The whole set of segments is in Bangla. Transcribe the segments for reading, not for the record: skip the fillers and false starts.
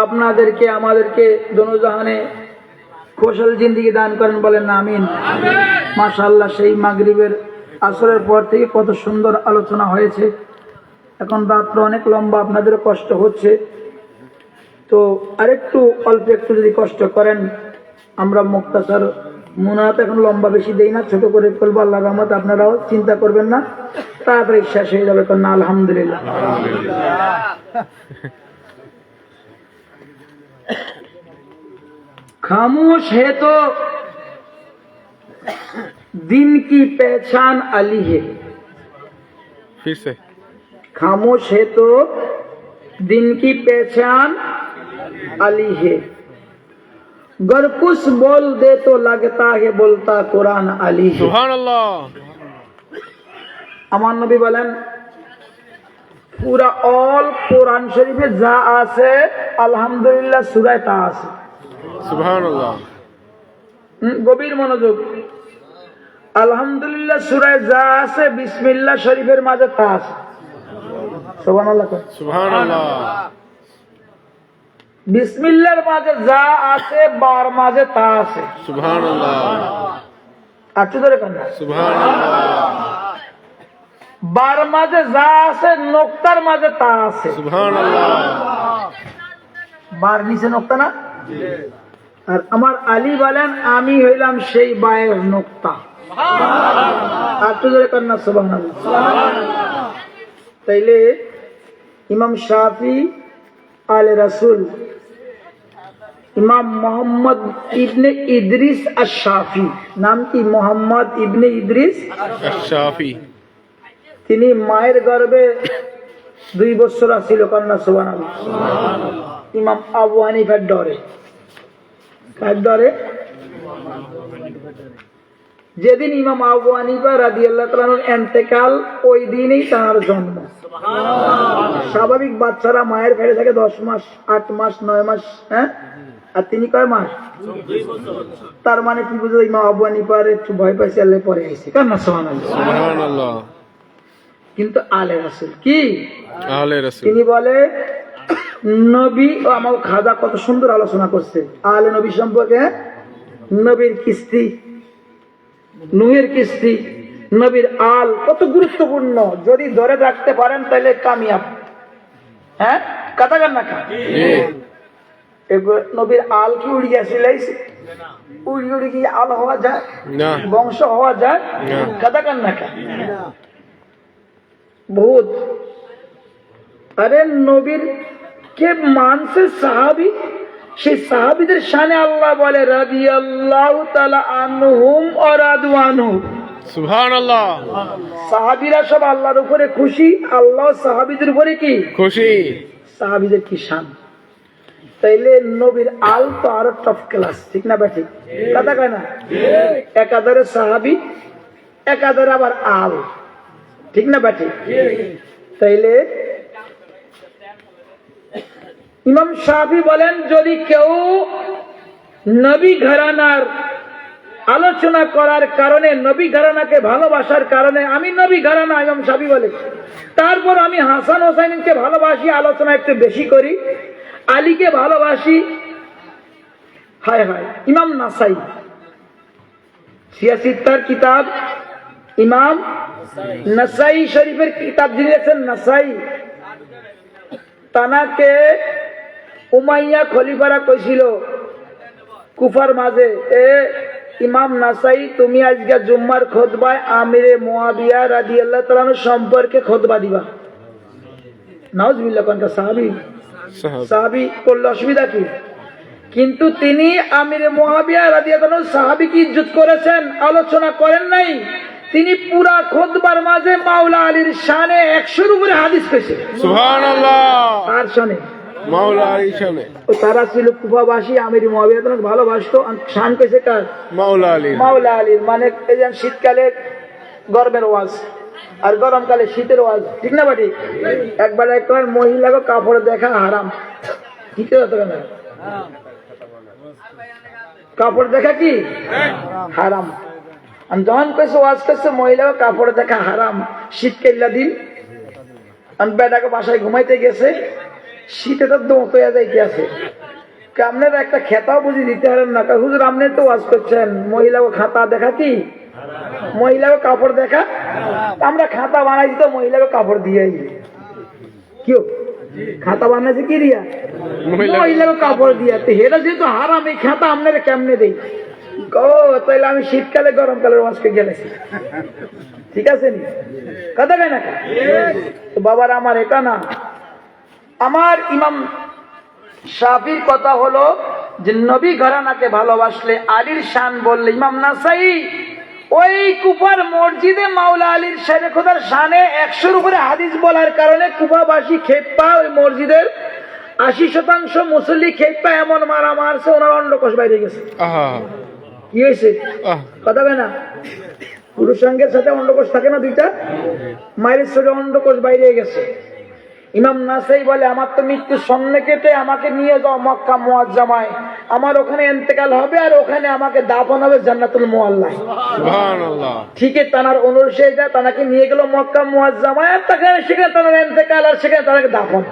আপনাদেরকে আমাদেরকে দোনোজাহানে খুশাল জিন্দেগি দান করেন, বলেন না আমিন। মাশাআল্লাহ, সেই মাগরিবের আসরের পর থেকে কত সুন্দর আলোচনা হয়েছে। এখন রাত্র অনেক লম্বা, আপনাদের কষ্ট হচ্ছে, তো আরেকটু অল্প একটু যদি কষ্ট করেন। আমরা মুক্তাসার মুনাত এখন লম্বা বেশি দেই না, ছোট করে করবো। আল্লাহর রহমত, আপনারাও চিন্তা করবেন না, তাড়াতাড়ি শেষ হয়ে যাবে। না আলহামদুলিল্লাহ। खामोश है तो दिन की पहचान अली है। फिर से खामोश है तो दिन की पहचान अली है। गर कुछ बोल दे तो लगता है बोलता कुरान अली है। सुभान अल्लाह। আমার নবী বলেন, পুরা অল কোরআন শরীফে যা আছে আলহামদুলিল্লাহ সূরায় তা আছে। সুবহান আল্লাহ। গভীর মনোযোগ। আলহামদুলিল্লাহ সূরায় যা আছে বিসমিল্লাহ শরীফের মাঝে তা আছে। সুবহানাল্লাহ। সুবহানাল্লাহ। বিসমিল্লাহর মাঝে যা আছে বার মাঝে তা আছে। সুবহানাল্লাহ। একটু ধরে কান। সুবহানাল্লাহ। বার মাঝে যা আছে নোক্তার মাঝে তা আছে। সুবহানাল্লাহ। বার নিচে নোক্তা না? আর আমার আলী বলেন, আমি হইলাম সেই বায়ের নোক্তা। একটু ধরে কান না। সুবহানাল্লাহ। তাইলে ইমাম শাফি আলে রাসূল, ইমাম মোহাম্মদ ইবনে ইদ্রিস আশ-শাফি, নাম কি? মোহাম্মদ ইবনে ইদ্রিস আশ-শাফি। তিনি মায়ের গর্ভে 2 বছর ছিল। কন্যা। সুবহানাল্লাহ। ইমাম আবু হানিফার ডরে। কার ডরে? যেদিন ইমাম আবু হানিফা রাদিয়াল্লাহু তাআলা আনহুর ইন্তেকাল, ওই দিনই তার জন্ম। স্বাভাবিক বাচ্চারা মায়ের পেটে থাকে 10 মাস, 8 মাস, 9 মাস, হ্যাঁ? আর তিনি কয় মাস? তার মানে কি বুঝো? ইমাম আবু হানিফার একটু ভয় পাইছে, আল্লাহ পরে আইছে। কান্না। সুবহানাল্লাহ। সুবহানাল্লাহ। কিন্তু আলে রাসূল কি? আলে রাসূল। তিনি বলে, নবী ও আমার খাজা কত সুন্দর আলোচনা করছে আলে নবী সম্পর্কে। নবীর কিস্তি, নূহের কিস্তি, নবীর আল কত গুরুত্বপূর্ণ। যদি ধরে রাখতে পারেন তাহলে কামিয়াব। হ্যাঁ, কথা কান না? নবীর আল কি উড়ি গেছিল? উড়ি উড়ি কি আল হওয়া যায়? না। বংশ হওয়া যায়? কথা কান না? বহুত। আরে নবীর কে মানছে সাহাবী, সেই সাহাবীদের শানে আল্লাহ বলে রাদিয়াল্লাহু তাআলা আনহুম ওয়া রাদু আনহু। সুবহানাল্লাহ। সাহাবীরা সব আল্লাহর উপরে খুশি, আল্লাহ সাহাবীদের উপরে কি খুশি। সাহাবীদের কি শান। তাইলে নবীর আল তো আরো টপ ক্লাস, ঠিক না? ঠিক কথা কয় না? একাধারে সাহাবী, একাধারে আবার আল, ঠিক না? ঠিক। তাইলে ইমাম শাফি বলেন, যদি কেউ নবী ঘরানার আলোচনা করার কারণে, নবী ঘরানাকে ভালোবাসার কারণে, আমি নবী ঘরানা, ইমাম শাফি বলে, তারপর আমি হাসান হোসেনকে ভালোবাসি, আলোচনা একটু বেশি করি, আলীকে ভালোবাসি, হায় হায়। ইমাম নাসাই সিয়াসিত্তার কিতাব, ইমাম নাসাই শরীফের কিতাব দিয়েছেন নাসাই। তানাকে উমাইয়া খলিফারা কইছিল কুফার মাঝে, এ ইমাম নাসাই, তুমি আজকে জুম্মার খুতবায় আমিরে মুয়াবিয়া রাদিয়াল্লাহু তাআলা আনহু সম্পর্কে খুতবা দিবা। নাউজুবিল্লাহ। কোনটা? সাহাবী। সাহাবী করলে অসুবিধা কি? কিন্তু তিনি আমিরে মুয়াবিয়া রাদিয়াল্লাহু আনহু সাহাবীকে ইজ্জত করেছেন, আলোচনা করেন নাই। তিনি পুরা খুতবার মাঝে মাওলা আলীর শানে 100-এর উপরে হাদিস পেয়েছে। সুবহানাল্লাহ। তার শানে, মাওলা আলীর শানে। তারা ছিল কুফাবাসী, আমির মুয়াবিয়া রাদিয়াল্লাহু ভালোবাসতো। শান পেয়েছে কার? মাওলা আলীর। মাওলা আলীর। মানে এই যে শীতকালে গরমের ওয়াজ আর গরমকালে শীতের ওয়াজ, ঠিক না? ঠিক। একবার একবার মহিলাকে কাপড় দেখা হারাম, ঠিক আছে? কাপড় দেখা কি হারাম। আমি যখন কইছে ওয়াজ করছে মহিলাকে কাপড় দেখা হারাম, শীতকালীন দিন, আমি বেটাকে বাসায় ঘুমাইতে গেছে, শীতে তো দৌড় হয়ে যাইতে আছে। আপনারা একটা খেতাও বুঝি দিতে পারেন না। হুজুর আপনি তো ওয়াজ করছেন মহিলাকে খাতা দেখা কি, মহিলাকে কাপড় দেখা, আমরা খাতা বানাইছি তো মহিলাকে কাপড় দিয়ে কেউ খাতা বানাইছে কি দিয়া, মহিলাকে কাপড় দিয়া। তো এটা যেহেতু হারাম, এই খাতা আপনারা কেমনে দেই? ও তাইলে আমি শীতকালে গরমকালের ওয়াজকে গেলেছি, ঠিক আছে নি কথা কয় না? তো বাবার আমার এটা না, আমার ইমাম শাফির কথা হলো যে নবী ঘরানাকে ভালোবাসলে আলীর শান বললে, ইমাম নাসাই ওই কুফার মসজিদে মাওলা আলীর শেরে খোদার শানে 100-র উপরে হাদিস বলার কারণে কুফাবাসী খেপা, ওই মসজিদের 80% মুসল্লি খেপা এমন মারা মারছে ওনার অন্ডকোষ বাইরে গেছে। কি হয়েছে কথা বলে না? পুরুষাঙ্গের সাথে অন্ডকোষ থাকে না দুইটা, মায়ের সাথে অন্ডকোষ বাইরে গেছে। ইমাম নাসাই বলে আমার তো মৃত্যু সন্নে কেটে আমাকে নিয়ে যাও মক্কা মুআজ্জামায়, আমার ওখানে ইন্তেকাল হবে আর ওখানে আমাকে দাফন হবে জান্নাতুল মুআল্লায়। সুবহানাল্লাহ। ঠিক আছে, তানার অনুসারী যা তানাকে নিয়ে গেল মক্কা মুআজ্জামায়, আর সেখানে তানার ইন্তেকাল আর সেখানে তানাকে দাফন।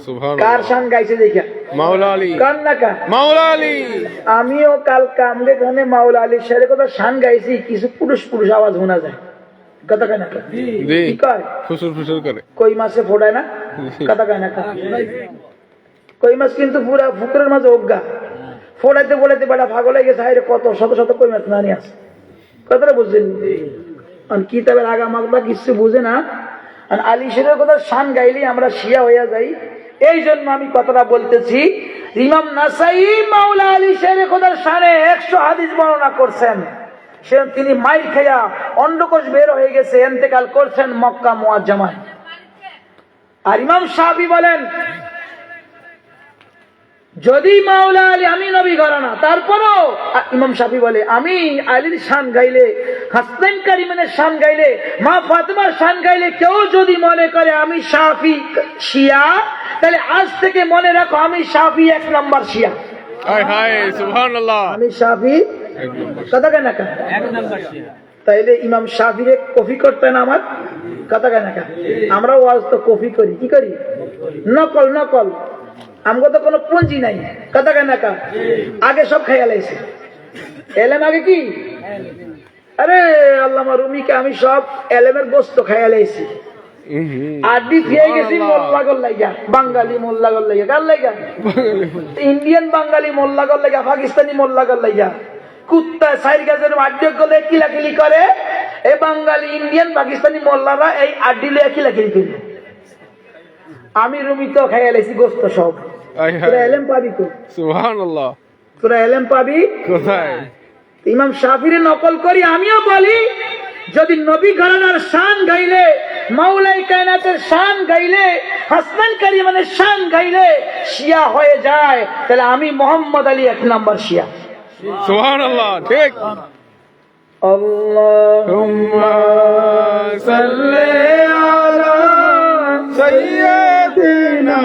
সুবহানাল্লাহ। কার শান গাইছে দেখা? মাওলা আলী। কার না কা? মাওলা আলী। আমিও কাল কামরে গানে মাওলা আলী শেরে কথা শান গাইছি, কিছু পুরুষ পুরুষ আওয়াজ শোনা যায়। কথা কয় না? কি কয়? ফুসুর ফুসুর করে। কই মাছে ফোড়ায় না? কথা কয় না? কই মাছ কিন্তু পুরা পুকুরের মাঝে অজ্ঞা, ফোড়াইতে বলাইতে বেড়া পাগল হয়ে গেছে। হাইরে কত শত শত কই মাছ না নিয়ে আসে, কথাটা বুঝছেন? কিতাবের আগা মাগবা কিছু বুঝে না। আর আলী শেরের কথা শান গাইলেই আমরা শিয়া হইয়া যাই। এই জন্য আমি কথাটা বলতেছি, ইমাম নাসাই মাওলা আলী শেরের কথার শানে 100 হাদিস বর্ণনা করছেন। তিনি মাইর খেয়া অন্ডকোষ বের হয়ে গেছে, ইন্তেকাল করছেন মক্কা মুআজ্জামায়। আর ইমাম শাফি বলেন যদি মাওলা আলী, আমি নবী ঘরানা, তারপরও ইমাম শাফি বলে আমি আলীর শান গাইলে, হাসান কারিমের শান গাইলে, মা ফাতেমার শান গাইলে কেউ যদি মনে করে আমি শাফি শিয়া, তাহলে আজ থেকে মনে রাখো আমি শাফি 1 নম্বর শিয়া। হায় হায় সুবহানাল্লাহ। আমি শাফি কথা কেন? তাইলে ইমাম শাফিরে কপি করতে না আমার কথা কেন? আমরা ওয়াজ তো কপি করি, কি করি? নকল নকল। আমগো তো কোনো পুঁজি নাই, কথা কেন? আগে সব খাইয়া লাইছে এলেম, আগে কি? আরে আল্লামা রুমিকে আমি সব এলেমের গোস্ত খাইয়া লাইছি, আড্ডি খেয়ে গেছি মোল্লাগর লাইগা, বাঙালি মোল্লাগর লাইগা, কার লাইগা? ইন্ডিয়ান বাঙালি মোল্লাগর লাইগা, পাকিস্তানি মোল্লাগর লাইগা। কুত্তা সাইড গাছের আড্ডি গলে কিলাকিলি করে, এ বাঙালি ইন্ডিয়ান পাকিস্তানি মোল্লারা এই আড্ডি লইয়া কিলাকিলি করি। আমি রুমি তো খাইয়া লাইছি গোস্ত সব। তোরা এলেম পাবি তো? সুবহানাল্লাহ। তোরা এলেম পাবি কোথায়? ইমাম শাফিরে নকল করি। আমিও বলি যদি নবী ঘরানার শান গাইলে, মাওলাই কায়নাতের শান গাইলে, হাসান কারিমের শান গাইলে শিয়া হয়ে যায়, তাহলে আমি মোহাম্মদ আলী 1 নম্বর শিয়া। সুবহানাল্লাহ। ঠিক। আল্লাহুম্মা সাল্লি আলা সাইয়্যিদিনা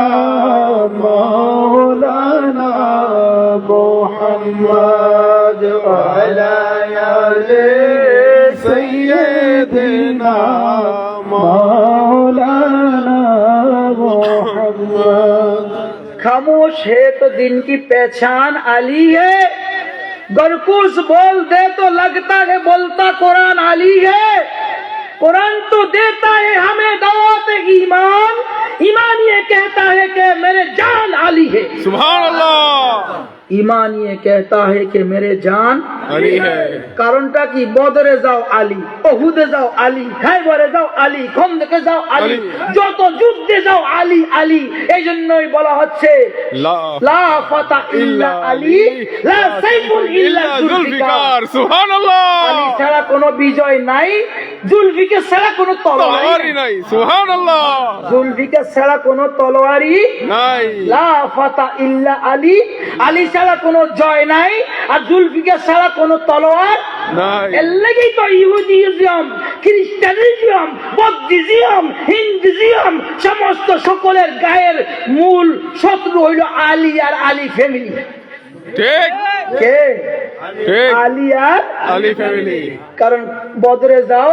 মাওলানা মুহাম্মদ ওয়া আলা আলি সাইয়্যিদিনা মাওলানা मुहम्मद। खामोश है तो दिन की पहचान अली है, गरकुश बोल दे तो लगता है बोलता कुरान अली है। कुरान तो देता है हमें दावत ईमान, ईमान ये कहता है कि मेरे जान अली है। सुभान अल्लाह। ईमान ये कहता है कि मेरे जान अली है। কারণটা কি? বদরে যাও আলী, ওহুদে যাও আলী, খাইবরে যাও আলী, খন্দকে যাও আলী, যত যুদ্ধে যাও আলী আলী। এই জন্যই বলা হচ্ছে লা ফাতা ইল্লা আলী, লা সাইফুল ইল্লা জুলফিকার। সুবহানাল্লাহ। আলী ছাড়া কোনো বিজয় নাই, জুলফিকার ছাড়া কোনো তলোয়ারই নাই। সুবহানাল্লাহ। জুলফিকার ছাড়া কোনো তলোয়ারই নাই। লা ফাতা ইল্লা আলী, আলী ছাড়া কোনো জয় নাই, আর জুলফিকার ছাড়া কোনো তলোয়ার নাই। এর লাগেই তো ইহুদিজম, খ্রিস্টানিজম, বৌদ্ধিজম, হিন্দুজম সমস্ত সকলের গায়ের মূল শত্রু হইল আলী আর আলী ফ্যামিলি। ঠিক। কে? ঠিক। আলী আর আলী ফ্যামিলি। কারণ বদরে যাও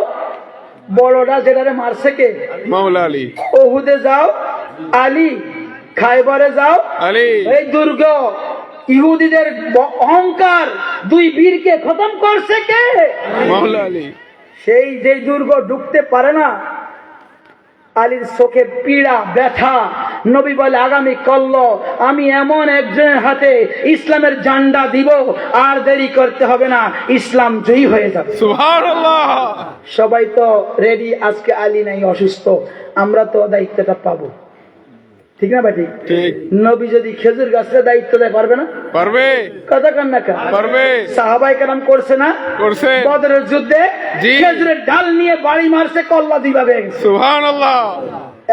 বড়রা যেটারে মারছে কে? মাওলা আলী। ওহুদে যাও আলী, খাইবারে যাও, আলী এই দুর্গ ইহুদিদের অহংকার, দুই বীরকে খতম করছে কে? মাওলা আলী সেই যে দুর্গ ঢুকতে পারে না, আলীর চোখে পীড়া ব্যথা। নবী বলে আগামী কল্ল আমি এমন একজনের হাতে ইসলামের ঝান্ডা দিব, আর দেরি করতে হবে না, ইসলাম জয়ী হয়ে যাবে। সুবহানাল্লাহ। সবাই তো রেডি, আজকে আলী নাই, অসুস্থ, আমরা তো দায়িত্বটা পাবো, ঠিক না ভাই? ঠিক। ঠিক নবী যদি খেজুর গাছের দায়িত্ব দেয়, পারবে না? পারবে কথা কান না কা? পারবে সাহাবাই কেরাম করছে না? করছে বদরের যুদ্ধে জি। খেজুরের ডাল নিয়ে বাড়ি মারছে, কল্লা দিবাবে গেছে। সুবহানাল্লাহ।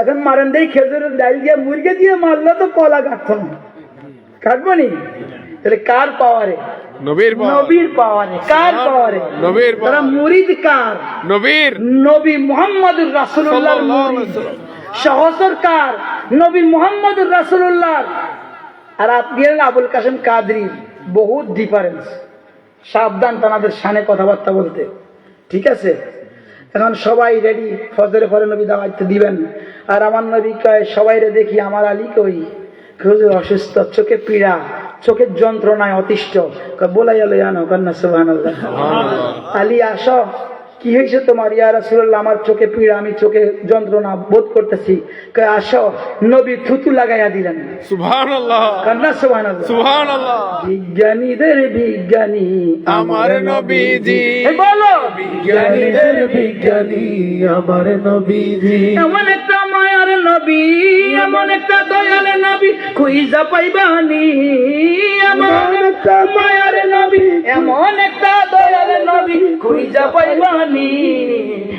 এখন মারেন দেই খেজুরের ডাল দিয়ে মুরগি দিয়ে মারলো তো কলা কাটতো না, কাটবো নি? তাহলে কার পাওয়ারে? নবীর পাওয়ার। নবীর পাওয়ারে। কার পাওয়ারে? নবীর পাওয়ার। তারা মুরিদ কার? নবীর নবী মুহাম্মদুর রাসূলুল্লাহর সাল্লাল্লাহু মুরিদ। আলাইহি ওয়াসাল্লাম। সহচর কার? নবী মুহাম্মদুর রাসূলুল্লাহ। আর আপনি হলেন আবুল কাসেম কাদরি, বহুত ডিফারেন্স। সাবধান তাদের শানে কথাবার্তা বলতে, ঠিক আছে? এখন সবাই রেডি, ফজরে পরে নবী দাওয়াত দিবেন। আর আমার নবী কয় সবাই রে দেখি, আমার আলী কই? হুজুর অসুস্থ, চোখে পীড়া, চোখের যন্ত্রণায় অতিষ্ঠ। বলাই আলো জানো কন্যা সুবহানাল্লাহ। আলী আসো, কি হয়েছে তোমার? ইয়া রাসূলুল্লাহ, আমার চোখে পীড়া, আমি চোখে যন্ত্রণা বোধ করতেছি। কয় আসো। নবী থুতু লাগাইয়া দিলেন। সুবহানাল্লাহ কন্যা সুবহানাল্লাহ। সুবহানাল্লাহ। বিজ্ঞানীদের বিজ্ঞানী আমার নবীজি এই বলো, বিজ্ঞানীদের বিজ্ঞানী আমার নবীজি, এমন একটা মায়ার নবী, এমন একটা দয়াল নবী, খুঁজা পাইবানি। এমন একটা মায়ার নবী, এমন একটা দয়াল নবী, খুঁজা পাইবানি।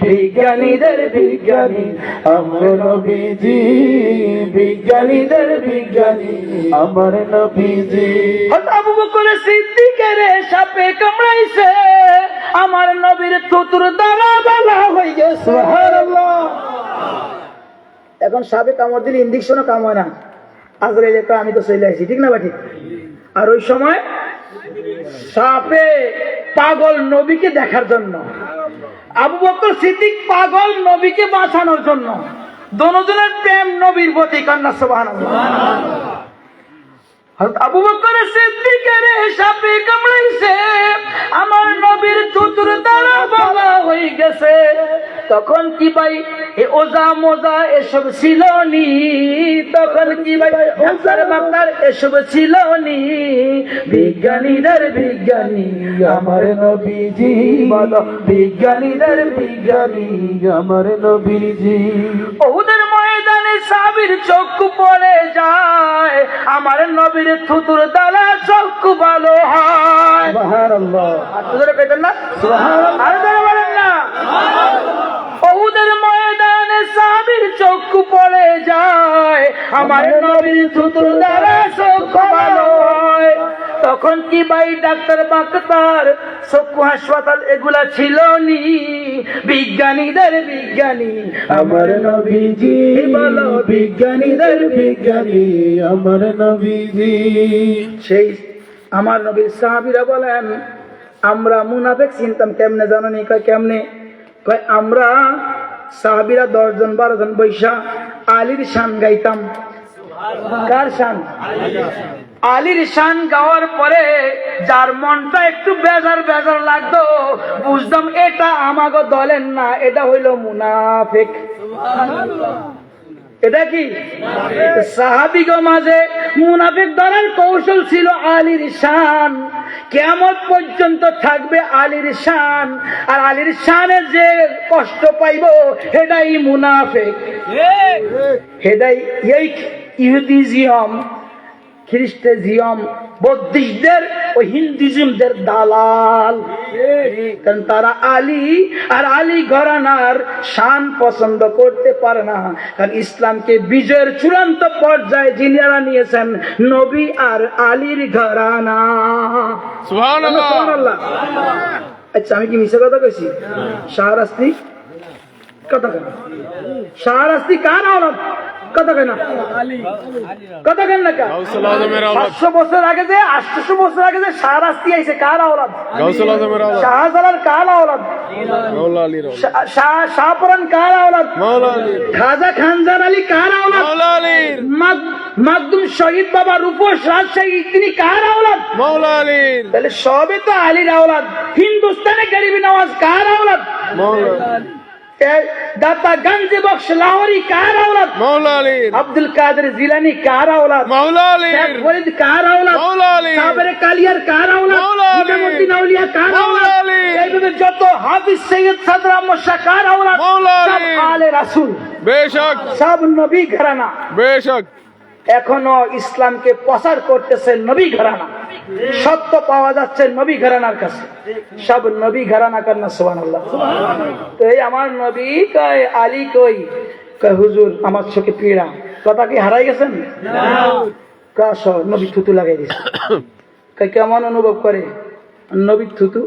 বিজ্ঞানীদের বিজ্ঞানী আমার নবীজি, বিজ্ঞানীদের বিজ্ঞানী আমার নবীজি। হযরত আবু বকর সিদ্দিকের সাপে কামড়াইছে, আমার নবীর থুতুর দ্বারা বালা হয়ে গেছে। সুবহানাল্লাহ। এখন সাপে কামড় দিলে ইনজেকশনও কাম হয় না, আজরাইল কয় আমি তো চলে আসি, ঠিক না ঠিক? আর ওই সময় সাপে পাগল নবীকে দেখার জন্য, আবু বকর সিদ্দিক পাগল নবীকে বাঁচানোর জন্য। দোনোজনের প্রেম নবীর প্রতি, কন্যা সুবহানাল্লাহ। আবু বকর সিদ্দিকের সাপে কামড়াইছে, আমার নবীর থুতুর দ্বারা বালা হয়ে গেছে। তখন কি ভাই এ ওজা মোজা এসব ছিল নি? তখন কি ভাই ডাক্তার মাক্তার এসব ছিল নি? বিজ্ঞানীদের বিজ্ঞানী আমার নবীজি, বলো, বিজ্ঞানীদের বিজ্ঞানী আমার নবীজি। ওদের ময়দানে সাবির চক্ষু পড়ে যায়, আমার নবীর থুতুর দ্বারা চক্ষু ভালো হয়। সুবহানাল্লাহ। আর তোদের পেতেন না? আর ধরে বলেন না? ওদের ময়দানে সাবির চক্ষু পড়ে যায়, আমার নবীর থুতুর দ্বারা চক্ষু ভালো হয়। তখন কি ভাই ডাক্তার বাক্তার চক্ষু হাসপাতাল এগুলা ছিল নি? বিজ্ঞানীদের বিজ্ঞানী আমার নবীজি, বলো, বিজ্ঞানীদের বিজ্ঞানী আমার নবীজি। সেই আমার নবীর সাহাবীরা বলেন, আমরা মুনাফিক চিনতাম কেমনে জানো নি? কয় কেমনে? কয় আমরা সাহাবীরা 10 জন 12 জন বৈশা আলীর শান গাইতাম। কার শান? আলীর শান গাওয়ার পরে যার মনটা একটু বেজার বেজার লাগতো, বুঝতাম এটা আমাগো দলের না, এটা হইল মুনাফিক। এটা কি? সাহাবীগো মাঝে মুনাফিক ধরার কৌশল ছিল আলীর শান। কিয়ামত পর্যন্ত থাকবে আলীর শান, আর আলীর শানে যে কষ্ট পাইব এটাই মুনাফিক। এটাই এই ইহুদিজম, খ্রিস্টাজিজম, বৌদ্ধিজদের ও হিন্দুইজমদের দালাল। কারণ তারা আলী আর আলী ঘরানার শান পছন্দ করতে পারে না। কারণ ইসলামকে বিজয়ের চূড়ান্ত পর্যায়ে যিনারা নিয়েছেন নবী আর আলীর ঘরানা। সুবহানাল্লাহ। সুবহানাল্লাহ। আচ্ছা, আমি কি মিশা কথা কইছি? শাহরাস্তি কথা কেন? শাহরাস্তি কার আওলাদ? কথা কেন? কথা কেন না? গাউসুল আজমের আওলাদ। 700 বছর আগে যে 800 বছর আগে যে শাহরাস্তি আইছে, কার আওলাদ? গাউসুল আজমের আওলাদ। শাহজালাল কার আওলাদ? মাওলা আলীর আওলাদ। শাহপরান কার আওলাদ? মাওলা আলীর। খাজা খানজান আলী কার আওলাদ? মাওলা আলীর। মাকদুম শহীদ বাবা রূপস রাজশাহী তিনি কার আওলাদ? মৌলা আলীর। তাহলে সবে তো আলীর আওলাদ। হিন্দুস্তানে গরিবী নওয়াজ কার আওলাদ? মৌলা দাতা গঞ্জে বক্স লাহোরি কার আওলাদ? মৌলা আলীর। আব্দুল কাদের জিলানি কার আওলাদ? মৌলা আলীর। শেখ ফরিদ কার আওলাদ? মৌলা আলীর। সাবরে কালিয়ার কার আওলাদ? মৌলা আলীর। নিজামুদ্দিন আউলিয়া কার মৌলা আওলাদ? আলীর। এইভাবে যত হাফিজ সৈয়দ সাদর আহমদ শাহ কার আওলাদ? মৌলা সব আলীর। আলে রাসূল, বেশক সব নবী ঘরানা। বেশক। এখনো ইসলামকে প্রচার করতেছে নবী ঘরানা, সত্য পাওয়া যাচ্ছে নবী ঘরানার কাছে, সব নবী ঘরানা কন্যা সুবহানাল্লাহ। তো এই আমার নবী কয় আলী কই, কয় হুজুর আমার চোখে পীড়া। কথা কি হারাই গেছেন? কাশ নবী থুতু লাগাই দিছে। কয় কেমন অনুভব করে? নবী থুতু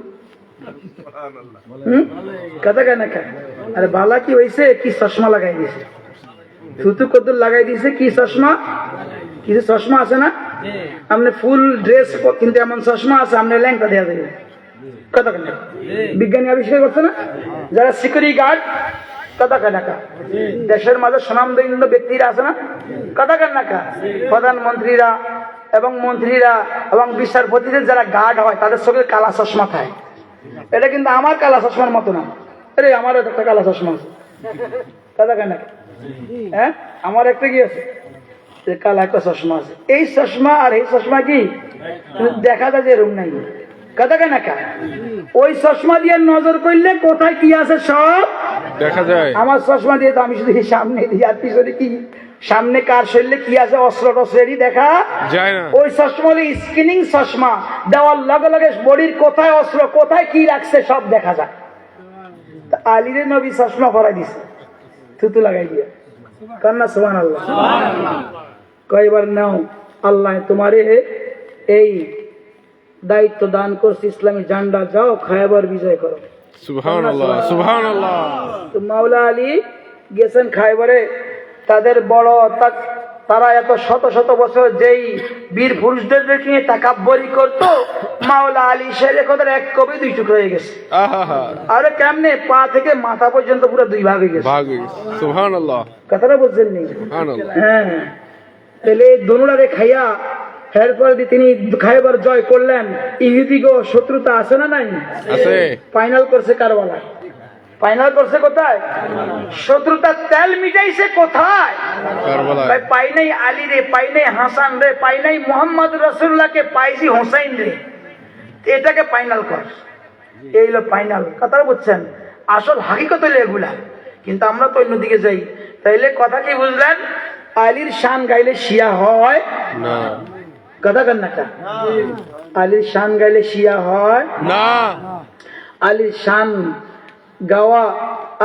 কথা কেন কা? আরে বালা কি হয়েছে? কি চশমা লাগাই দিছে। থুতু কদ্দুর লাগাই দিছে, কি চশমা? কিছু চশমা আছে না, আপনি ফুল ড্রেস কিন্তু এমন চশমা আছে আপনি ল্যাংটা দেওয়া যাবে। কথা কেন? বিজ্ঞানী আবিষ্কার করছে না, যারা সিকিউরিটি গার্ড। কথা কেন? দেশের মাঝে সুনামধন্য ব্যক্তিরা আছে না, কথা কেন? প্রধানমন্ত্রীরা এবং মন্ত্রীরা এবং বিচারপতিদের যারা গার্ড হয় তাদের চোখে কালা চশমা খায়। এটা কিন্তু আমার কালা চশমার মতো না। আরে আমারও একটা কালা চশমা আছে। কথা কেন? হ্যাঁ, আমার একটা কি আছে, কালা একটা চশমা আছে। এই চশমা আর এই চশমা কি দেখা যায় যে রুম নাই। কথা কেন? ওই চশমা দিয়ে নজর করলে কোথায় কি আছে সব দেখা যায়। আমার চশমা দিয়ে তো আমি শুধু সামনে দিয়ে আর পিছনে কি, সামনে কার শরীরে কি আছে অস্ত্র টস্ত্রেরই দেখা যায় না। ওই চশমা হলে স্ক্রিনিং চশমা, দেওয়ার লগে লগে বডির কোথায় অস্ত্র কোথায় কি রাখছে সব দেখা যায়। আলীরে নবী চশমা পরাই দিছে থুতু লাগাই দিয়ে। কান্না সুবহানাল্লাহ। কয়বার নাও আল্লাহ তোমারে এই দায়িত্ব দান করছে, ইসলামী ঝান্ডা যাও খায়বার বিজয় করো। সুবহানাল্লাহ সুবহানাল্লাহ। তো মাওলা আলী গেছেন খায়বারে, তাদের বড় তারা এত শত শত বছর যেই বীর পুরুষদের নিয়ে তাকাব্বরি করতো, মাওলা আলী শেরে কদের এক কবি দুই টুকরো হয়ে গেছে। আহা আরে কেমনে? পা থেকে মাথা পর্যন্ত পুরো দুই ভাগ হয়ে গেছে। ভাগ হয়ে গেছে। সুবহানাল্লাহ কথাটা বুঝছেন নি? সুবহানাল্লাহ। হ্যাঁ, তাহলে দনুরারে খাইয়া এরপরে তিনি খাইবার জয় করলেন। ইহুদিগো শত্রুতা আছে না নাই? আছে। ফাইনাল করছে কারবালা। ফাইনাল করছে কোথায়? শত্রুতা তেল মিটাইছে কোথায়? কারবালায়। ভাই পাই নাই আলী রে, পাই নাই হাসান রে, পাই নাই মোহাম্মদ রাসূলুল্লাহকে, পাইছি হোসাইন রে। এটাকে ফাইনাল কর, এই হলো ফাইনাল। কথাটা বুঝছেন? আসল হাকিকত হলো এগুলা, কিন্তু আমরা তো অন্যদিকে যাই। তাইলে কথা কি বুঝলেন? আলীর শান গাইলে শিয়া হয় না। কথা কেন? আলীর শান গাইলে শিয়া হয় না। আলীর শান গাওয়া,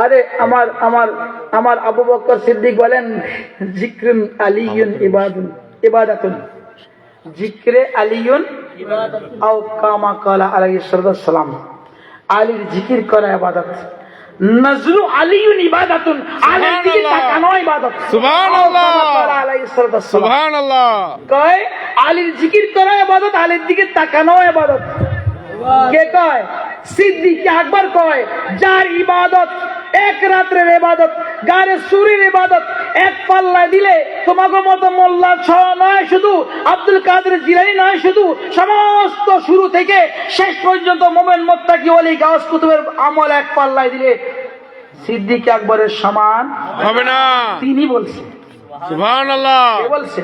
আরে আমার আমার আমার আবু বকর সিদ্দিক বলেন জিক্রুন আলিয়ুন ইবাদাতুন, জিক্রে আলিয়ুন আও কামা কালা আলাইহিস সালাম। আলীর জিকির করা ইবাদত, নজরু আলিয়ুন ইবাদাতুন, আলীর দিকে তাকানো ইবাদত। সুবহানাল্লাহ আলাইহিস সালাম। সুবহানাল্লাহ। কয় আলীর জিকির করা ইবাদত, আলীর দিকে তাকানো ইবাদত। কে কয়? সিদ্দিক আকবর কয় যার ইবাদত এক রাত্রের ইবাদত, গারে সুরের ইবাদত, এক পাল্লায় দিলে তোমাকে মতো মোল্লা নয় শুধু, আব্দুল কাদের জিলানী নয় শুধু, সমস্ত শুরু থেকে শেষ পর্যন্ত মোমেন মুত্তাকি ওলি গাউস কুতুবের আমল এক পাল্লায় দিলে সিদ্দিক আকবরের সমান হবে না। তিনি বলছেন। সুবহানাল্লাহ। কে বলছে?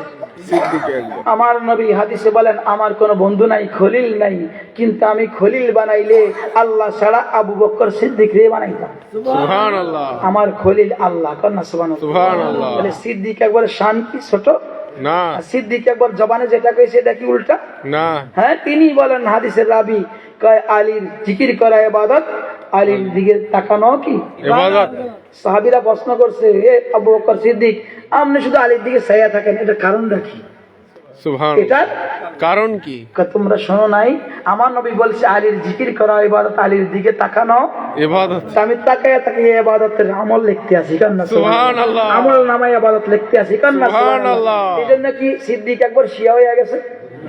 আমার নবী হাদিসে বলেন আমার কোনো বন্ধু নাই, খলিল নাই, কিন্তু আমি খলিল বানাইলে আল্লাহ ছাড়া আবু বকর সিদ্দিক রে বানাইতাম। সুবহানাল্লাহ। আমার খলিল আল্লাহ। কন্যা সুবহানাল্লাহ। সুবহানাল্লাহ। তাহলে সিদ্দিক একবার শান কি ছোট না। সিদ্দিক একবার জবানে যেটা কইছে এটা কি উল্টা? না। হ্যাঁ, তিনি বলেন হাদিসের রাবি কয় আলীর জিকির করা ইবাদত, আলীর দিকে তাকানো কি ইবাদত। সাহাবীরা প্রশ্ন করছে, হে আবু বকর সিদ্দিক আপনি শুধু আলীর দিকে চাইয়া থাকেন, এটা কারণটা কি? সুবহানাল্লাহ। এটার কারণ কি? তোমরা শোনো নাই? আমার নবী বলছে আলীর জিকির করা ইবাদত, আলীর দিকে তাকানো ইবাদত। আমি তাকাইয়া তাকিয়ে ইবাদতের আমল লিখতে আসি। কান্না সুবহানাল্লাহ। আমল নামায় ইবাদত লিখতে আসি। কান্না সুবহানাল্লাহ। এই জন্য কি সিদ্দিক একবার শিয়া হয়ে গেছে?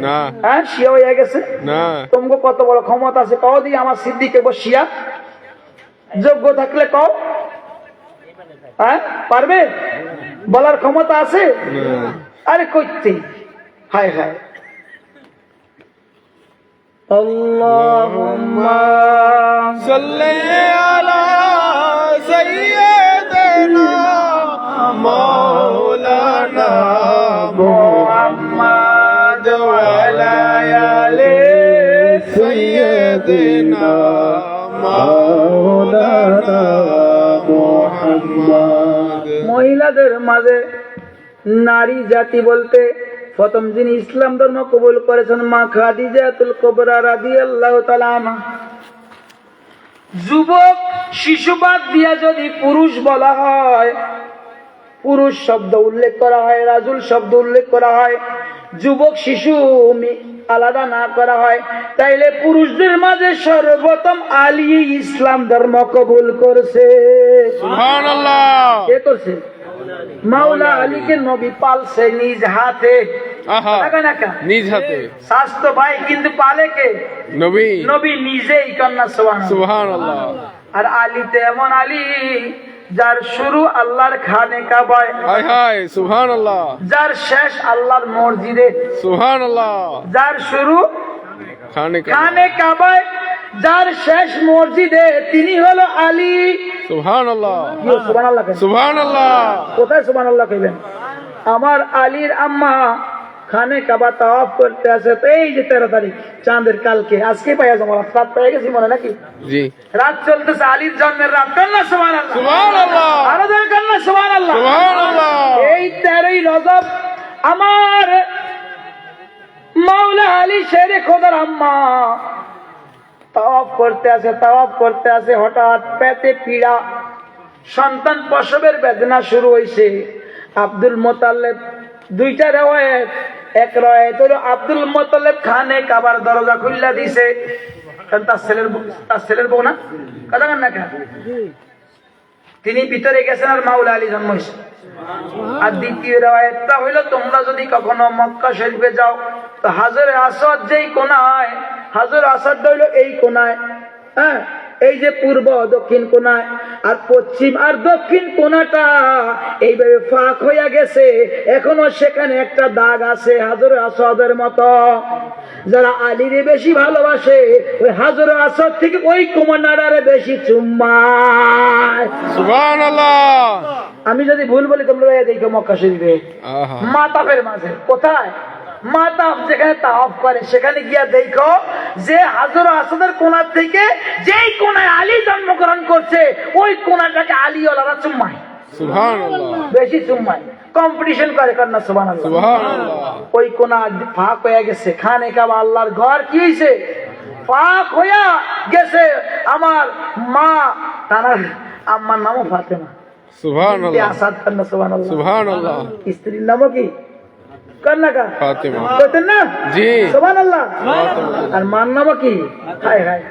না। হ্যাঁ, শিয়া হয়ে গেছে। না। তোমাকে কত বড় ক্ষমতা আছে কও দি? আমার সিদ্দিক একবার শিয়া যোগ্য থাকলে কও। হ্যাঁ, পারবে? বলার ক্ষমতা আছে? আরে করতে হায় হায় আল্লাহুম্মা সাল্লি আলা সাইয়্যিদিনা মাওলানা মুহাম্মদ ওয়া আলা আলি সাইয়্যিদিনা মাওলানা মুহাম্মদ। মহিলাদের মাঝে নারী জাতি বলতে প্রথম যিনি ইসলাম ধর্ম কবুল করেছেন মা খাদিজাতুল কুবরা রাদিয়াল্লাহু তাআলা আনহা। যুবক শিশুবাদ দিয়া যদি পুরুষ বলা হয়, পুরুষ শব্দ উল্লেখ করা হয়, রাজুল শব্দ উল্লেখ করা হয়, যুবক শিশু আলাদা না করা হয়, তাইলে পুরুষদের মাঝে সর্বপ্রথম আলী ইসলাম ধর্ম কবুল করছে। সুবহানাল্লাহ। কে করছে? মাওলা আলীকে নবী পালছে নিজ হাতে। আহা, টাকা নাকা নিজ হাতে স্বাস্থ্য ভাই, কিন্তু পালে কে? নবী। নবী নিজেই। কন্যা সুবহানাল্লাহ। সুবহানাল্লাহ। আর আলীতে এমন আলী যার শুরু আল্লাহর খানে কাবায়, হায় হায় সুবহানাল্লাহ। যার শেষ আল্লাহর মসজিদে, সুবহানাল্লাহ। যার শুরু খানে খানে কাবায়, যার শেষ মসজিদে, তিনি হলো আলী। সুবহানাল্লাহ। কি সুবহানাল্লাহ কেন? সুবহানাল্লাহ। কোথায় সুবহানাল্লাহ কইবেন? আমার আলীর আম্মা খানে কাবা তাওয়াফ করতে আসে, তো এই যে 13 তারিখ চাঁদের কালকে, আজকে পাইয়া যাবো, রাত পেয়ে গেছি মনে নাকি? জি। রাত চলতেছে, আলীর জন্মের রাত। কন্যা সুবহানাল্লাহ। সুবহানাল্লাহ। আরো ধরে কন্যা সুবহানাল্লাহ। সুবহানাল্লাহ। এই 13ই রজব আমার মাওলা আলী শেরে খোদার আম্মা তাওয়াফ করতে আসে, তাওয়াফ করতে আসে, হঠাৎ পেটে পীড়া, সন্তান প্রসবের বেদনা শুরু হয়েছে। আব্দুল মোতালেব, দুইটা রওয়ায়াত, এক রওয়ায়াত হলো আব্দুল মোতালেব খানে কাবার দরজা খুললা দিছে, কারণ তার ছেলের বউ না, কথা কেন না কেন, তিনি ভিতরে গেছেন আর মাওলা আলী জন্ম হয়েছে। আর দ্বিতীয় রওয়ায়াতটা হইলো, তোমরা যদি কখনো মক্কা শরীফে যাও তো হাজরে আসওয়াদ যেই কোনায়, হাজরে আসওয়াদ হইলো এই কোনায়, হ্যাঁ, এই যে পূর্ব দক্ষিণ কোনায়, আর পশ্চিম আর দক্ষিণ কোনাটা এইভাবে ফাঁক হইয়া গেছে, এখনো সেখানে একটা দাগ আছে হাজরে আসওয়াদের মতো। যারা আলীরে বেশি ভালোবাসে ওই হাজরে আসওয়াদ থেকে ওই কোনাটারে বেশি চুম্মায়। সুবহানাল্লাহ। আমি যদি ভুল বলি তোমরা দেখো মক্কা শরীফে আহা, মাতাফের মাঝে, কোথায় মাতাফ যেখানে তাওয়াফ করে, সেখানে গিয়া দেখো যে হাজর আসাদের কোণার থেকে যেই কোণায় আলী জন্মগ্রহণ করছে ওই কোণাটাকে আলীওয়ালারা চুম্মায়, সুবহানাল্লাহ। বেশি চুম্মায়, কম্পিটিশন করে। কন্যা সুবহানাল্লাহ। সুবহানাল্লাহ। ওই কোণা ফাঁক হয়ে গেছে, খানে কাবা আল্লাহর ঘর কি হয়েছে? ফাঁক হইয়া গেছে। আমার মা, তার আম্মার নামও ফাতেমা, সুবহানাল্লাহ। আসাদ। কন্যা সুবহানাল্লাহ। সুবহানাল্লাহ। স্ত্রীর নামও কি? কন্যা ফাতেমা। বলতেন না? জি। সুবহানাল্লাহ। আর মার নামও কি? হায় হায়।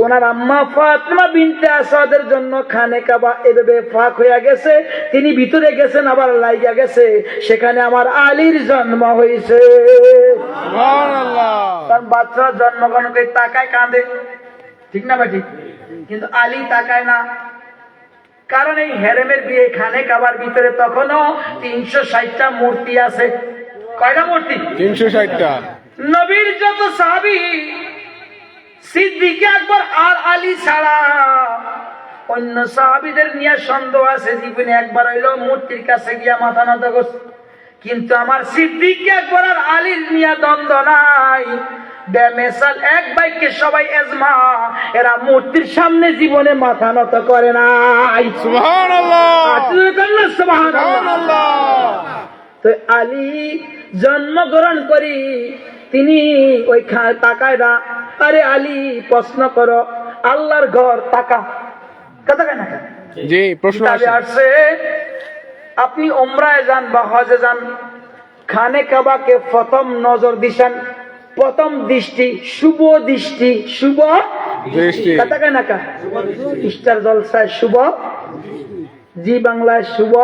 ওনার আম্মা ফাতেমা বিনতে আসাদের জন্য খানে কাবা এভাবে ফাঁক হইয়া গেছে, তিনি ভিতরে গেছেন, আবার লাইগা গেছে, সেখানে আমার আলীর জন্ম হয়েছে। সুবহানাল্লাহ। কারণ বাচ্চারা জন্মগ্রহণ করে তাকায়, কাঁদে, ঠিক না ঠিক? কিন্তু আলী তাকায় না, কারণ এই হেরেমের বিয়ে খানে কাবার ভিতরে তখনও 360টা মূর্তি আছে। কয়টা মূর্তি? 360টা। নবীর যত সাহাবী, সিদ্দিক আকবর আর আলী ছাড়া অন্য সাহাবীদের নিয়ে সন্দেহ আছে, জীবনে একবার হইলো মূর্তির কাছে গিয়া মাথা নত করছে। কিন্তু আমার সিদ্দিক আকবর আর আলীর নিয়ে দ্বন্দ্ব নাই, বেমেসাল এক বাক্যে সবাই এজমা, এরা মূর্তির সামনে জীবনে মাথা নত করে নাই। সুবহানাল্লাহ। সুবহানাল্লাহ। তো আলী জন্মগ্রহণ করি, তিনি ওই তাকায় না। আরে আলী, প্রশ্ন করো, আল্লাহর ঘর তাকা, কথা কেন? জি, প্রশ্ন আছে। আসছে, আপনি উমরায় যান বা হজে যান, খানে কাবাকে প্রথম নজর দিছেন, প্রথম দৃষ্টি, শুভ দৃষ্টি, শুভ দৃষ্টি। কথা কেন? স্টার জলসায় শুভ, জি বাংলায় শুভ,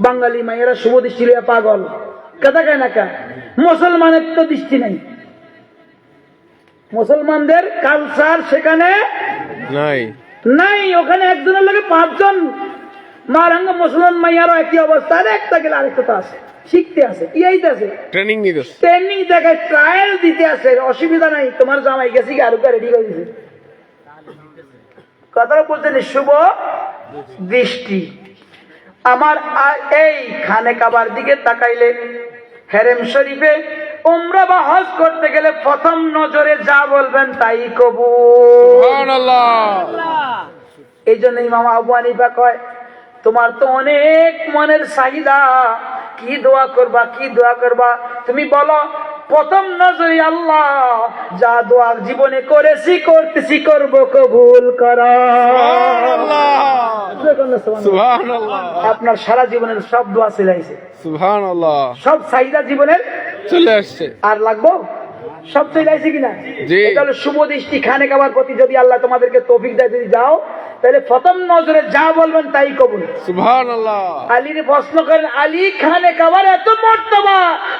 বাঙালি মায়েরা শুভ দৃষ্টি লইয়া পাগল, কথা কেন? মুসলমানের তো দৃষ্টি নাই, মুসলমানদের কালচার সেখানে নাই, নাই। ওখানে একজনের লাগে 5 জন মারাঙ্গ মুসলমান মাইয়ারও একই অবস্থা, আর একটা গেলে আরেকটা তো আছে। শিখতে আছে কি আইতাছে ট্রেনিং নিতেছ ট্রেনিং জায়গায় ট্রায়াল দিতে আছে, অসুবিধা নাই, তোমার জামাই গেছি কি আরুকা রেডি করে দিছে। কথাটা বলছেন শুভ দৃষ্টি। আমার এই খানে কাবার দিকে তাকাইলে হেরেম শরীফে উমরা বা হজ করতে গেলে প্রথম নজরে যা বলবেন তাই কবুল। সুবহানাল্লাহ। এই জন্য ইমাম আবু হানিফা কয় তোমার তো অনেক মনের চাহিদা, কি দোয়া করবা কি দোয়া করবা, তুমি বলো প্রথম নজরে আল্লাহ যা দোয়া জীবনে করেছি করতেছি করব কবুল করা। সুবহানাল্লাহ। আপনার সারা জীবনের সব দোয়া সিলাইছে, সুবহানাল্লাহ। সব চাহিদা জীবনের চলে আসছে। আর লাগবো, সব সিলাইছে কিনা। জি। এটা হলো শুভ দৃষ্টি। খানে কাবার প্রতি যদি আল্লাহ তোমাদেরকে তৌফিক দেয়, যদি যাও তাহলে প্রথম নজরে যা বলবেন তাই কবুল। সুবহানাল্লাহ। আলীর প্রশ্ন করেন, আলী খানে কাবার এত মর্তবা,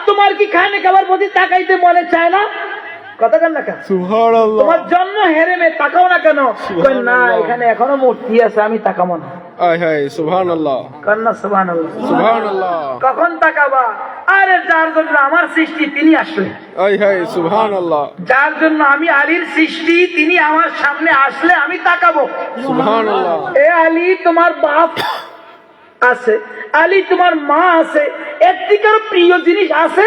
তোমার কি খানে কাবার প্রতি তাকাইতে মনে চায় না? কথা কেন না, সুবহানাল্লাহ। তোমার জন্ম হেরেমে তাকাও না কেন? কই না, এখানে এখনো মূর্তি আছে, আমি তাকাবো না। আয় হায় সুবহানাল্লাহ। কন্যা সুবহানাল্লাহ। সুবহানাল্লাহ। কখন তাকাবা? আরে যার জন্য আমার সৃষ্টি তিনি আসলেন, আয় হায় সুবহানাল্লাহ। যার জন্য আমি আলীর সৃষ্টি তিনি আমার সামনে আসলে আমি তাকাবো। সুবহানাল্লাহ। এ আলী তোমার বাপ আছে, আলী তোমার মা আছে, এর থেকে আরো প্রিয় জিনিস আছে?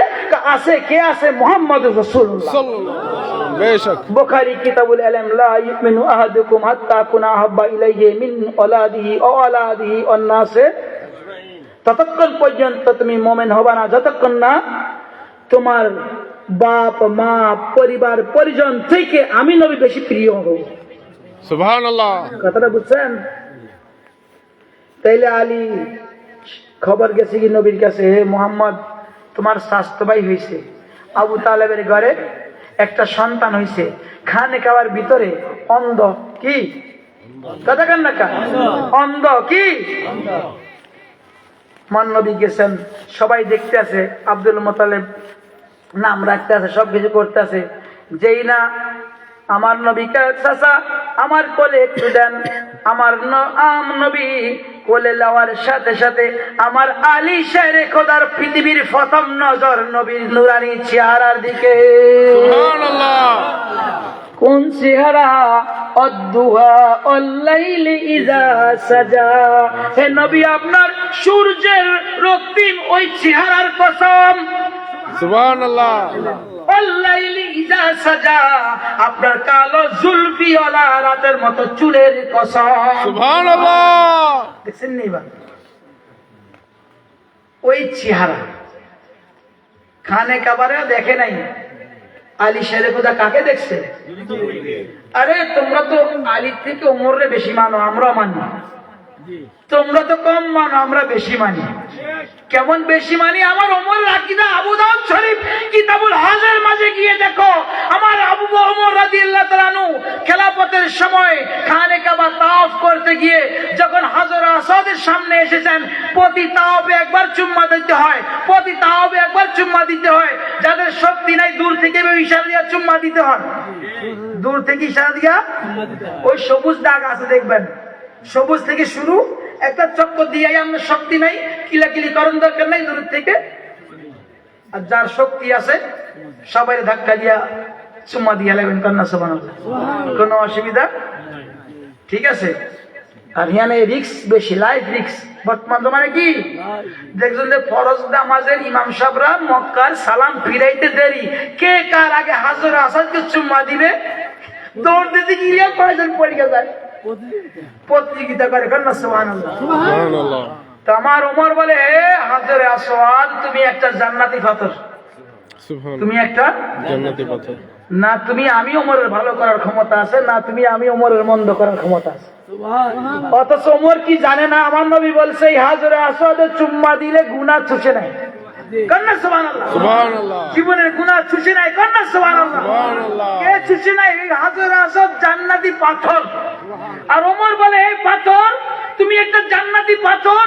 আছে, কে আছে? মুহাম্মদ রাসূলুল্লাহ সাল্লাল্লাহু আলাইহি ওয়াসাল্লাম। বেশক। বুখারী কিতাবুল ইলম, লা ইউমিনু আহাদুকুম হাত্তা কুনা হাব্বা ইলাইহি মিন ওয়ালাদিহি ওয়া ওয়ালাদিহি ওয়ান নাস, ততক্ষণ পর্যন্ত তুমি মুমিন হবা না যতক্ষণ না তোমার বাপ মা পরিবার পরিজন থেকে আমি নবী বেশি প্রিয় হব। সুবহানাল্লাহ। কথাটা বুঝছেন? তাইলে আলী খবর গেছে কি নবীর কাছে, হে মুহাম্মদ তোমার স্বাস্থ্য ভাই হয়েছে, আবু তালেবের ঘরে একটা সন্তান হয়েছে, খানে কাবার ভিতরে অন্ধ, কি কথা কেন না, অন্ধ কি মান নবী গেছেন, সবাই দেখতে আছে, আব্দুল মুতালিব নাম রাখতে আছে, সবকিছু করতে আছে, যেই না আমার নবীকে চাচা আমার কোলে একটু দেন, আমার নবী কোলে লওয়ার সাথে সাথে আমার আলী শেরে খোদার পৃথিবীর প্রথম নজর নবীর নুরানি চেহারার দিকে। সুবহানাল্লাহ। কোন চেহারা? অদ্দুহা অল্লাইলি ইজা সাজা। হে নবী আপনার সূর্যের রক্তিম ওই চেহারার কসম। সুবহানাল্লাহ। অল্লাইলি ইজা সাজা, আপনার কালো জুলফিওয়ালা রাতের মতো চুলের কসম। সুবহানাল্লাহ। দেখছেন নি বা ওই চেহারা খানে কাবারে দেখে নাই। আলী শেরে খোদা কাকে দেখছে? আরে তোমরা তো আলীর থেকে ওমরে বেশি মানো, আমরা মানি, তোমরা তো কম মানো, আমরা বেশি মানি। কেমন বেশি মানি? আমার ওমর আকীদা আবু দাউদ শরীফ কিতাবুল হজের মাঝে গিয়ে দেখো, আমার আবু ওমর রাদিয়াল্লাহু তাআলা আনহু খেলাফতের সময় খানে কাবা তাওয়াফ করতে গিয়ে যখন হাজর আসওয়াদের সামনে এসেছেন, প্রতি তাওয়াফে একবার চুম্মা দিতে হয়, প্রতি তাওয়াফে একবার চুম্মা দিতে হয়। যাদের শক্তি নাই দূর থেকে ইশারা দিয়া চুম্মা দিতে হয়, দূর থেকে ইশারা দিয়া, ওই সবুজ দাগ আছে দেখবেন, সবুজ থেকে শুরু, একটা চক্কর দিয়ে আমরা শক্তি নাই, কিলাকিলি করার দরকার নাই, দূর থেকে। আর যার শক্তি আছে সবাই ধাক্কা দিয়া চুম্মা দিয়া লাগবেন, কন্যা সুবহানাল্লাহ, কোনো অসুবিধা ঠিক আছে। আর এখানে রিক্স বেশি, লাইফ রিক্স বর্তমান জমানে। কি দেখছেন যে ফরজ নামাজের ইমাম সাহেবরা মক্কার সালাম ফিরাইতে দেরি, কে কার আগে হাজর আসাদকে চুম্মা দিবে দৌড় দিতে গিয়ে কয়জন পরীক্ষা যায়, প্রতিযোগিতা করে, কন্যা সুবহানাল্লাহ। সুবহানাল্লাহ। তো আমার ওমর বলে, হে হাজরে আসওয়াদ তুমি একটা জান্নাতি পাথর, সুবহানাল্লাহ। তুমি একটা জান্নাতি পাথর। না তুমি আমি ওমরের ভালো করার ক্ষমতা আছে, না তুমি আমি ওমরের মন্দ করার ক্ষমতা আছে। অথচ ওমর কি জানে না, আমার নবী বলছে এই হাজরে আসওয়াদে চুম্মা দিলে গুনাহ ছুঁচে নাই, কন্যা সুবহানাল্লাহ। সুবহানাল্লাহ। জীবনের গুনাহ ছুঁচে নাই, কন্যা সুবহানাল্লাহ। সুবহানাল্লাহ। কে ছুঁচে নাই? এই হাজরে আসওয়াদ জান্নাতি পাথর। আর ওমর বলে, এই পাথর তুমি একটা জান্নাতি পাথর।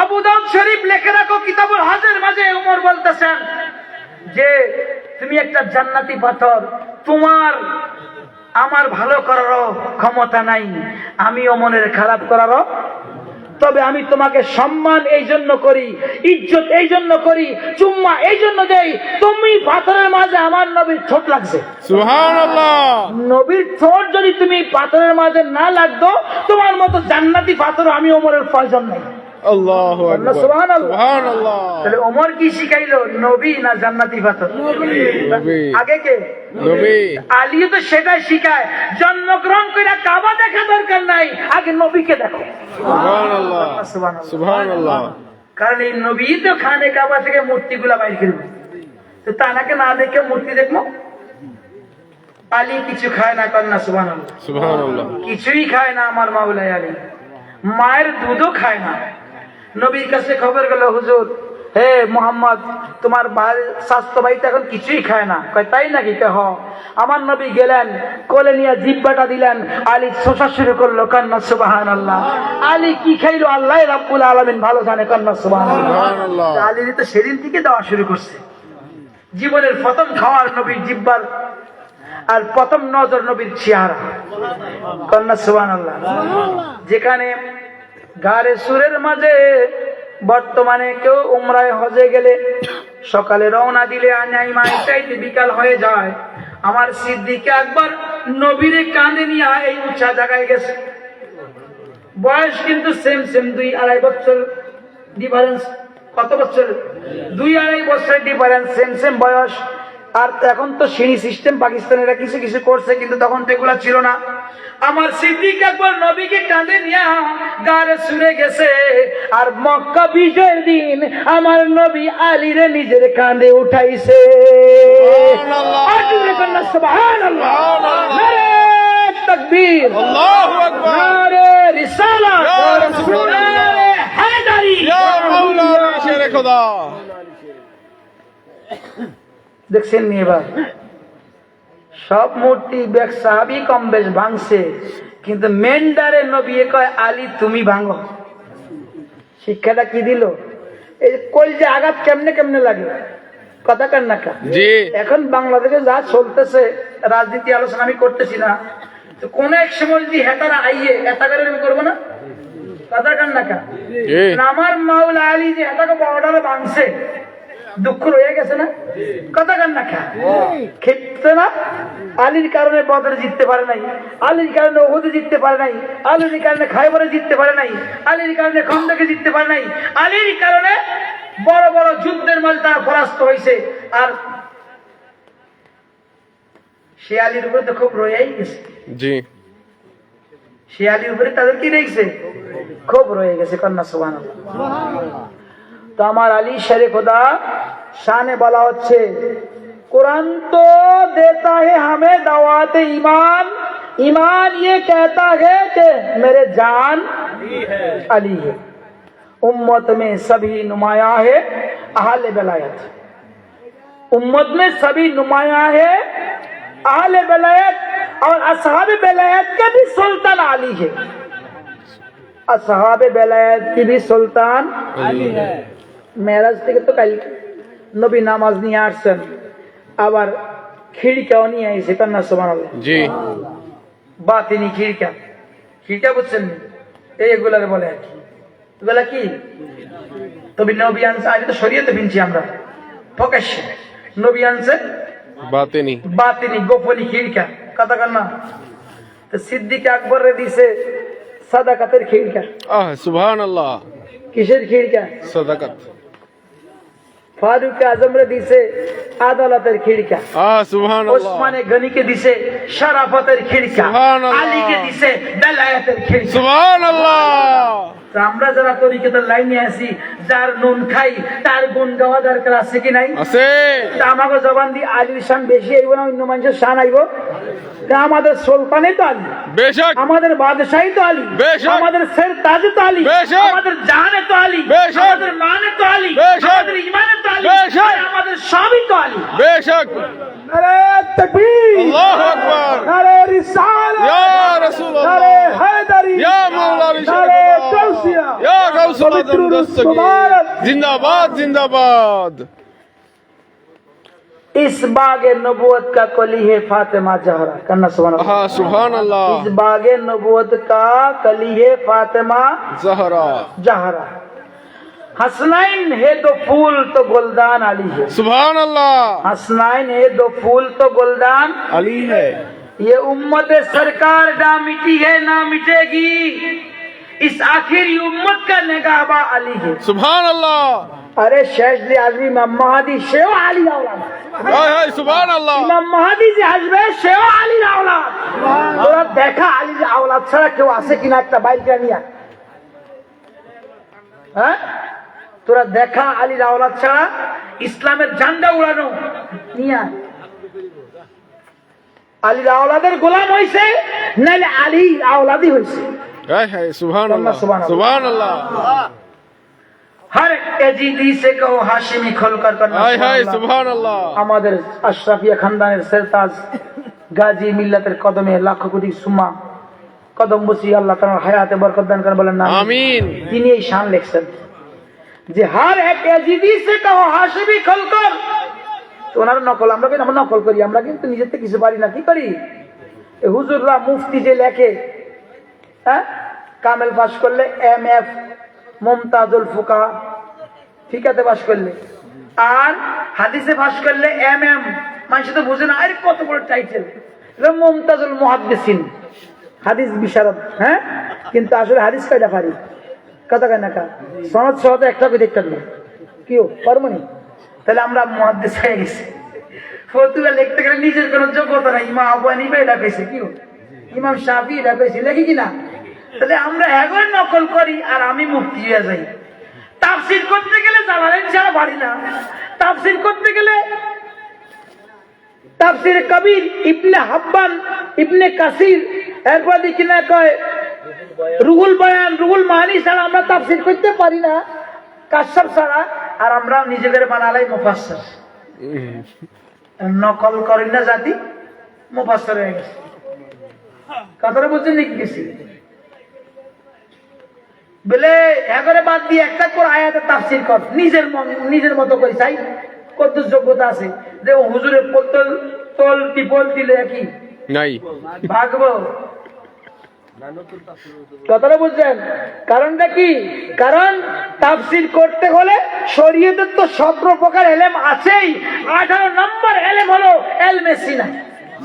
আবু দাউদ শরীফ লিখে রাখো কিতাবুল হজের মাঝে, ওমর বলতেছেন যে তুমি একটা জান্নাতি পাথর, তোমার আমার ভালো করারও ক্ষমতা নাই, আমি ওমরের খারাপ করারও তবে আমি তোমাকে সম্মান এই জন্য করি, ইজ্জত এই জন্য করি, চুম্মা এই জন্য দেই, তুমি পাথরের মাঝে আমার নবীর ঠোঁট লাগছে। সুবহানাল্লাহ। নবীর ঠোঁট যদি তুমি পাথরের মাঝে না লাগতো, তোমার মতো জান্নাতি পাথর আমি ওমরের প্রয়োজন নাই। আল্লাহু আকবার। সুবহানাল্লাহ। সুবহানাল্লাহ। তাহলে ওমর কি শিখাইলো? নবী না জান্নাতি পাথর? নবী। আগে কে? নবী। আলীও তো সেটাই শিখায়, জন্মগ্রহণ করে কাবা দেখা দরকার নাই, আগে নবীকে দেখো। সুবহানাল্লাহ। সুবহানাল্লাহ। সুবহানাল্লাহ। কারণ এই নবী তো খানে কাবা থেকে মূর্তিগুলা বাইর করবে, তো তানাকে না দেখে মূর্তি দেখবো? আলী কিছু খায় না, কন্যা সুবহানাল্লাহ। সুবহানাল্লাহ। কিছুই খায় না আমার মাওলাই আলী, মায়ের দুধও খায় না। নবীর কাছে খবর গেল, হুজুর হে মোহাম্মদ, তোমার স্বাস্থ্য ভাই তো এখন কিছুই খায় না। কয় তাই নাকি? হ। আমার নবী গেলেন, কোলে নিয়ে জিব্বাটা দিলেন, আলী শোষা শুরু করলো, কন্যা সুবহানাল্লাহ। আলী কি খাইলো আল্লাহ রাব্বুল আলামিন ভালো জানে, কন্যা সুবহানাল্লাহ। সুবহানাল্লাহ। আলীর তো সেদিন থেকে দেওয়া শুরু করছে, জীবনের প্রথম খাওয়ার নবীর জিব্বার, আর প্রথম নজর নবীর চেহারা, কন্যা সুবহানাল্লাহ। যেখানে গারে সুরের মাঝে বর্তমানে কেউ উমরায় হজে গেলে সকালে রওনা দিলে আনাইমাই চাইতে বিকাল হয়ে যায়, আমার সিদ্দিক আকবর নবীরে কাঁধে নিয়ে এই উঁচা জায়গায় গেছে। বয়স কিন্তু সেম 2-2.5 বছর ডিফারেন্স। কত বছর? 2-2.5 বছর ডিফারেন্স, সেম বয়স। আর এখন তো সিঁড়ি সিস্টেম পাকিস্তানিরা কিছু কিছু করছে, কিন্তু তখন তো এগুলা ছিল না। আমার সিদ্দিক আকবর নবীকে কাঁধে নিয়ে গারে সুরে গেছে, আর মক্কা বিজয়ের দিন আমার নবী আলীরে নিজের কাঁধে উঠাইছে। সুবহানাল্লাহ। নারে তাকবীর, আল্লাহু আকবার। নারে রিসালাত, ইয়া রাসূলুল্লাহ। নারে হায়দারি, ইয়া মাওলা শেরে খোদা। দেখছেন নি? এবার সব মূর্তি বেশ সাহাবী কম বেশ ভাঙছে, কিন্তু মেন্ডারে নবী কয় আলী তুমি ভাঙো। শিক্ষাটা কি দিল? এই কলজে আঘাত কেমনে কেমনে লাগে, কথা কান না কা? জি। এখন বাংলাদেশে যা চলতেছে, রাজনীতি আলোচনা আমি করতেছি না, তো কোন এক সময় যদি হেতারা আইয়ে এটা করে আমি করবো না, কথা কান না কা? জি। আমার মাওলা আলী যে হেতাকে বর্ডারে ভাঙছে, দুঃখ রয়ে গেছে না, কথা কান না খা? খেতে না? আলীর কারণে বদরে জিততে পারে নাই, আলীর কারণে ওহুদে জিততে পারে নাই, আলীর কারণে খায়বরে জিততে পারে নাই, আলীর কারণে খন্দকে জিততে পারে নাই, আলীর কারণে বড় বড় যুদ্ধের মাঝে তারা পরাস্ত হয়েছে। আর সে আলীর উপরে তো খুব রয়েই গেছে, জি। সে আলীর উপরে তাদের কি রয়েছে? খুব রয়ে গেছে, কন্যা সুবহানাল্লাহ। তো আমার আলী শেরে खुदा शाने बला হচ্ছে, कुरान तो देता है हमें दावत ईमान, ईमान ये कहता है कि मेरे जान अली है, उम्मत में सभी नुमाया है अहले बेलायत, उम्मत में सभी नुमाया है अहले बेलायत, और असहाब बेलायत का भी सुल्तान अली है, असहाब बेलायत की भी सुल्तान अली है। মেরাজ থেকে তো কাল নবী নামাজ নিয়ে আসছেন, আবার খিড়কাও নিয়ে আইছে, কন্যা সুবহানাল্লাহ। জি। বাতিনি খিড়কা, খিড়কা বুঝছেন? এইগুলারে বলে আর কি, এগুলা কি? তবে নবী আনছে, আজ তো শরীয়তে বিনছি আমরা প্রকাশ্যে, নবী আনছে বাতিনি। বাতিনি গোপনী খিড়কা, কথা কন্যা। তো সিদ্দিক আকবরে দিছে সাদাকাতের খিড়কা। সুবহানাল্লাহ। কিসের খিড়কা? সাদাকাত। ফারুক আজমরে দিছে আদালতের খিড়কা, সুবহানাল্লাহ। ওসমানে গনিকে দিছে শরাফতের খিড়কা, সুবহানাল্লাহ। আলীকে দিছে বেলায়েতের খিড়কা। সুবহানাল্লাহ। তো আমরা যারা তরিকতের লাইনে আছি, যার নুন খাই তার গুণ গাওয়া দরকার আছে কি নাই? আছে। তা আমাকে জবান দিয়ে আলীর শান বেশি আইব না অন্য মানুষের শান আইব? তা আমাদের সুলতানে তো আলী, বেশক। আমাদের বাদশাহী তো আলী, বেশক। আমাদের সের তাজে তো আলী, বেশক। আমাদের জানে তো আলী, বেশক। আমাদের মানে তো আলী, বেশক। আমাদের ইমানে তো আলী, বেশক। আর আমাদের সবই তো আলী। বেশক। আরে তাকবীর, আল্লাহু আকবার। আরে রিসালাত, ইয়া রাসূলুল্লাহ। আরে হায়দারি, ইয়া মাওলা আলী শেরে আরে খোদা। গাউসিয়া, ইয়া গাউসুল আজম পবিত্র দস্তগীর। মুবারক। জিন্দাবাদ জিন্দাবাদ। इस बाग नबूवत का कली है फातिमा जहरा। करना सुभान अल्लाह। हाँ सुभान अल्लाह। इस बाग नबूवत का कली है फातिमा जहरा। जहरा। हसनैन है दो फूल तो गुलदान अली है। सुभान अल्लाह। हसनैन है दो फूल तो गुलदान अली है। ये उम्मत सरकार ना मिटी है ना मिटेगी, इस आखिरी उम्मत का निगाहबा अली है। सुभान अल्लाह। अरे शेषदी आजमी इमाम महादी शेव अली औलाद। हाय हाय सुभान अल्लाह। ইমাম মাহদি যে আসবে সেও আলীর আওলাদ। তোরা দেখা আলীর আওলাদ ছাড়া কেউ আছে কিনা একটা বাইরে নিয়ে, হ্যাঁ? তোরা দেখা আলীর আওলাদ ছাড়া ইসলামের ঝান্ডা উড়ানো নিয়ে আলীর আওলাদের গোলাম হইছে, নাইলে আলীর আওলাদই হইছে। हाय हाय सुभान अल्लाह। सुभान अल्लाह। हर एजीदी से कहो हाशिमी खोलकर करना। हाय हाय सुभान अल्लाह। আমাদের আশরাফিয়া খানদানের সেরতাজ গাজী মিল্লাতের কদমে লাখ কোটি সুমা কদম বসি আল্লাহ তাআলা হায়াতে বরকত দান করেন বলেন না आमीन। তিনি এই শান লিখছেন যে হার এক এজিদি সে কहो হাশিমি খোলকর। তো ওনার নকল আমরা কিন্তু আমরা নকল করি, আমরা কিন্তু নিজের থেকে কিছু পারি না। কি করি? এই হুজুররা মুফতি যে লেখে, হ্যাঁ, কামেল পাশ করলে এমএফ মুমতাজুল ফুকাহা, ফিকাতে পাশ করলে, আর হাদিসে পাশ করলে এমএম। মানুষ তো বুঝে না, আরে কত বড় টাইটেল, মুমতাজুল মুহাদ্দিসিন, হাদিস বিশারদ। হ্যাঁ, কিন্তু আসলে হাদিস কয়টা পারি? কথা কয় না কা সনদ সহ তো একটা করে দেখতে না কি পারবো নি? তাহলে আমরা মুহাদ্দিস হয়ে গেছি। ফতুয়া লিখতে গেলে নিজের কোনো যোগ্যতা নাই। ইমাম আবু হানিফা এটা পেয়েছে, কি ইমাম শাফি এটা পেয়েছে, লেখি কিনা? তাহলে আমরা এখন নকল করি আর আমি মুফতি হয়ে যাই। তাফসীর করতে গেলে জালালাইন ছাড়া পারি না। তাফসীর করতে গেলে তাফসীর কবির, ইবনে হাব্বান, ইবনে কাসির, এরপর দেখি না কয় রুহুল বয়ান, রুহুল মানি ছাড়া আমরা তাফসীর করতে পারি না, কাশফ ছাড়া। আর আমরা নিজেদের বানালাই মুফাসসির। নকল করি না জাতি, মুফাসসির হয়ে গেছে। কথাটা বুঝছেন নাকি? গেছি বলে এবারে বাদ দিয়ে একটা করে আয়াতের তাফসীর কর, নিজের মতো করে। চাই কত যোগ্যতা আছে যে হুজুরের পতল তল টিপল দিলে কি নাই ভাগবো? কথাটা বুঝছেন? কারণটা কি? কারণ তাফসীর করতে হলে শরীয়তের তো 17 প্রকার এলেম আছেই। 18 নম্বর এলেম হলো এলমে সিনা।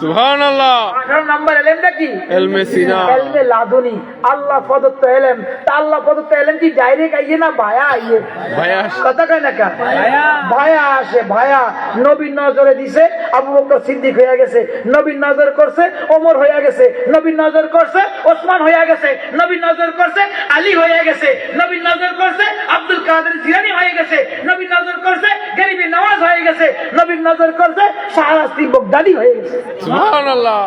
সুবহান আল্লাহ। 18 নম্বর এলেমটা কি? এলমে সিনা। এলমে লাদুনি, আল্লাহ প্রদত্ত এলেম। তা আল্লাহ প্রদত্ত এলেম কি ডাইরেক্ট আইয়ে না ভায়া আইয়ে? ভায়া। কথা কয় না কা? ভায়া আসে। ভায়া নবীর নজরে দিছে, আবু বকর সিদ্দিক হয়ে গেছে। নবীর নজর করছে, ওমর হয়ে গেছে। নবীর নজর করছে, ওসমান হয়ে গেছে। নবীর নজর করছে, আলী হয়ে গেছে। নবীর নজর করছে, আব্দুল কাদের জিলানী হয়ে গেছে। নবীর নজর করছে, গরিবি নওয়াজ হয়ে গেছে। নবীর নজর করছে, শাহরাস্তি বগদাদি হয়ে গেছে। সুবহান আল্লাহ।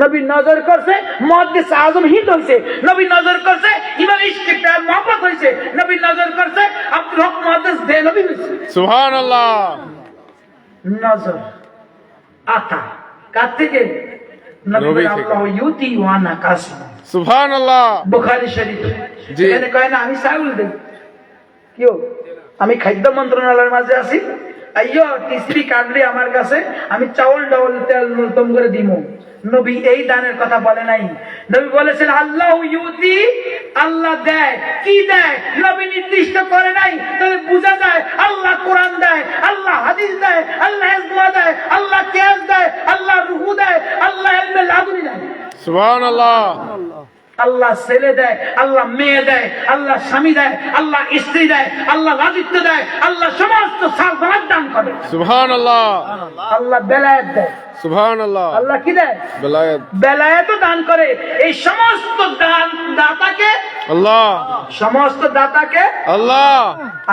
নবীর নজর করছে, মুহাদ্দিস আজম হিন্দ হইছে। নবীর নজর করছে, ইমাম ইশকে প্যার মোহাম্মদ হইছে। নবীর নজর করছে, আব্দুল হক মুহাদ্দিস দেলবি হইছে। সুবহান আল্লাহ। নজর আতা কার থেকে? নবী নবী থেকে। আল্লাহ ইউতি ওয়ানা কাসিম। সুবহান আল্লাহ। বুখারী শরীফ। জি। এখানে কয় না আমি চাউল দেই, কিও আমি খাদ্য মন্ত্রণালয়ের মাঝে আছি, আইয়ো টিসি কাটলে আমার কাছে, আমি চাউল ডাউল তেল নতুন করে দিমু। নবী এই দানের কথা বলে নাই। নবী বলেছেন আল্লাহ ইউতি, আল্লাহ দেয়। কি দেয় নবী নির্দিষ্ট করে নাই। তবে বোঝা যায় আল্লাহ কোরআন দেয়, আল্লাহ হাদিস দেয়, আল্লাহ ইজমা দেয়, আল্লাহ কিয়াস দেয়, আল্লাহ রুহু দেয়, আল্লাহ ইলমে লাদুনি দেয়। সুবহান আল্লাহ। আল্লাহ ছেলে দেয়, আল্লাহ মেয়ে দেয়, আল্লাহ স্বামী দেয়, আল্লাহ স্ত্রী দেয়, আল্লাহ রাজত্ব দেয়, আল্লাহ সমস্ত সালতানাত দান করে। সুবহান আল্লাহ। আল্লাহ বেলায়েত দেয়। সুবহান আল্লাহ। আল্লাহ কি দেয়? বেলায়েত। বেলায়েতও দান করে। এই সমস্ত দাতাকে, আল্লাহ। সমস্ত দাতাকে আল্লাহ।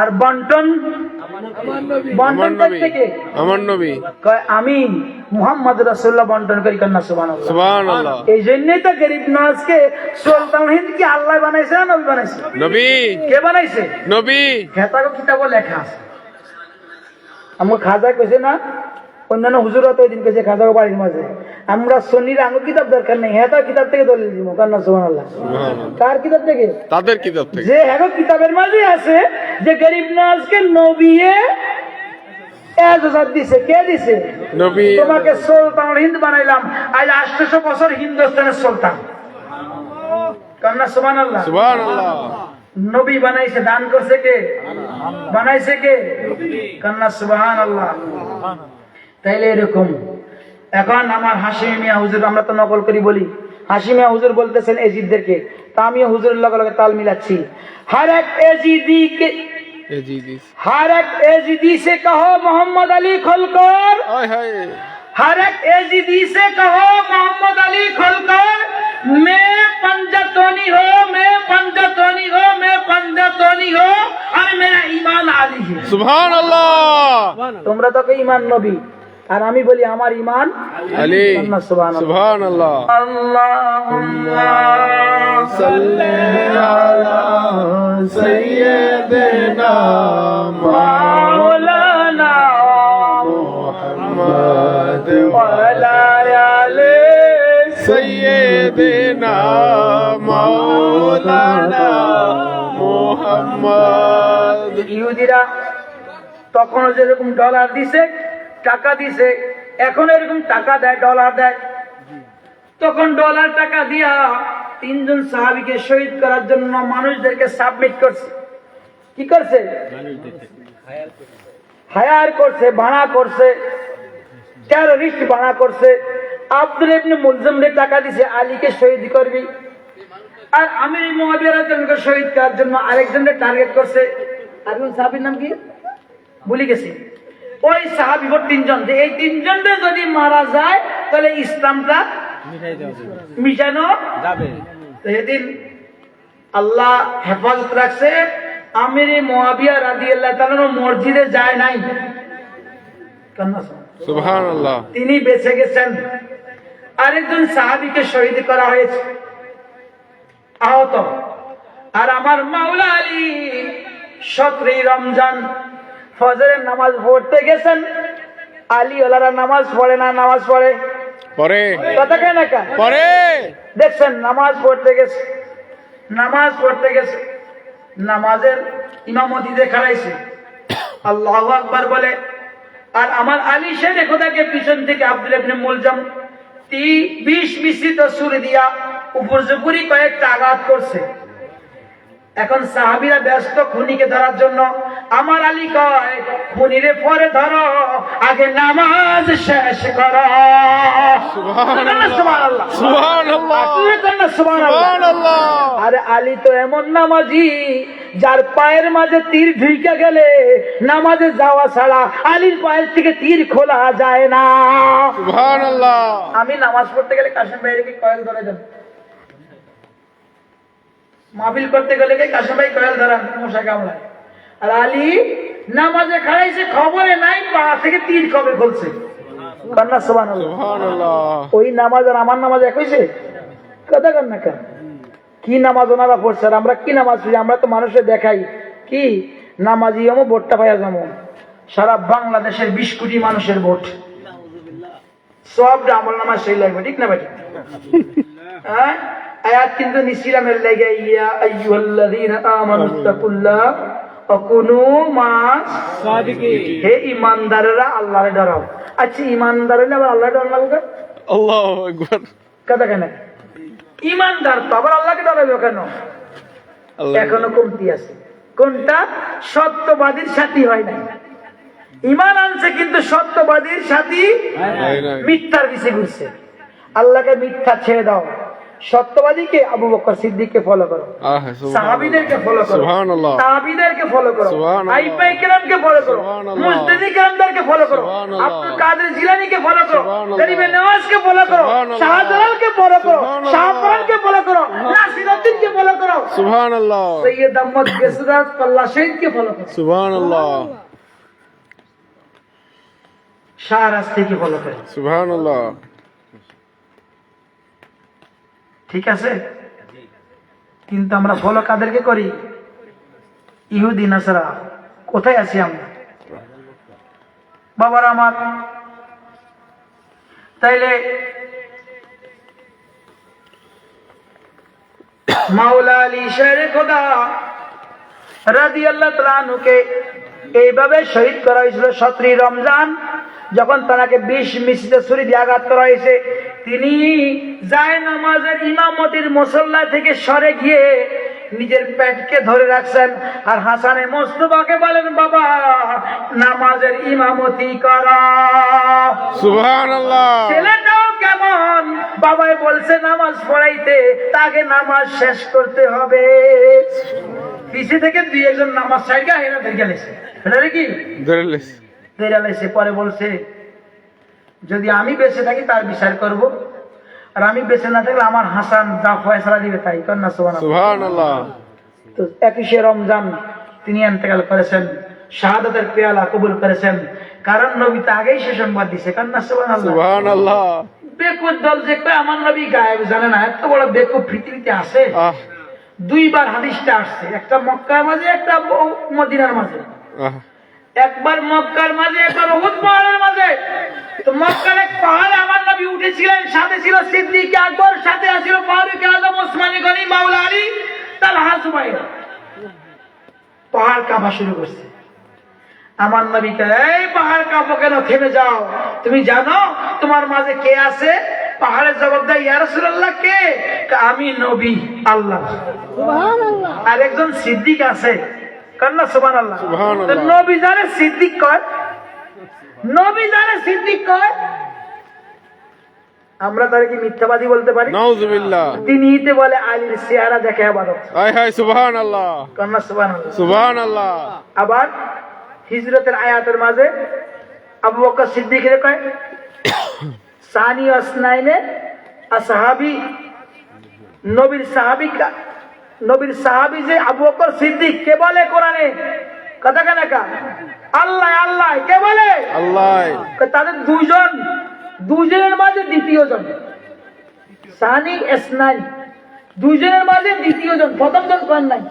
আর বন্টন আমার নবী। থেকে আমার নবী। কয় আমি মুহাম্মদ রাসূলুল্লাহ বন্টন করি। কন্যা সুবহানাল্লাহ। সুবহান আল্লাহ। এই জন্যই তো গরিব নওয়াজকে সুলতান হিন্দ কি আল্লাহ বানাইছে না নবী বানাইছে? নবী। কে বানাইছে? নবী। খেতাগো কিতাবও লেখা আছে। আমার খাজা কইছে না, অন্যান্য হুজুরা তো ওই দিন কইছে খাজাগো বাড়ির মাঝে আমরা সন্নির আঙ্গুর কিতাব দরকার নেই, হ্যাঁ তার কিতাব থেকে দলিল দিব। কান্না সুবহানাল্লাহ। কার কিতাব থেকে? তাদের কিতাব থেকে। যে হ্যাঁ কিতাবের মাঝে আছে যে গরিব নওয়াজকে নবী এজাজত দিছে, কে দিছে? নবী। তোমাকে সুলতান হিন্দ বানাইলাম, আজ 800 বছর হিন্দুস্তানের সুলতান। কান্না সুবহানাল্লাহ। সুবহানাল্লাহ। নবী বানাইছে, দান করছে কে? বানাইছে কে? কান্না সুবহানাল্লাহ। তাইলে এরকম এখন আমার হাশিম মিয়া হুজুর, আমরা তো নকল করি বলি, হাশিম মিয়া হুজুর বলতেছেন এজিদদেরকে, তা আমিও হুজুরের লগে লগে তাল মিলাচ্ছি। हर एक एजीदी के हर एक एजीदी से कहो मोहम्मद अली खोलकर, हाय हाय। हर एक एजीदी से कहो मोहम्मद अली खोलकर, मैं पंजतोनी हो, मैं पंजतोनी हो, मैं पंजतोनी हो, और मेरा ईमान आली है। সুবহানাল্লাহ। তোমরা তো ঈমান নবী, আর আমি বলি আমার ঈমান আলী। সুবহানাল্লাহ। সুবহানাল্লাহ। আল্লাহুম্মা সাল্লি আলা সাইয়্যিদিনা মাওলানা মুহাম্মদ ওয়া আলা আলি সাইয়্যিদিনা মাওলানা মুহাম্মদ। ইহুদিরা তখন যেরকম ডলার দিছে, টাকা দিছে, এখন এরকম টাকা দেয়, ডলার দেয়। তখন ডলার টাকা দিয়া 3 জন সাহাবীকে শহীদ করার জন্য মানুষদেরকে সাবমিট করছে। কি করছে? হায়ার করছে, ভাড়া করছে, টেররিস্ট ভাড়া করছে। আব্দুল ইবনে মুলজামরে টাকা দিছে, আলীকে শহীদ করবি। আর আমির মুআবিয়া রাদিয়াল্লাহু আনহু শহীদ করার জন্য আরেকজনকে টার্গেট করছে। আরেকজন সাহাবীর নাম কি ভুলে গেছি। ওই সাহাবী 3 জন, যে এই 3 জনরে যদি মারা যায় তাহলে ইসলামটা মিটানো যাবে। সেদিন আল্লাহ হেফাজত রাখছে, আমির মুআবিয়া রাদিয়াল্লাহু তাআলা মসজিদে যায় নাই। সুবহানাল্লাহ। তিনি বেঁচে গেছেন। আরেকজন সাহাবীকে শহীদ করা হয়েছে, আহত। আর আমার মাওলা আলী 17 রমজান ফজরের নামাজ পড়তে গেছেন। আলী ওলারা নামাজ পড়ে না, নামাজ পড়ে পরে কথা কেন না? পরে দেখছেন নামাজ পড়তে গেছে, নামাজ পড়তে গেছে, নামাজের ইমামতি দেখাইছে, আল্লাহু আকবার বলে। আর আমার আলী শেরে খোদাকে পিছন থেকে আব্দুল ইবনে মুলজাম 20 মিশ্রিত সুরে দিয়া উপর্যুপরি কয়েকটা আঘাত করছে। এখন সাহাবীরা ব্যস্ত খুনিকে ধরার জন্য। আমার আলী কয়, খুনিরে পরে ধরো, আগে নামাজ শেষ করো। সুবহানাল্লাহ। সুবহানাল্লাহ। সুবহানাল্লাহ। আরে আলী তো এমন নামাজি, যার পায়ের মাঝে তীর ঢুকে গেলে নামাজে যাওয়া ছাড়া আলীর পায়ের থেকে তীর খোলা যায় না। সুবহানাল্লাহ। আমি নামাজ পড়তে গেলে কাশেম ভাইয়ের কি কয়েল ধরে দেন, মাহফিল করতে গেলে কাশেম ভাই কয়েল ধরান, মশা কামড়ায়। আর আলী নামাজে খাড়াইছে, খবরে নাই পা থেকে তীর কবে খুলছে। কান্না সুবহানাল্লাহ। সুবহানাল্লাহ। ওই নামাজ আর আমার নামাজ এক হইছে? কথা কন না কেন? কি নামাজ ওনারা পড়ছে আর আমরা কি নামাজ পড়ি? আমরা তো মানুষের দেখাই কি নামাজি হমো, ভোটটা পাইয়া যাবো। সারা বাংলাদেশের 20 কোটি মানুষের ভোট, সবটা আমল নামাজ সেই লাগবে, ঠিক না ভাই? হ্যাঁ, আয়াত কিন্তু নিছিলামের লাগে, ইয়া আইয়ুহাল্লাযীনা আমানুত্তাকুল্লাহ ওয়া কুনু মা'আস সাদিকিন। হে ঈমানদাররা আল্লাহরে ডরাও। আচ্ছা, ঈমানদার হইলে আবার আল্লাহরে ডর লাগবে? আল্লাহু আকবার। কথা কেন? ঈমানদার তো আবার আল্লাহকে ডরাবে কেন? এখনো কমতি আছে। কোনটা? সত্যবাদীর সাথী হয় নাই। ঈমান আনছে কিন্তু সত্যবাদীর সাথী মিথ্যার পিছে ঘুরছে। আল্লাহকে মিথ্যা ছেড়ে দাও, সত্যবাদীকে আবু বকর সিদ্দিককে ফলো করো, সাহাবীদেরকে ফলো করো, সুবহানাল্লাহ, তাবিঈদেরকে ফলো করো, সুবহানাল্লাহ, আইম্মায়ে কেরামকে ফলো করো, সুবহানাল্লাহ, মুজতাহিদ কেরামদেরকে ফলো করো, সুবহানাল্লাহ, আব্দুল কাদের জিলানীকে ফলো করো, সুবহানাল্লাহ, গরিবে নওয়াজকে ফলো করো, সুবহানাল্লাহ, শাহজালালকে ফলো করো, সুবহানাল্লাহ, শাহজালালকে ফলো করো, নাসিরউদ্দিনকে ফলো করো, সুবহানাল্লাহ, সৈয়দ আহমদ গেসরাত পাল্লা শহীদকে ফলো করো, সুবহানাল্লাহ, শাহরাস্তিকে ফলো করো। সুবহানাল্লাহ। ঠিক আছে, কিন্তু আমরা ফলো কাদেরকে করি? ইহুদি নাসারা। কোথায় আছি আমরা বাবার আমার? তাইলে মাওলা আলী শের খোদা রাদিয়াল্লাহু তাআলা আনহুকে এইভাবে শহীদ করা হয়েছিল 17 রমজান। যখন তাকে 20 মিশ্রিত ছুরি দিয়ে আঘাত করা হয়েছে, তিনি যায় নামাজের ইমামতির মুসল্লা থেকে সরে গিয়ে নিজের পেটকে ধরে রাখছেন আর হাসানে মোস্তফাকে বলেন, বাবা নামাজের ইমামতি করা। সুবহানাল্লাহ। ছেলেটাও কেমন, বাবাই বলছে নামাজ পড়াইতে, তাকে নামাজ শেষ করতে হবে। পিছে থেকে 2-1 নামাজ সাইডা হেরা ধরে গেলেছে, এটা কি ধরে লেস। ধরে গেলেছে। পরে বলছে, যদি আমি বেঁচে থাকি তার বিচার করব, আর আমি বেঁচে না থাকলে আমার হাসান যা ফয়সালা দিবে তাই। কন্যা সুবহানাল্লাহ। সুবহানাল্লাহ। তো 21 রমজান তিনি ইন্তেকাল করেছেন, শাহাদাতের পেয়ালা কবুল করেছেন, কারণ নবী তো আগেই সে সংবাদ দিছে। কন্যা সুবহানাল্লাহ। সুবহানাল্লাহ। বেকুব দল যে কয় আমার নবী গায়েব জানে না, এত বড় বেকুব পৃথিবীতে আছে? আহ 2বার হাদিসটা আসছে, একটা মক্কার মাঝে, একটা মদিনার মাঝে। আহ একবার মক্কার মাঝে, একবার উহুদ পাহাড়ের মাঝে। তো মক্কার এক পাহাড়ে আমার নবী উঠেছিলেন, সাথে ছিল সিদ্দিক আকবর, সাথে ছিল ফারুক আযম, ওসমান গনি, মাওলা আলী, তালহা, জুবাইর। পাহাড় কাঁপা শুরু করছে। আমার নবীকে, এই পাহাড় কাঁপো কেন, থেমে যাও, তুমি জানো তোমার মাঝে কে আছে? পাহাড়ের জবাব দেয়, ইয়া রাসূলুল্লাহ কে? আমি নবী, আল্লাহ। আর একজন সিদ্দিক আছে। কন্যা সুবহানাল্লাহ। সুবহানাল্লাহ। তো নবী জানে সিদ্দিক কয়, নবী জানে সিদ্দিক কয়, আমরা তার কি মিথ্যাবাদী বলতে পারি? নাউযুবিল্লাহ। তিনি ইতে বলে আলীর চেহারা দেখে ইবাদত। হায় হায় সুবহানাল্লাহ। কন্যা সুবহানাল্লাহ। সুবহানাল্লাহ। আবার হিজরতের আয়াতের মাঝে আবু বকর সিদ্দিকের কয়, সানি আসনাইনে আসহাবি, নবীর সাহাবী যে আবু বকর সিদ্দিক, কে বলে কোরআনে? কথা কেন কা? আল্লাহ, আল্লাহ কে বলে? আল্লাহ। তাদের দুজনের মাঝে দ্বিতীয় জন, সানি আসনাই, দুজনের মাঝে দ্বিতীয় জন, প্রথম জন কোন নাই,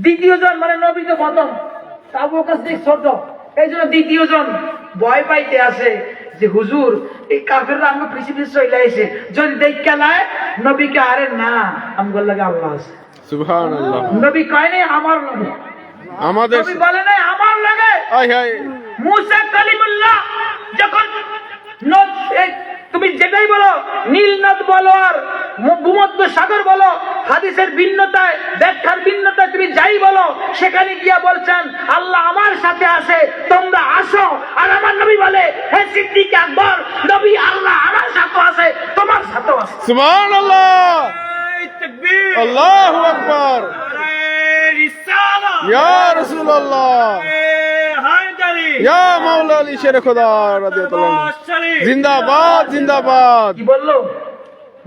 দ্বিতীয় জন মানে নবী তো প্রথম, আবু বকর সিদ্দিক ছোট, এই জন্য দ্বিতীয় জন ভয় পাইতে আছে যে হুজুর এই কাফেররা আমাকে পিছিয়ে চলে আইছে, যদি দেখা নাই নবীকে, আরে না আমগোর লাগে আল্লাহ আছে। সুবহানাল্লাহ। নবী কয় নাই আমার লাগে, আমাদের নবী বলে নাই আমার লাগে। হায় হায় মুসা কালিমুল্লাহ যখন তুমি যেটাই বলো, নীল নদ বলো আর ভূমধ্য সাগর বলো, হাদিসের ভিন্নতায়, ব্যাখ্যার ভিন্নতায় তুমি যাই বলো, সেখানে গিয়া বলছেন আল্লাহ আমার সাথে আছে, তোমরা আসো। আর আমার নবী বলে, হে সিদ্দিক আকবর, নবী আল্লাহ আমার সাথে আছে, তোমার সাথেও আছে। সুবহানাল্লাহ। আল্লাহু আকবার। ইয়া রাসূলুল্লাহ, ইয়া মাওলা আলী শের খোদা রাদিয়াল্লাহু আনহু। জিন্দাবাদ, জিন্দাবাদ। কি বললো?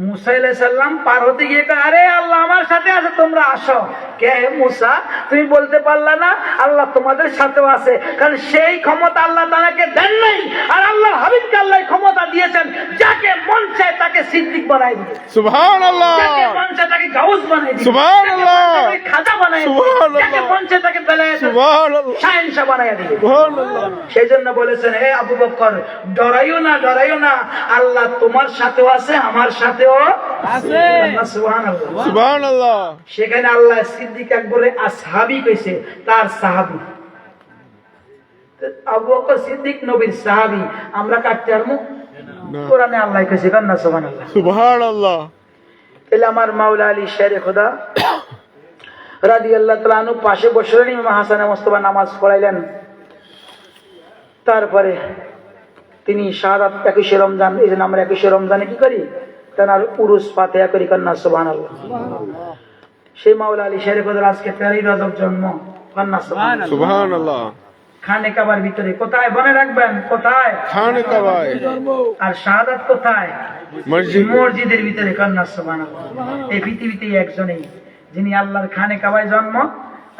মুসা আলাইহিস সালাম পার হতে গিয়ে কয়, আরে আল্লাহ আমার সাথে আছে, তোমরা আসো। কে মুসা, তুমি বলতে পারলা না আল্লাহ তোমাদের সাথেও আছে? কারণ সেই ক্ষমতা আল্লাহ তাআলাকে দেন নাই, আর আল্লাহ হাবিবকে আল্লাহ ক্ষমতা দিয়েছেন, যাকে মন চায় তাকে সিদ্দিক বানাই দিবে, সুবহানাল্লাহ। যাকে মন চায় তাকে গাউস বানাই দিবে, সুবহানাল্লাহ। যাকে মন চায় তাকে খাজা বানাই দিবে, সুবহানাল্লাহ। যাকে মন চায় তাকে বেলায়েত সুবহানাল্লাহ। শাহেনশাহ বানাই দিবে। সুবহানাল্লাহ। সেই জন্য বলেছেন, হে আবু বকর, ডরাইও না, ডরাইও না, আল্লাহ তোমার সাথেও আছে, আমার সাথেও আছে। সুবহানাল্লাহ। সুবহানাল্লাহ। সেখানে আল্লাহ সিদ্দিক আকবরের আসহাবী কইছে, তার সাহাবী। আবু বকর সিদ্দিক নবীর সাহাবী, আমরা কাটতে পারবো? কোরআনে আল্লাহ কইছে। কান্না সুবহানাল্লাহ। সুবহানাল্লাহ। তাহলে আমার মাওলা আলী শের খোদা রাদিয়াল্লাহু তাআলা আনহু পাশে বসলেন, ইমাম হাসান মুস্তাফা নামাজ পড়াইলেন। তারপরে তিনি শাহাদাত 21 রমজান, এই জন্য আমরা 21 রমজানে কি করি? তার উরুস ফাতিহা করি। কান্না সুবহানাল্লাহ। সেই মাওলা আলী শের খোদার আজকে 13 রজব জন্ম। কান্না সুবহানাল্লাহ। সুবহানাল্লাহ। খানে কাবার ভিতরে কোথায়? মনে রাখবেন কোথায়? খানে কাবায়। আর শাহাদাত কোথায়? মসজিদ। মসজিদের ভিতরে। কান্না সুবহানাল্লাহ। এই পৃথিবীতে একজনই যিনি আল্লাহর খানে কাবায় জন্ম,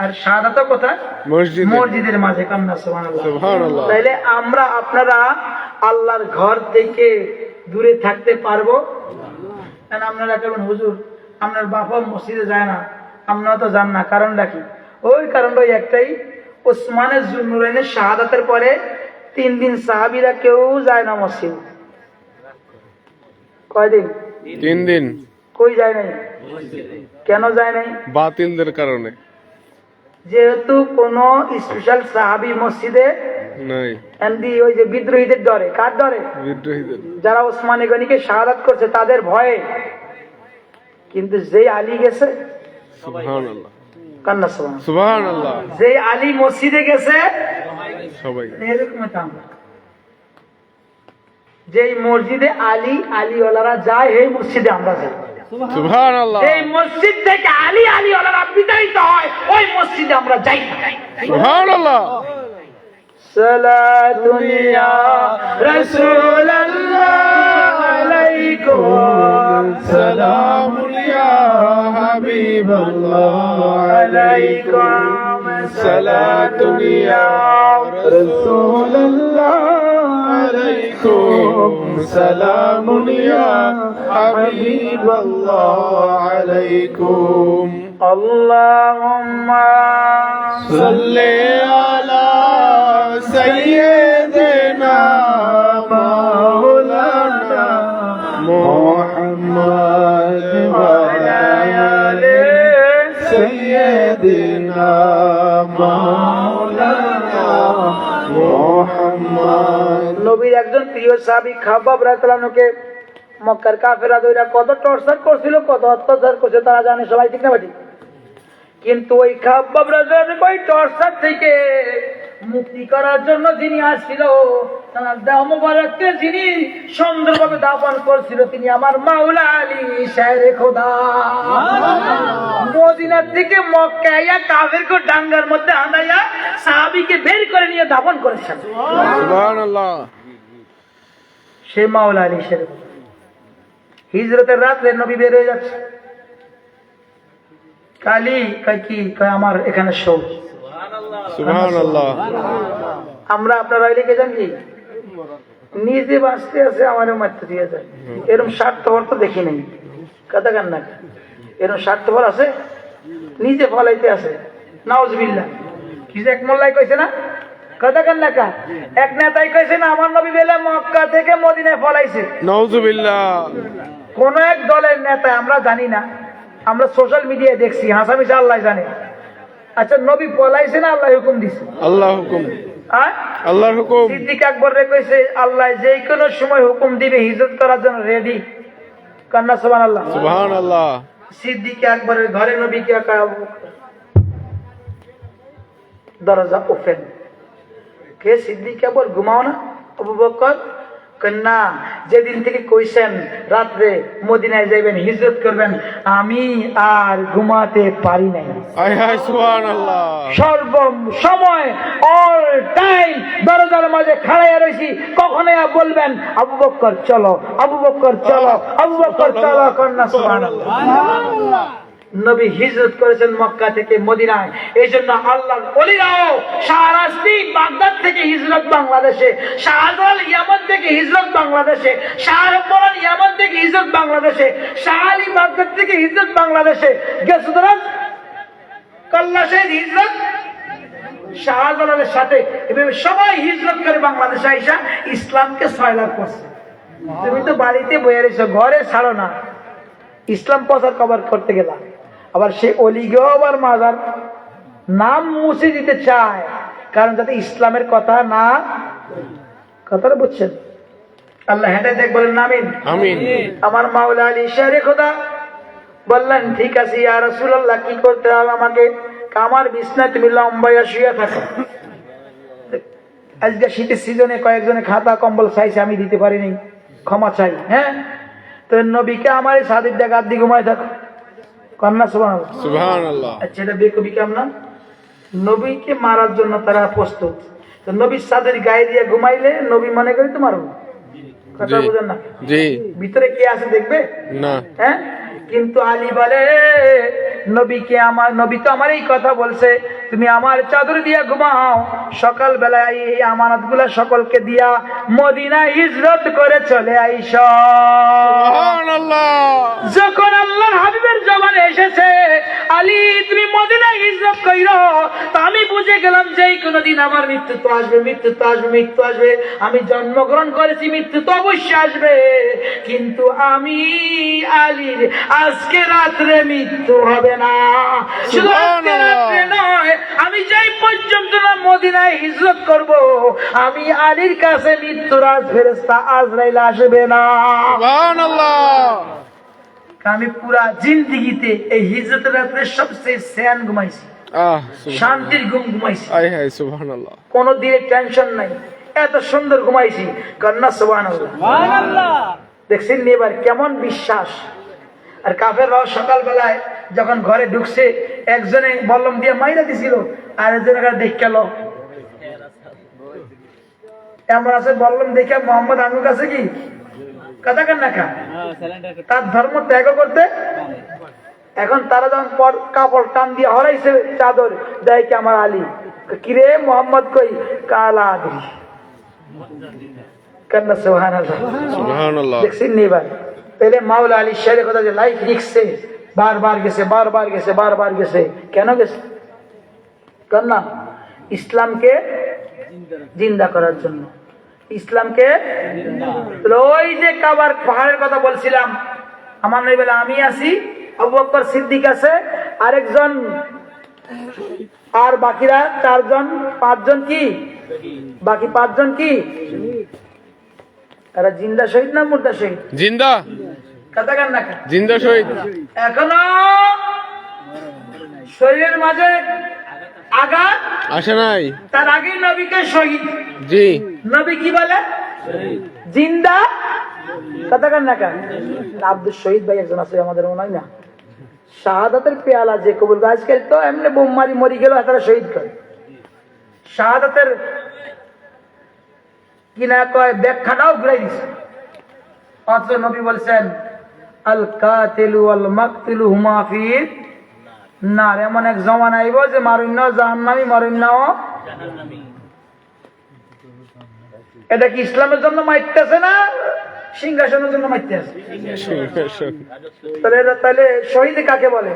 আর শাহাদাত কোথায়? মসজিদ। মসজিদের মাঝে। কান্না সুবহানাল্লাহ। সুবহানাল্লাহ। তাইলে আমরা আপনারা আল্লাহর ঘর থেকে দূরে থাকতে পারবো? আপনারা কেমন হুজুর আপনার বাবা মসজিদে যায় না, আপনারা তো যান না, কারণ রাখি? ওই কারণটা একটাই, ওসমানের জুন্নুরাইনের শাহাদাতের পরে 3 দিন সাহাবীরা কেউ যায় না মসজিদ। কয়দিন? 3 দিন। কই যায় নাই? কেন যায় নাই? বাতিলদের কারণে। যেহেতু কোন স্পেশাল সাহাবী মসজিদে নাই ওই যে বিদ্রোহীদের ডরে, কার ডরে? বিদ্রোহীদের যারা ওসমানী গনিকে শাহাদাত করছে তাদের ভয়ে। কিন্তু যেই আলী গেছে, সুবহানাল্লাহ কান্না সুবহান, সুবহানাল্লাহ, যেই আলী মসজিদে গেছে সবাই এরকম একটা আমরা। যেই মসজিদে আলীওয়ালারা যায় এই মসজিদে আমরা যাই। সুবহানাল্লাহ এই মসজিদ থেকে আলীওয়ালারা বিতাড়িত হয় ওই মসজিদে আমরা যাই না। সুবহানাল্লাহ। সালাতুন ইয়া রাসূলুল্লাহ আলাইকুম, সালামুন ইয়া হাবিবাল্লাহ আলাইকুম সালাতুন ইয়া রাসূলুল্লাহ আলাইকুম সালামুন ইয়া হাবিবাল্লাহ আলাইকুম আল্লাহুম্মা সাল্লি আলা সাইয়্যিদিনা মাওলানা মুহাম্মদ ওয়া আলা আলি সাইয়্যিদিনা মাওলানা মুহাম্মদ। নবীর একজন প্রিয় সাহাবী খাব্বাব রাদিয়াল্লাহু আনহুকে মক্কার কাফেররা দইরা কত টর্চার করছিল, কত অত্যাচার করছে তারা জানে সবাই, ঠিক না বেটি? কিন্তু ওই খাব্বাব রাদিয়াল্লাহু আনহু ওই টর্চার থেকে মুক্তি করার জন্য যিনি আসছিল, তার দেহ মোবারককে যিনি সুন্দরভাবে দাফন করছিল, তিনি আমার মাওলা আলী শায়রে খোদা। মদিনা থেকে মক্কা আইয়া কাফেরকে ডাঙ্গার মধ্যে আনাইয়া সাহাবীকে বের করে নিয়ে দাফন করেছেন। সুবহানাল্লাহ। সে মাওলা আলী শায়রে খোদা। হিজরতের রাত্রে নবী বের হয়ে যাচ্ছে, কালি কয় কি কয় আমার এখানে শো। সুবহানাল্লাহ। আমরা আপনারা লিখে যান কি নিজে বাঁচতে আছে আমারও মারতে দিয়ে যায়, এরকম স্বার্থপর তো দেখি নাই। কথা কান না, এরকম স্বার্থপর আছে নিজে ফলাইতে আছে। নাউজুবিল্লাহ। কি যে এক মোল্লাই কইছে না, কথা কান না, এক নেতাই কইছে না আমার নবী বেলা মক্কা থেকে মদিনায় ফলাইছে। নাউজুবিল্লাহ। কোন এক দলের নেতা, আমরা জানি না, আমরা সোশ্যাল মিডিয়ায় দেখছি, হাসামিশা আল্লাহ জানে। আচ্ছা নবী পলাইছে না আল্লাহ হুকুম দিছে? আল্লাহ হুকুম, আর আল্লাহর হুকুম। সিদ্দিক আকবর রে কইছে আল্লাহ যে কোনো সময় হুকুম দিবে হিজরত করার জন্য রেডি। কান্না সুবহানাল্লাহ। সুবহানাল্লাহ। সিদ্দিক আকবরের ঘরে নবী কে দরজা ওপেন। কে? সিদ্দিক আকবর। ঘুমাও না? আবু বকর কন্যা যেদিন থেকে কইছেন রাত্রে মদিনায় যাইবেন, হিজরত করবেন, আমি আর ঘুমাতে পারি নাই। আয় হায় সুবহানাল্লাহ। সর্ব সময় অল টাইম দরজার মাঝে খাড়াইয়া রয়েছি, কখনো বলবেন আবু বকর চলো, আবু বকর চলো, আবু বকর চলো। কন্যা সুবহানাল্লাহ। নবী হিজরত করেছেন মক্কা থেকে মদিনায়, এই জন্য আল্লাহর ওলিরাও শাহরাস্তি বাগদাদ থেকে হিজরত বাংলাদেশে, শাহজালাল ইয়ামান থেকে হিজরত বাংলাদেশে, শাহরুখ ইয়ামান থেকে হিজরত বাংলাদেশে, শাহ আলী বাগদাদ থেকে হিজরত বাংলাদেশে, গেসুদরাজ কল্লা শহীদ হিজরত শাহজালালের সাথে, এভাবে সবাই হিজরত করে বাংলাদেশে আইসা ইসলামকে সয়লাভ করছে। তুমি তো বাড়িতে বয়ে রয়েছো, ঘরে ছাড়ো না, ইসলাম প্রচার কভার করতে গেলাম। আবার সে অলিগেও আবার মাজার নাম মুছে দিতে চায়, কারণ যাতে ইসলামের কথা না, কথাটা বুঝছেন? আল্লাহ হেঁটে দেখ বলেন আমিন। আমিন। আমার মাওলা আলী শায়রে খোদা বললেন ঠিক আছে ইয়া রাসূলুল্লাহ, কি করতে হবে আমাকে? আমার বিছনায় তুমি লম্বাইয়া শুয়ে থাকো। আজকে শীতের সিজনে কয়েকজনে খাতা কম্বল চাইছে, আমি দিতে পারিনি, ক্ষমা চাই। হ্যাঁ, তো নবীকে আমার এই সাদির দেখা আদি ঘুমায় থাকো। কন্যা সুবহানাল্লাহ। সুবহানাল্লাহ। আচ্ছা এটা বেকবি কেমন? নবীকে মারার জন্য তারা প্রস্তুত। তো নবীর সাদের গায়ে দিয়ে ঘুমাইলে নবী মনে করি তো মারবো। কথা বুঝেন না? জি। ভিতরে কে আছে দেখবে না। হ্যাঁ, কিন্তু আলী বলে নবীকে আমার, নবী তো আমার এই কথা বলছে, তুমি আমার চাদর দিয়া ঘুমাও, সকাল বেলায় এই আমানত গুলা সকলকে দিয়া মদিনা হিজরত করে চলে আইস। সুবহানাল্লাহ। যখন আল্লাহর হাবিবের জবানে এসেছে আলী তুমি মদিনা হিজরত কইরো, তো আমি বুঝে গেলাম যে কোনদিন আমার মৃত্যু তো আসবে, মৃত্যু তো আসবে, মৃত্যু আসবে। আমি জন্মগ্রহণ করেছি, মৃত্যু তো অবশ্যই আসবে, কিন্তু আমি আলীর আজকে রাত্রে মৃত্যু হবে না। শুধু আজকে রাত্রে নয়, আমি যেই পর্যন্ত না মদিনায় হিজরত করব, আমি আলীর কাছে মৃত্যুর আজ ফেরেশতা আজরাইল আসবে না। সুবহানাল্লাহ। আমি পুরা জিন্দেগিতে এই হিজরতের রাত্রে সবচেয়ে শ্যান ঘুমাইছি, শান্তির ঘুম ঘুমাইছি, আয় হায় সুবহানাল্লাহ। কোনো দিনে টেনশন নাই, এত সুন্দর ঘুমাইছি। কন্যা সুবহানাল্লাহ। দেখছেন এবার কেমন বিশ্বাস। আর কাফেররাও সকালবেলায় যখন ঘরে ঢুকছে, একজনে বল্লম দিয়ে মাইরা দিছিল, আর একজনের দেখ গেল এমন আছে বল্লম দেখে মোহাম্মদ আঙ্গুর কাছে কি কথা কান না তার ধর্ম ত্যাগ করতে। এখন তারা যখন কাপড় টান দিয়ে হরাইছে চাদর, দেয় কি আমার আলী, কিরে মোহাম্মদ কই, কালা আদি কান্না সুবহানাল্লাহ। সুবহানাল্লাহ। দেখছেন এবার তাহলে মাওলা আলী শেরের কথা যে লাইফ লিখছে, বারবার গেছে, বারবার গেছে, বারবার গেছে। কেন গেছে? কারণ ইসলামকে জিন্দা করার জন্য, ইসলামকে। ওই যে কাবার পাহাড়ের কথা বলছিলাম, আমার নবী বলে আমি আছি, আবু বকর সিদ্দিক আছে, আরেকজন, আর বাকিরা চারজন, পাঁচজন কি, বাকি পাঁচজন কি, এরা জিন্দা শহীদ না মুর্দা শহীদ? জিন্দা। কথা কান না জিন্দা শহীদ। এখনো শরীরের মাঝে আঘাত আসে নাই। তার আগে নবীকে শহীদ। জি। নবী কি বলে? জিন্দা। কথা কান না আব্দুল শহীদ ভাই একজন আছে আমাদের, মনে হয় না, শাহাদাতের পেয়ালা যে কবুল, আজকাল তো এমনি বোম মারি মরি গেল, তারা শহীদ করে। শাহাদাতের কিনা কয় ব্যাখ্যাটাও ঘুরাই দিছে। অথচ নবী বলছেন আল কাতিলু ওয়াল মাকতুলু হুমা ফির নার। এমন এক জমানা আইব যে মারুন্না জাহান্নামী, মারুন্নাও জাহান্নামী। এটা কি ইসলামের জন্য মারতেছে না সিংহাসনের জন্য মারতেছে? তাহলে শহীদ কাকে বলে?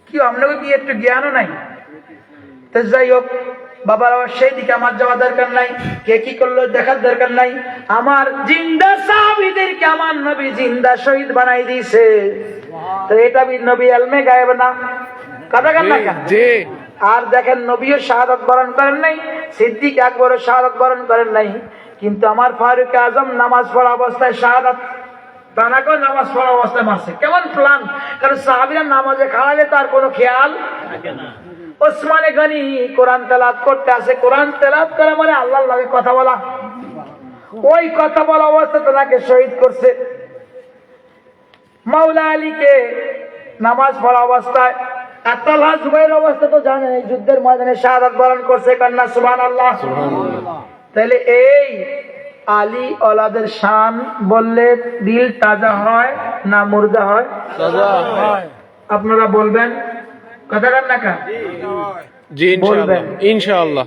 কি আপনাকে কি একটু জ্ঞানও নাই? তো যাই হোক বাবার, আবার সেই দিকে আমার যাওয়া দরকার নাই, কে কি করলো দেখার দরকার নাই। আমার জিন্দা সাহাবীদেরকে আমার নবী জিন্দা শহীদ বানাই দিয়েছে। তো এটা নবী এলমে গায়েব না? কথা কান না। আর দেখেন নবীও শাহাদাত বরণ করেন নাই, সিদ্দিক আকবরও শাহাদাত বরণ করেন নাই, কিন্তু আমার ফারুক আজম নামাজ পড়া অবস্থায় শাহাদাত দানাকেও নামাজ পড়া অবস্থায় মারছে। কেমন প্ল্যান! কারণ সাহাবীরা নামাজে খাড়ালে তার কোনো খেয়াল থাকে না। ওসমানে গনি কোরআন তেলাওয়াত করতে আসে, কোরআন তেলাওয়াত করে মানে আল্লাহর লাগে কথা বলা, ওই কথা বলা অবস্থায় তাকে শহীদ করছে। মাওলা আলীকে নামাজ পড়া অবস্থায়, আর তালহা জুবাইর অবস্থা তো জানেন, এই যুদ্ধের ময়দানে শাহাদাত বরণ করছে। কন্যা সুবহানাল্লাহ। তাহলে এই আলী ওলাদের শান বললে দিল তাজা হয় না মুর্দা হয়? আপনারা বলবেন, কথা কান না কা? জি ইনশাআল্লাহ। ইনশাআল্লাহ।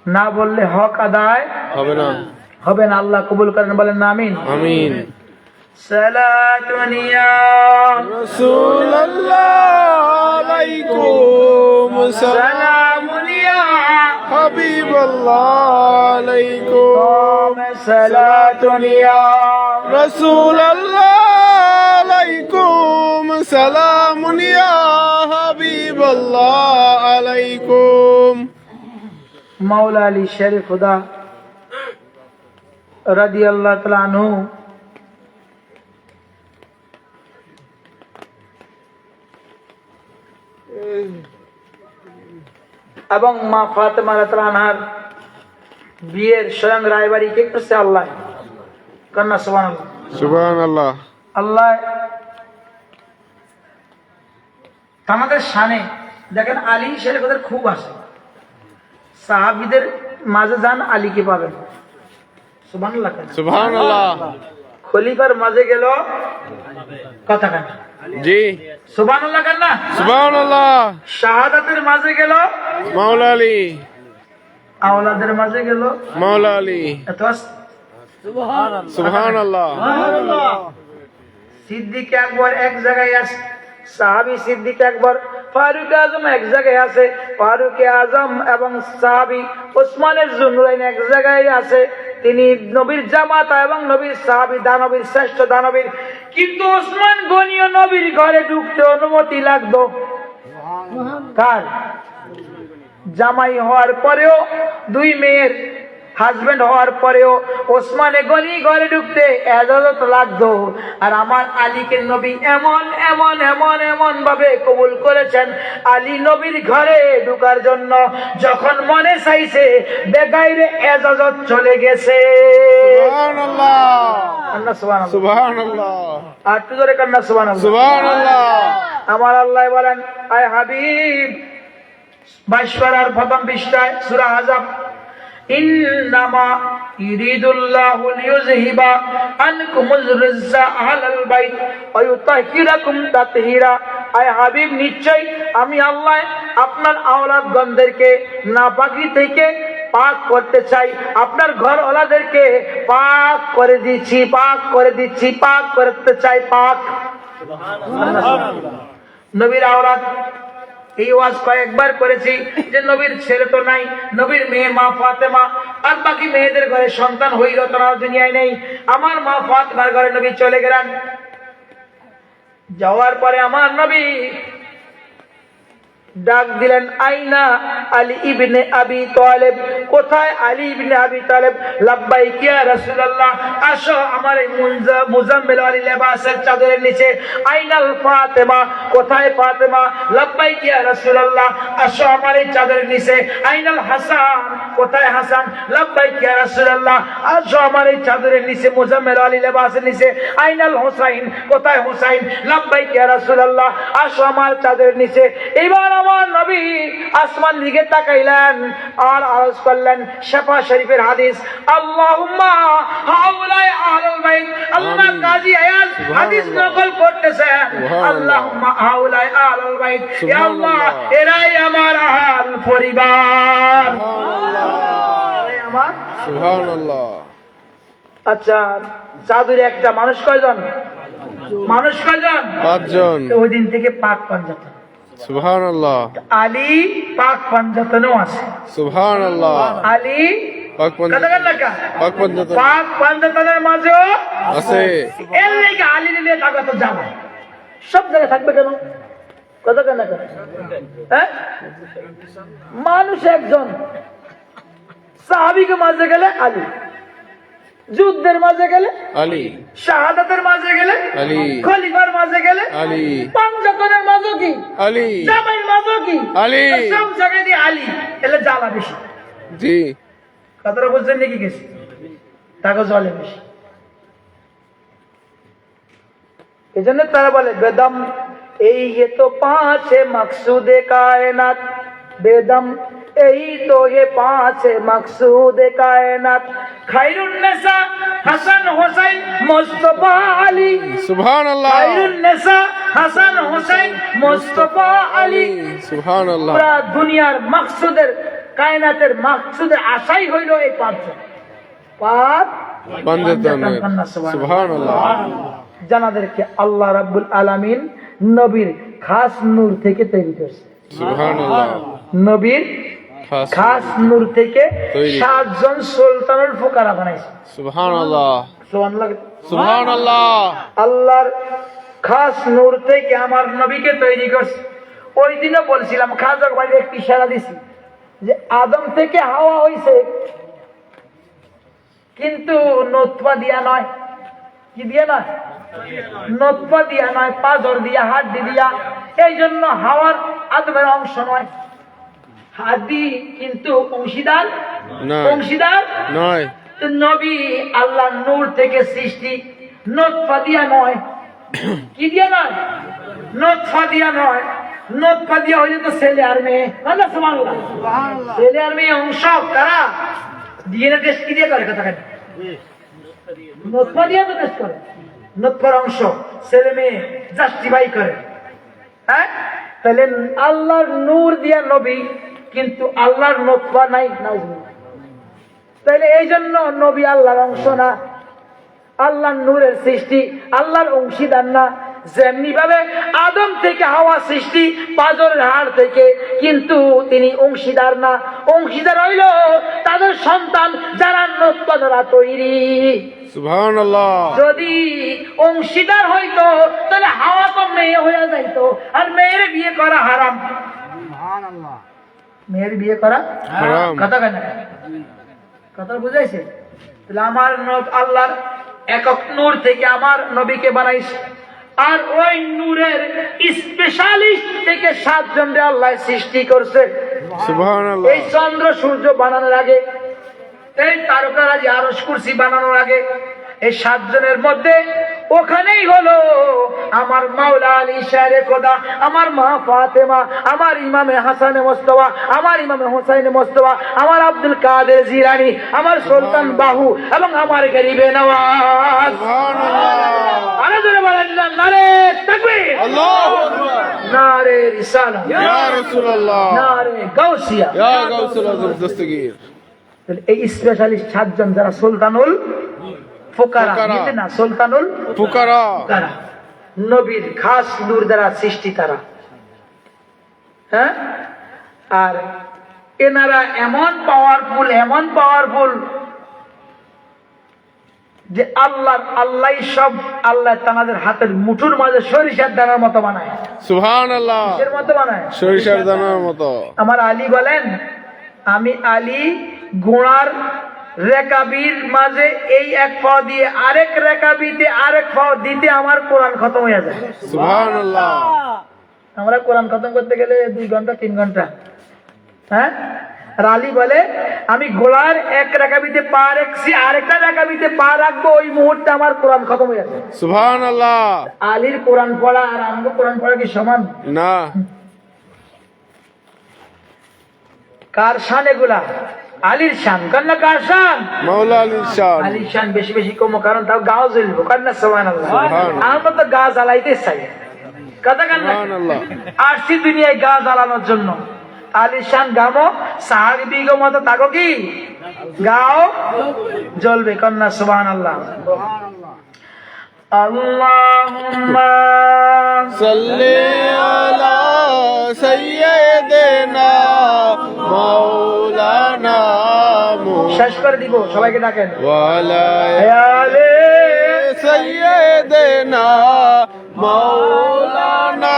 না বললে হক আদায় হবে না, হবে না। আল্লাহ কবুল করেন, বলেন না আমিন। আমিন। সালাতুন ইয়া রাসূলুল্লাহ আলাইকুম সালামুন ইয়া হাবিবাল্লাহ আলাইকুম সালাতুন ইয়া রাসূলুল্লাহ আলাইকুম সালামুন ইয়া হাবিবাল্লাহ আলাইকুম। মাওলা আলী শরীফ খুদা রাদিয়াল্লাহু তাআলা আনহু এবং মা ফাতেমা রাদিয়াল্লাহু আনহার বিয়ের স্বয়ং রায়বাড়ি কে করছে? আল্লাহ। কন্যা সুবহানাল্লাহ। সুবহানাল্লাহ। আল্লাহ আমাদের শানে দেখেন আলী শরীফ ওদের খুব আসে, সাহাবীদের মাঝে যান আলীকে পাবেন। সুবহানাল্লাহ। সুবহানাল্লাহ। খলিফার মাঝে গেল কথা কান। জি সুবহানাল্লাহ কান না? সুবহানাল্লাহ। শাহাদাতের মাঝে গেল মাওলা আলী, আওলাদের মাঝে গেল মাওলা আলী। এত সুবহানাল্লাহ। সিদ্দিক আকবর এক জায়গায় আছে, সাহাবী সিদ্দিক আকবর। ফারুক আজম এক জায়গায় আছে, ফারুক আজম এবং সাহাবী ওসমানের জুনরাইন এক জায়গায় আছে। তিনি নবীর জামাতা এবং নবীর সাহাবী, দানবীর শ্রেষ্ঠ দানবীর। কিন্তু ওসমান গনিও নবীর ঘরে ঢুকতে অনুমতি লাগতো কার? জামাই হওয়ার পরেও, দুই মেয়ের হাজবেন্ড হওয়ার পরেও ওসমানে গনি ঘরে ঢুকতে এজাজত লাগতো। আর আমার আলীকে নবী এমন এমন এমন এমন ভাবে কবুল করেছেন, আলী নবীর ঘরে ঢুকার জন্য যখন মনে চাইছে বেগাইরে এজাজত চলে গেছে। সুবহানাল্লাহ আল্লাহ সুবহানাল্লাহ। সুবহানাল্লাহ আর একটু জোরে কান্না সুবহানাল্লাহ। সুবহানাল্লাহ আমার আল্লাহ বলেন, আয় হাবিব, 22 পারার প্রথম পৃষ্ঠায় সূরা আহজাব, ইন্নামা ইরিদুল্লাহু লিইউযহিবা আনকুমুর রিজ্জা আহলাল বাইত ওয়া ইউতাহিরাকুম তাতহীরা। আয় হাবিব, নিশ্চয় আমি আল্লাহ আপনার আওলাদগণদেরকে নাপাকি থেকে পাক করতে চাই, আপনার ঘরওয়ালাদেরকে পাক করে দিচ্ছি, পাক করে দিচ্ছি, পাক করতে চাই, পাক। নবীর আওলাদ, এই ওয়াজ কয়েকবার করেছি যে নবীর ছেলে তো নাই, নবীর মেয়ে মা ফাতেমা, আর বাকি মেয়েদের ঘরে সন্তান হইল, তারা দুনিয়ায় নেই। আমার মা ফাতেমার ঘরে নবী চলে গেলেন। যাওয়ার পরে আমার নবী ডাক দিলেন, আইনা আলী ইবনে আবি তালেব, কোথায় আলী ইবনে আবি তালেব? লাব্বাইক ইয়া রাসূলুল্লাহ, আসো আমার এই মুজাম্মিল আলী লেবাসের চাদরের নিচে। আইনাল ফাতেমা, কোথায় ফাতেমা? লাব্বাইক ইয়া রাসূলুল্লাহ, আসো আমার এই চাদরের নিচে। আইনাল হাসান, কোথায় হাসান? লাব্বাইক ইয়া রাসূলুল্লাহ, আসো আমার এই চাদরের নিচে, মুজাম্মিল আলী লেবাসের নিচে। আইনাল হুসাইন, কোথায় হুসাইন? লাব্বাইক ইয়া রাসূলুল্লাহ, আসো আমার চাদরের নিচে। এবার আমার নবী আসমান দিকে তাকাইলেন আর আওয়াজ করলেন, শাফা শরীফের হাদিস, আল্লাহুম্মা হাউলাই আহলুল বাইত। আল্লাহ কাজী আয়াত হাদিস নকল করতেছেন, আল্লাহুম্মা হাউলাই আহলুল বাইত, ইয়া আল্লাহ এরাই আমার আহল পরিবার। এরাই আমার সুবহানাল্লাহ। আচ্ছা, চাদরে একটা মানুষ কয়জন? মানুষ কয়জন? 5 জন। ওই দিন থেকে পাক পাঞ্জাতন। সুবহানাল্লাহ। আলী পাক পাঞ্জাতনও আছে। সুবহানাল্লাহ। আলী পাক পাক পাঞ্জাতন পাঞ্জাতনের মাঝেও আছে। এর লেগে আলী নিয়ে থাকা তো যাবো, সব জায়গায় থাকবে কেন? কথা কেন? হ্যাঁ, মানুষ একজন। সাহাবীকে মাঝে গেলে আলী, যুদ্ধের মাঝে গেলে আলী, শাহাদাতের মাঝে গেলে আলী, খলিফার মাঝে গেলে আলী, পাঞ্জাতনের মাঝে কি আলী, জামাইয়ের মাঝে কি আলী, সব জায়গায় দিয়ে আলী। এলে জ্বালা বেশি। জি, কথাটা বুঝছেন নাকি? গেছে তাকে জলে বেশি। এই জন্য তারা বলে বেদম এই তো পাঁচে মকসুদে কায়নাত, বেদম এই তো হে পাঁচে মকসুদে কায়নাত, খায়রুন নেসা হাসান হোসেন মুস্তাফা আলী। সুবহানাল্লাহ। খায়রুন নেসা হাসান হোসেন মুস্তাফা আলী। সুবহানাল্লাহ। পুরা দুনিয়ার মকসুদের, কায়নাতের মকসুদের আশাই হইল এই পাঁচজন। পাঁচ পাঞ্জাতন। সুবহানাল্লাহ। জানাদেরকে আল্লাহ রাব্বুল আলামিন নবীর খাস নূর থেকে তৈরি করছে। সুবহানাল্লাহ। নবীর খাস নূর থেকে তৈরি। 7 জন সুলতানের ফুকারা বানাইছে। সুবহানাল্লাহ। সুবহানাল্লাহ। সুবহানাল্লাহ। আল্লাহর খাস নূর থেকে আমার নবীকে তৈরি করছে। ওই দিনও বলছিলাম, খাজা ভাই একটি ইশারা দিছি যে আদম থেকে হাওয়া হইছে, কিন্তু নতফা দিয়া নয়। কি দিয়া নয়? নতফা দিয়া নয়, পাজর দিয়া, হাড্ডি দিয়া। এই জন্য হাওয়ার আদমের অংশ নয়। হাড্ডি কিন্তু অংশীদার নয়। অংশীদার নয়। তো নবী আল্লাহ নূর থেকে সৃষ্টি, নতফা দিয়া নয়। কি দিয়া নয়? নতফা দিয়া নয়। নতফা দিয়া হইলে তো ছেলে আর মেয়ে। আল্লাহ সুবহানাল্লাহ। ছেলে আর মেয়ে অংশ কারা? ডিএনএ টেস্ট কি দিয়ে করে? কথা কেন? নতফা দিয়া তো টেস্ট করে। নতফার অংশ ছেলে মেয়ে জাস্টিফাই করে। হ্যাঁ, তাহলে আল্লাহর নূর দিয়া নবী, কিন্তু আল্লাহর নতফা নাই। তাহলে এই জন্য নবী আল্লাহর অংশ না, আল্লাহর নূরের সৃষ্টি, আল্লাহর অংশীদার না। যেমনি ভাবে আদম থেকে হাওয়া সৃষ্টি, পাজরের হাড় থেকে, কিন্তু তিনি অংশীদার না। অংশীদার হইল তাদের সন্তান যারা নতফা দ্বারা তৈরি। সুবহানাল্লাহ। যদি অংশীদার হইতো তাহলে হাওয়া তো মেয়ে হয়ে যাইতো, আর মেয়ের বিয়ে করা হারাম। মেয়ের বিয়ে করা হারাম। কথা কেন কথা বুঝাইছে? তাহলে আমার আল্লাহর একক নূর থেকে আমার নবীকে বানাইছে, আর ওই নূরের স্পেশালিস্ট থেকে 7 জনকে আল্লাহ সৃষ্টি করছে। সুবহানাল্লাহ। এই চন্দ্র সূর্য বানানোর আগে, এই তারকারাজি আরশ কুরসি বানানোর আগে, এই 7 জনের মধ্যে ওখানেই হলো আমার মাওলা আলী শারে খোদা, আমার মা ফাতেমা, আমার ইমামে হাসানে মোস্তফা, আমার ইমামে হোসাইনে মোস্তফা, আমার আব্দুল কাদের জিলানী, আমার সুলতান বাহু এবং আমার গরিবে নওয়াজ। সুবহানাল্লাহ। আরে জোরে বলেন না, নারে তাকবীর, আল্লাহু আকবার। নারে রিসালাত, ইয়া রাসূলুল্লাহ, নারে গাউসিয়া। ইয়া গাউসুল আজম দস্তগীর। তাহলে এই স্পেশালিস্ট 7 জন যারা সুলতানুল ফুকারা, ফুকারা। বুঝলেন না? সুলতানুল ফুকারা। ফুকারা, নবীর খাস নূর দ্বারা সৃষ্টি তারা। হ্যাঁ, আর এনারা এমন পাওয়ারফুল যে আল্লাহ সব আল্লাহ তাদের হাতের মুঠোর মাঝে সরিষার দানার মতো বানায়। সুবহানাল্লাহ। কিসের মতো বানায়? সরিষার দানার মতো। আমার আলী বলেন, আমি আলী ঘোড়ার রেকাবির মাঝে এই এক পা দিয়ে আরেক রেকাবিতে আরেক পা দিতে আমার কোরআন খতম হয়ে যায়। সুবহানাল্লাহ। আমরা কোরআন খতম করতে গেলে 2 ঘন্টা 3 ঘন্টা। হ্যাঁ, আর আলী বলে আমি ঘোড়ার এক রেকাবিতে পা রাখছি, আরেকটা রেকাবিতে পা রাখবো, ওই মুহূর্তে আমার কোরআন খতম হয়ে যায়। সুবহানাল্লাহ। আলীর কোরআন পড়া আর আমগো কোরআন পড়া কি সমান? না। কার শান এগুলা? আলীর শান, কান্না কার শান? মাওলা আলীর শান। আলীর শান বেশি বেশি কমো, কারণ তাও গাও জ্বলবো। কান্না সুবহানাল্লাহ। সুবহানাল্লাহ। আমরা তো গা জ্বালাইতে চাই, কথা কান্না। সুবহানাল্লাহ। আসছি দুনিয়ায় গা জ্বালানোর জন্য। আলীর শান গামো, সাহাবীগো মতো তাগো কি গাও জ্বলবে। কান্না সুবহানাল্লাহ। আল্লাহুম্মা সাল্লি আলা সাইয়্যিদিনা মাওলানা শেষ করে দিব, সবাইকে ডাকেন। ওয়া আলা আলে সাইয়্যিদিনা মাওলানা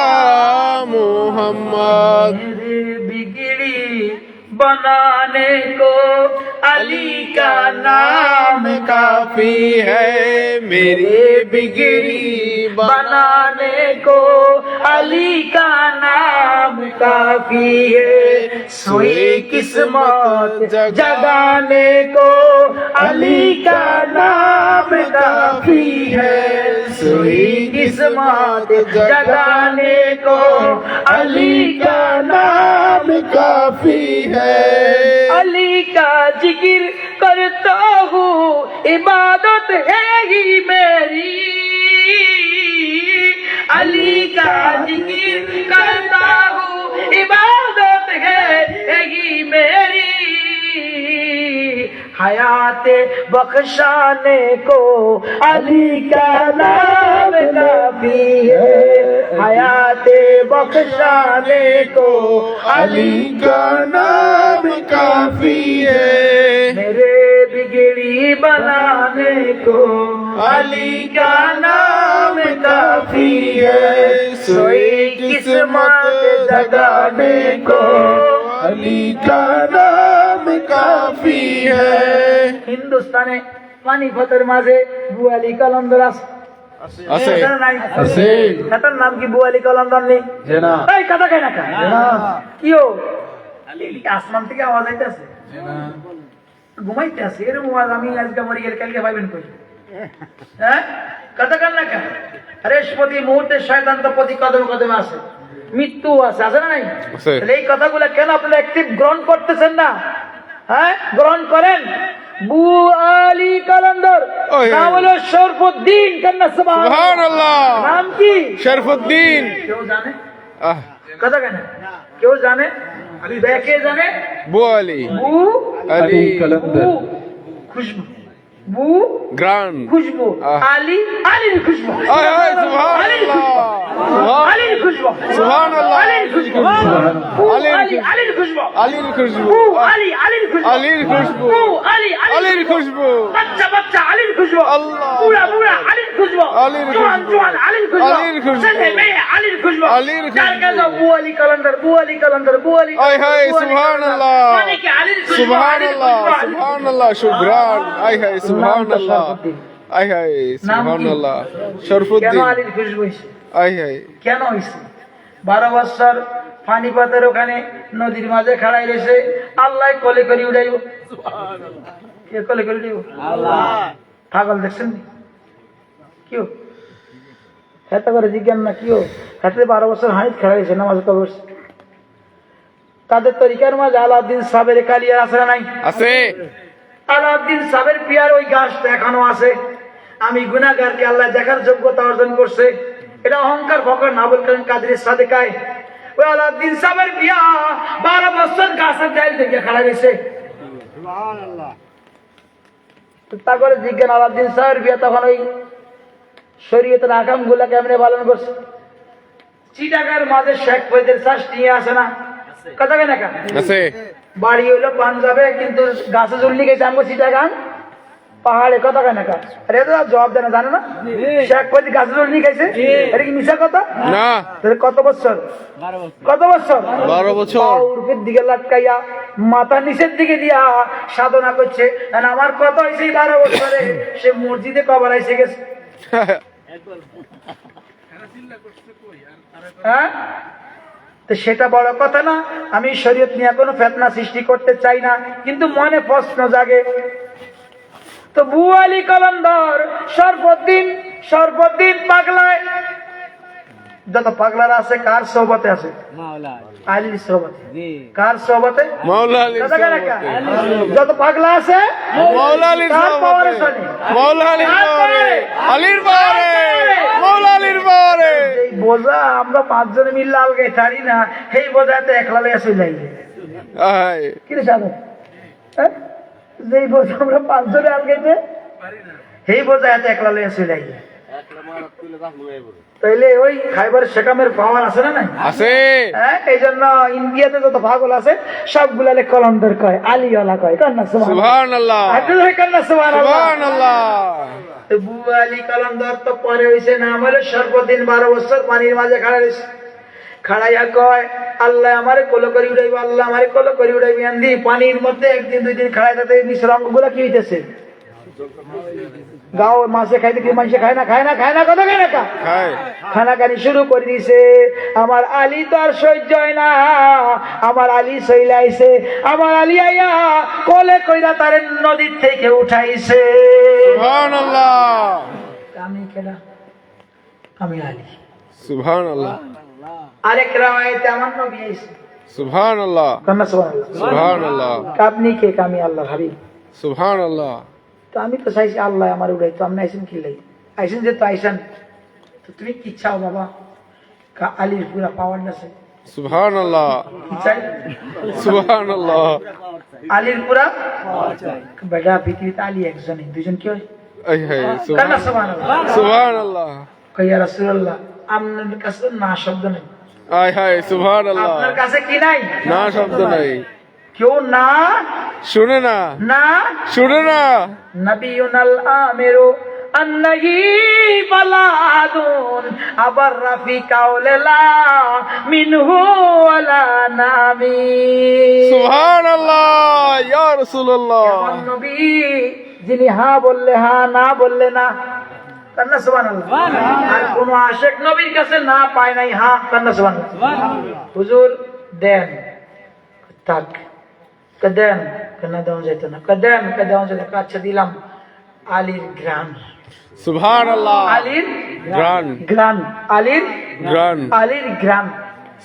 মুহাম্মদ। मेरे बिगड़ी बनाने को अली का नाम काफी है मेरी बिगड़ी बनाने को अली का नाम काफी है। सोई किस्मत जगाने को अली का नाम काफी है। सोई किस्मत जगाने को अली का नाम काफी है। अली का जिक्र करता हूँ, इबादत है ही मेरी। अली का जिक्र करता हूँ, इबादत है ही मेरी। हयात बख्शाने को अली का नाम काफी है। हयात बख्शाने को अली का नाम काफी है। मेरे बिगड़ी बनाने को अली का नाम काफी है। सोई किस्मत जगाने को अली का नाम काफी है। হিন্দুস্তানে পানিপথের মাঝে বুয়ালি কলন্দর আছে। আছে আছে না নাই? আছে। এটার নাম কি বুয়ালি কলন্দর নেই? না। এই কথা কয় না কা? কিও আসমান থেকে আওয়াজ আইতাছে, ঘুমাইতে আছে। এরকম আওয়াজ আমি আজকে মরি গেলে কালকে পাইবেন কই? হ্যাঁ, কথা কয় না কা? আরে প্রতি মুহূর্তে শয়তান তো প্রতি কদমে কদমে আছে, মৃত্যু আছে, আছে না নাই? আছে। তাহলে এই কথাগুলো কেন আপনারা অ্যাক্টিভ গ্রহণ করতেছেন না? হ্যাঁ, গ্রহণ করেন। বু আলী কলন্দর ওই। নাম হলো শরফুদ্দিন। কান্না সুবহানাল্লাহ। সুবহানাল্লাহ। নাম কি? শরফুদ্দিন। কেউ জানে? আহ, কথা কেন কেউ জানে? কে জানে? বু আলী বু আলী বু খুশবু, বু গ্রান। খুশবু, আলী আলীর খুশবু, আয় আয় সুবহানাল্লাহ। আলীর খুশবু, সুবহানাল্লাহ। আলীর খুশবু, বু আলী আলীর খুশবু, আলীর খুশবু। বু আলী আলীর খুশবু, আলীর খুশবু। বু আলী আলীর খুশবু। বাচ্চা বাচ্চা আলীর খুশবু, আল্লাহ। বুড়া বুড়া আলীর খুশবু। খুশবু আলীর জোয়ান খুশবু। জোয়ান আলীর খুশবু আলীর খুশবু। ছেলে মেয়ে আলীর খুশবু আলীর খুশবু। যার কাছে বু আলী কালান্দার বু আলী কালান্দার বু আলী আয় হায়, বু আলী সুবহানাল্লাহ। কালান্দার। মানে কি আলীর খুশবু আলীর সুবহানাল্লাহ, খুশবু, আলীর খুশবু। সুবহানাল্লাহ, শুকরান। আয় হায়, সুবহানাল্লাহ। শরফুদ্দিন। আয় হায়, নাম কি? সুবহানাল্লাহ। কেন শরফুদ্দিন। আলীর খুশবু হয়েছে? আয় হায়। কেন হয়েছে? 12 বছর পানিপথের ওখানে নদীর মাঝে খাড়াই রয়েছে, আল্লাহ কোলে করে উঠাইব। কে কোলে করে উঠাইব? পাগল দেখছেন কেউ? এত করে জিজ্ঞান না কেউ? হাতে 12 বছর হাঁড়ি খাড়াইছে, নামাজ পড়ছে। তাদের তরিকার মাঝে আলাউদ্দিন সাবের কালিয়া আছে না নাই? আছে। আলাউদ্দিন সাবের পিয়ার ওই গাছটা এখনো আছে। আমি গুনাহগারকে আল্লাহ দেখার যোগ্যতা অর্জন করছে। এটা অহংকার ফকর না বলতেন কাদের সাদেকায়। ওই আলাউদ্দিন সাবের পিয়া 12 বছর গাছের ডাল থেকে খাড়া গেছে। তারপরে জিজ্ঞান আলাউদ্দিন সাহেবের বিয়া তখন ওই শরীয়তের আকাম গুলা কেমনে পালন করছে। চিটাগার মাঝে শেখ ফৈদের চাষ নিয়ে আসে না কথা কেন? আছে। বাড়ি হইলো পাঞ্জাবে, কিন্তু গাছে জুল্লি গেছে আমগো চিটাগাং পাহাড়ে কথা কেন? আরে তো জবাব দেয় না, জানে না শেখ ফৈদ গাছে জুল্লি গেছে? এটা কি মিশা কথা? না। তাহলে কত বছর? কত বছর? 12 বছর। উর্ফের দিকে লাটকাইয়া মাথা নিচের দিকে দিয়া সাধনা করছে। আর আমার কথা হয়েছে 12 বছরে সে মসজিদে কবর এসে গেছে। হ্যাঁ, তো সেটা বড় কথা না। আমি শরীয়ত নিয়ে কোনো ফেতনা সৃষ্টি করতে চাই না, কিন্তু মনে প্রশ্ন জাগে। তো বু আলী কলন্দর সর্বদিন পাগলায়, যত পাগলারা আছে কার সোহবতে আছে? আলীর সোহবতে। কার সোহবতে? মাওলা আলীর কথা কেন? সোহবতে। যত পাগলা আছে মাওলা আলীর কার পাওয়ারে সোহবতে। চলে? মাওলা আলীর কার পাওয়ারে। পাওয়ারে? আলীর পাওয়ারে। মাওলা আলীর পাওয়ারে। এই বোঝা আমরা 5 জনে মিললে আলগে ছাড়ি না, সেই বোঝাতে একলা লইয়া চলে যাই। আয়। কি রে সাধু? হ্যাঁ? যেই বোঝা আমরা 5 জনে আলগাইতে সেই বোঝা এত একলা লইয়া চলে যাই। তাইলে ওই খাইবার শেকামের পাওয়ার আছে না নাই? আছে। হ্যাঁ, এই জন্য ইন্ডিয়াতে যত পাগল আছে সবগুলালে কলন্দর কয়, আলীওয়ালা কয়। কন্যা সুবহানাল্লাহ। কন্যা সুবহানাল্লাহ। বু আলী কলন্দর তো পরে হয়েছে না আমার সর্বদিন 12 বছর পানির মাঝে খাড়া রয়েছে। খাড়াইয়া কয় আল্লাহ আমারে কোলো করে উড়াইব, আল্লাহ আমারে কোলো করে উড়াইবি। আন্দি পানির মধ্যে একদিন 2 দিন খাড়াই তাতে নিচের অঙ্গগুলা কি হইতেছে? গাও মাছে খাইতে কি মানুষে খায় না? কথা খায় না? খায়। খানাকানি শুরু করে দিছে। আমার আলী তো আর সহ্য হয় না, আমার আলী সইলাইছে। আমার আলী আইয়া কোলে কইরা তারে নদীর থেকে উঠাইছে। সুবহানাল্লাহ। আমি কেডা? আমি আলী। সুবহানাল্লাহ। আরেক রাওয়ায়াতে আমার নবী আইছে। সুবহানাল্লাহ। কন্যা সুবহানাল্লাহ। সুবহানাল্লাহ। আপনি কে? আমি আল্লাহ হাবিব। সুবহানাল্লাহ। তো আমি তো চাইছি আল্লাহ আমার উড়াই, তো আপনি আইসেন কি লাই? আইসেন যে তো আইসেন, তো তুমি কি চাও বাবা? আলীর পুরা পাওয়ার আছে। সুবহানাল্লাহ। কি চাই? সুবহানাল্লাহ। আলীর পুরা বেটা। পৃথিবীতে আলী একজনই, 2 জন কি হয়? আয় হায়, কন্যা সুবহানাল্লাহ। সুবহানাল্লাহ। কইয়া রাসূলুল্লাহ আপনার কাছে না শব্দ নেই। আয় হায়, সুবহানাল্লাহ। আপনার কাছে কি নাই? না শব্দ নাই। কেউ না শুনে না। না শুনে না। নবিয়ুনাল আমিরু আন্নাহি বালাদুন আবার রাফি কাউলা মিনহু ওয়ালা নামি। সুবহানাল্লাহ। ইয়া রাসূলুল্লাহ। এমন নবী যিনি হ্যাঁ বললে হ্যাঁ, না বললে না। কন্যা সুবহানাল্লাহ। আর কোন আশিক নবীর কাছে না পায় নাই হ্যাঁ। কন্যা সুবহানাল্লাহ। হুজুর দেন, থাক দেন, কেন দেওয়া যেত না? দেন, দেওয়া যেত। আচ্ছা দিলাম। আলীর গ্রাম। সুবহানাল্লাহ। আলীর গ্রান। গ্রাম। আলীর গ্রান। আলীর গ্রাম।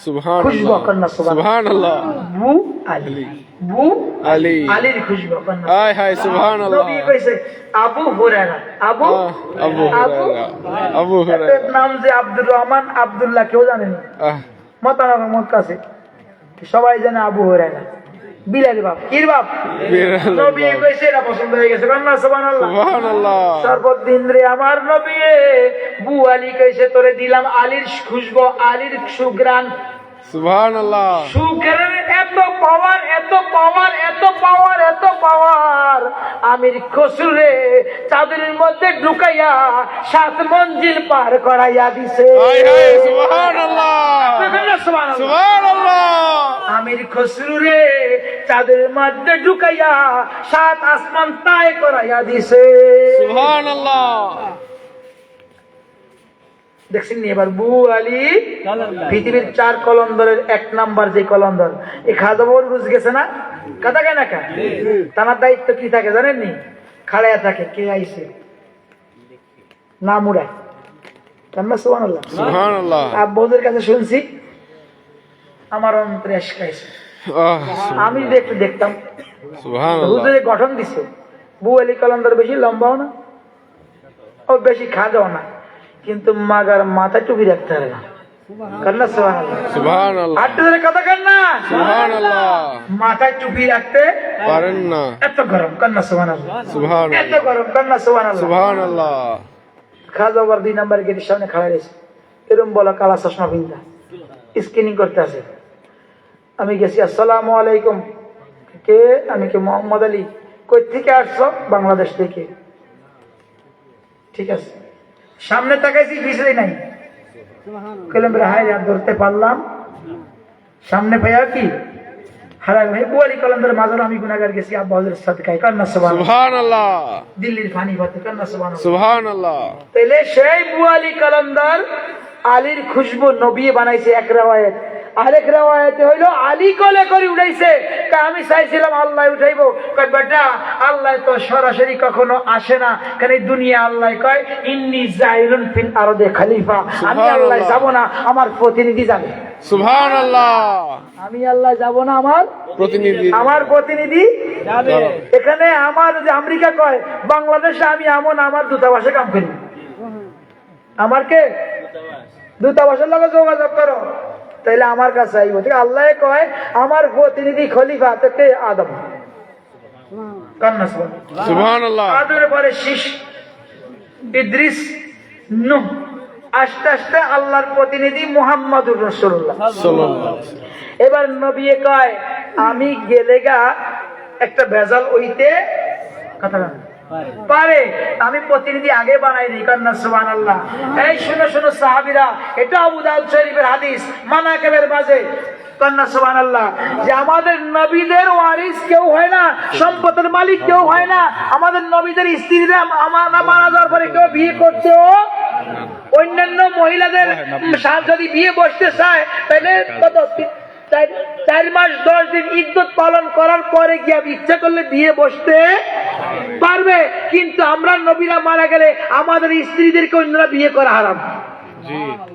সুবহানাল্লাহ। খুশবু কন্যা সুবহানাল্লাহ। বু আলী। বু আলী। আলীর খুশবু কন্যা। আয় হায়, সুবহানাল্লাহ। নবী কইছে আবু হুরায়রা। আবু আবু হুরায়রা। আবু হুরায়রা। এর নাম যে আব্দুর রহমান আব্দুল্লাহ কেউ জানে না। মতামত কাছে সবাই জানে আবু হুরায়রা। বিলাল বাপ। কির বাপ? বিলাল নবী বাপ। কইছে এটা পছন্দ হয়ে গেছে। কন্যা সুবহানাল্লাহ। সুবহানাল্লাহ। সর্বদিন রে আমার নবী বু আলী কইছে তোরে দিলাম আলীর খুশবু, আলীর সুগ্রাণ। সুবহানাল্লাহ। সুখের এত পাওয়ার, এত পাওয়ার, এত পাওয়ার, এত পাওয়ার, আমির খসরুরে চাদরের মধ্যে ঢুকাইয়া 7 মঞ্জিল পার করাইয়া দিছে। হায় হায় সুবহানাল্লাহ। সুবহানাল্লাহ। সুবহানাল্লাহ। আমির খসরুরে চাদরের মধ্যে ঢুকাইয়া 7 আসমান তায় করাইয়া দিছে। সুবহানাল্লাহ। দেখছেন নি এবার বু আলী পৃথিবীর 4 কলন্দরের 1 নাম্বার যে কলন্দর, এই খাজা বাবুর রুজ গেছে না, কথা কেন একা তার দায়িত্ব কি থাকে জানেন নি? খাড়াইয়া থাকে, কে আইছে না মুড়ায়। কান্না সুবহানাল্লাহ। সুবহানাল্লাহ। আব্বুদের কাছে শুনছি, আমার অন্তরে এসকাইছে। আহ, আমি যদি একটু দেখতাম সুবহানাল্লাহ। হুজুরে গঠন দিছে, বু আলী কলন্দর বেশি লম্বাও না, ও বেশি খাজাও না, কিন্তু মাগার মাথা টুপি রাখতে পারে না। কান্না সুবহানাল্লাহ। সুবহানাল্লাহ। আর তোদের কথা কেন না? সুবহানাল্লাহ। মাথায় টুপি রাখতে পারেন না। এত গরম, কান্না সুবহানাল্লাহ। সুবহানাল্লাহ। এত গরম, কান্না সুবহানাল্লাহ। সুবহানাল্লাহ। খাজা আবার 2 নাম্বার গেটের সামনে খাড়া রয়েছে, এরম বলা কালা চশমা পিন্ধা স্ক্রিনিং করতে আছে। আমি গেছি, আসসালামু আলাইকুম। কে? আমি কে? মোহাম্মদ আলী। কই থেকে আসছো? বাংলাদেশ থেকে। ঠিক আছে, সামনে তাকাইছি, পিছনে নাই। কলম হায় আর ধরতে পারলাম, সামনে পাইয়া কি হারাই ভাই বুয়ালি কলন্দর মাজার আমি গুনাহগার গেছি আব্বা হযরত সাদকায়। কান্না সুবহানাল্লাহ। সুবহানাল্লাহ। দিল্লির পানি ভাতে, কান্না সুবহানাল্লাহ। সুবহানাল্লাহ। তাইলে সেই বুয়ালি কলন্দর আলীর খুশবু নবী বানাইছে এক রিওয়ায়াত, আরেক রিওয়ায়াতে হইলো আলী কোলে করে উঠাইছে। আমি চাইছিলাম আল্লাহ উঠাইবো, কয় বেটা আল্লাহ তো সরাসরি কখনো আসে না, কারণ এই দুনিয়া আল্লাহ কয় ইন্নী জাইলুন ফিল আরদে খলিফা, আমি আল্লাহ যাব না, আমার প্রতিনিধি যাবে। সুবহানাল্লাহ। আমি আল্লাহ যাব না, আমার প্রতিনিধি আমার প্রতিনিধি যাবে। এখানে আমার যে আমেরিকা কয় বাংলাদেশে আমি এমন আমার দূতাবাসে কাম করি, আমার কে দূতাবাসের লগে যোগাযোগ করো, তাইলে আমার কাছে আইব। ঠিক আল্লাহ কয় আমার প্রতিনিধি খলিফা তো কে? আদম। কান্না সুবহানাল্লাহ। সুবহানাল্লাহ। আদমের পরে শীষ, ইদ্রিস, নূহ, আস্তে আস্তে আল্লাহর প্রতিনিধি মুহাম্মদুর রাসূলুল্লাহ সাল্লাল্লাহু। এবার নবী কয় আমি গেলেগা একটা ভেজাল হইতে কথা পারে, আমি প্রতিনিধি আগে বানাই দিই। কান্না সুবহানাল্লাহ। এই শুনো শুনো সাহাবীরা, এটা আবু দাউদ শরীফের হাদিস, মানাকিবের মাঝে। কান্না সুবহানাল্লাহ। যে আমাদের নবীদের ওয়ারিস কেউ হয় না, সম্পদের মালিক কেউ হয় না। আমাদের নবীদের স্ত্রীরা মারা যাওয়ার পরে কেউ বিয়ে করতেও, অন্যান্য মহিলাদের যদি বিয়ে বসতে চায় তাহলে কত 4 মাস 10 দিন ইদ্যত পালন করার পরে গিয়ে ইচ্ছা করলে বিয়ে বসতে পারবে। কিন্তু আমরা নবীরা মারা গেলে আমাদের স্ত্রীদেরকে অন্যরা বিয়ে করা হারাম,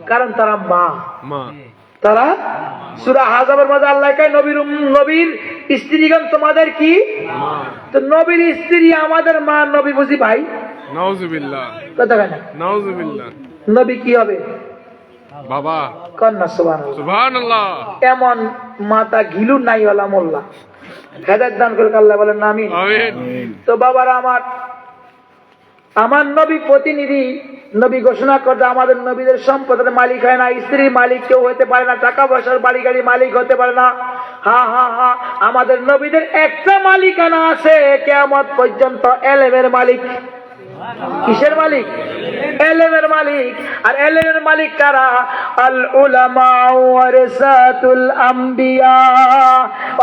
কারণ তারা মা। তারা সূরা আহজাবের মধ্যে আল্লাহ কয় নবীর স্ত্রীগণ তোমাদের কি? তো নবীর স্ত্রী আমাদের মা, নবী বুঝি ভাই? নাউযুবিল্লাহ। কথা কেন? নাউযুবিল্লাহ। নবী কি হবে? বাবা। কান্না সুবহানাল্লাহ। সুবহানাল্লাহ। এমন মাতা ঘিলু নাই ওয়ালা মোল্লা, হেদায়েত দান করুক আল্লাহ, বলেন আমিন। আমিন। তো বাবারা আমার নবী প্রতিনিধি, নবী ঘোষণা করতে আমাদের নবীদের সম্পদের মালিক হয় না, স্ত্রীর মালিক কেউ হতে পারে না, টাকা পয়সার বাড়ি গাড়ি মালিক হতে পারে না। হা হা হা, আমাদের নবীদের একটা মালিকানা আছে কিয়ামত পর্যন্ত, এলেমের মালিক। কিসের মালিক? এলেমের মালিক। আর এলেমের মালিক কারা? আল উলামা ওয়ারাসাতুল আম্বিয়া।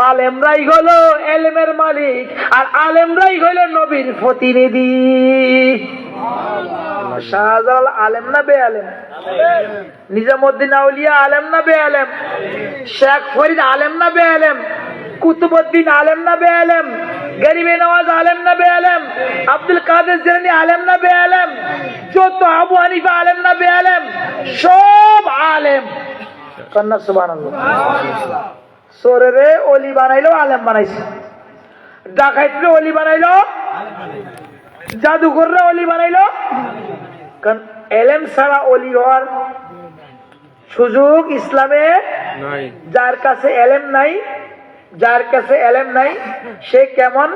আলেমরাই হলো এলেমের মালিক, আর আলেমরাই হলো নবীর প্রতিনিধি। শাহজালাল আলেম না বে আলেম? নিজামউদ্দিন আউলিয়া আলেম না বে আলেম? শেখ ফরিদ আলেম না বে আলেম? কুতুবউদ্দিন আলেম না বে আলেম? গরিবে নওয়াজ আলেম না বে আলেম? আব্দুল কাদের জিলানী আলেম না বে আলেম? যত আবু হানিফা আলেম না বে আলেম? সব আলেম। কান্না সুবহানাল্লাহ। সোরেরে ওলি বানাইলো, আলেম বানাইছে। ডাকাইতরে ওলি বানাইলো, জাদুঘররা ওলি বানাইলো। কারণ এলেম ছাড়া ওলি হওয়ার সুযোগ ইসলামে নাই। যার কাছে এলেম নাই, যার কাছে এলেম নাই সে কেমন?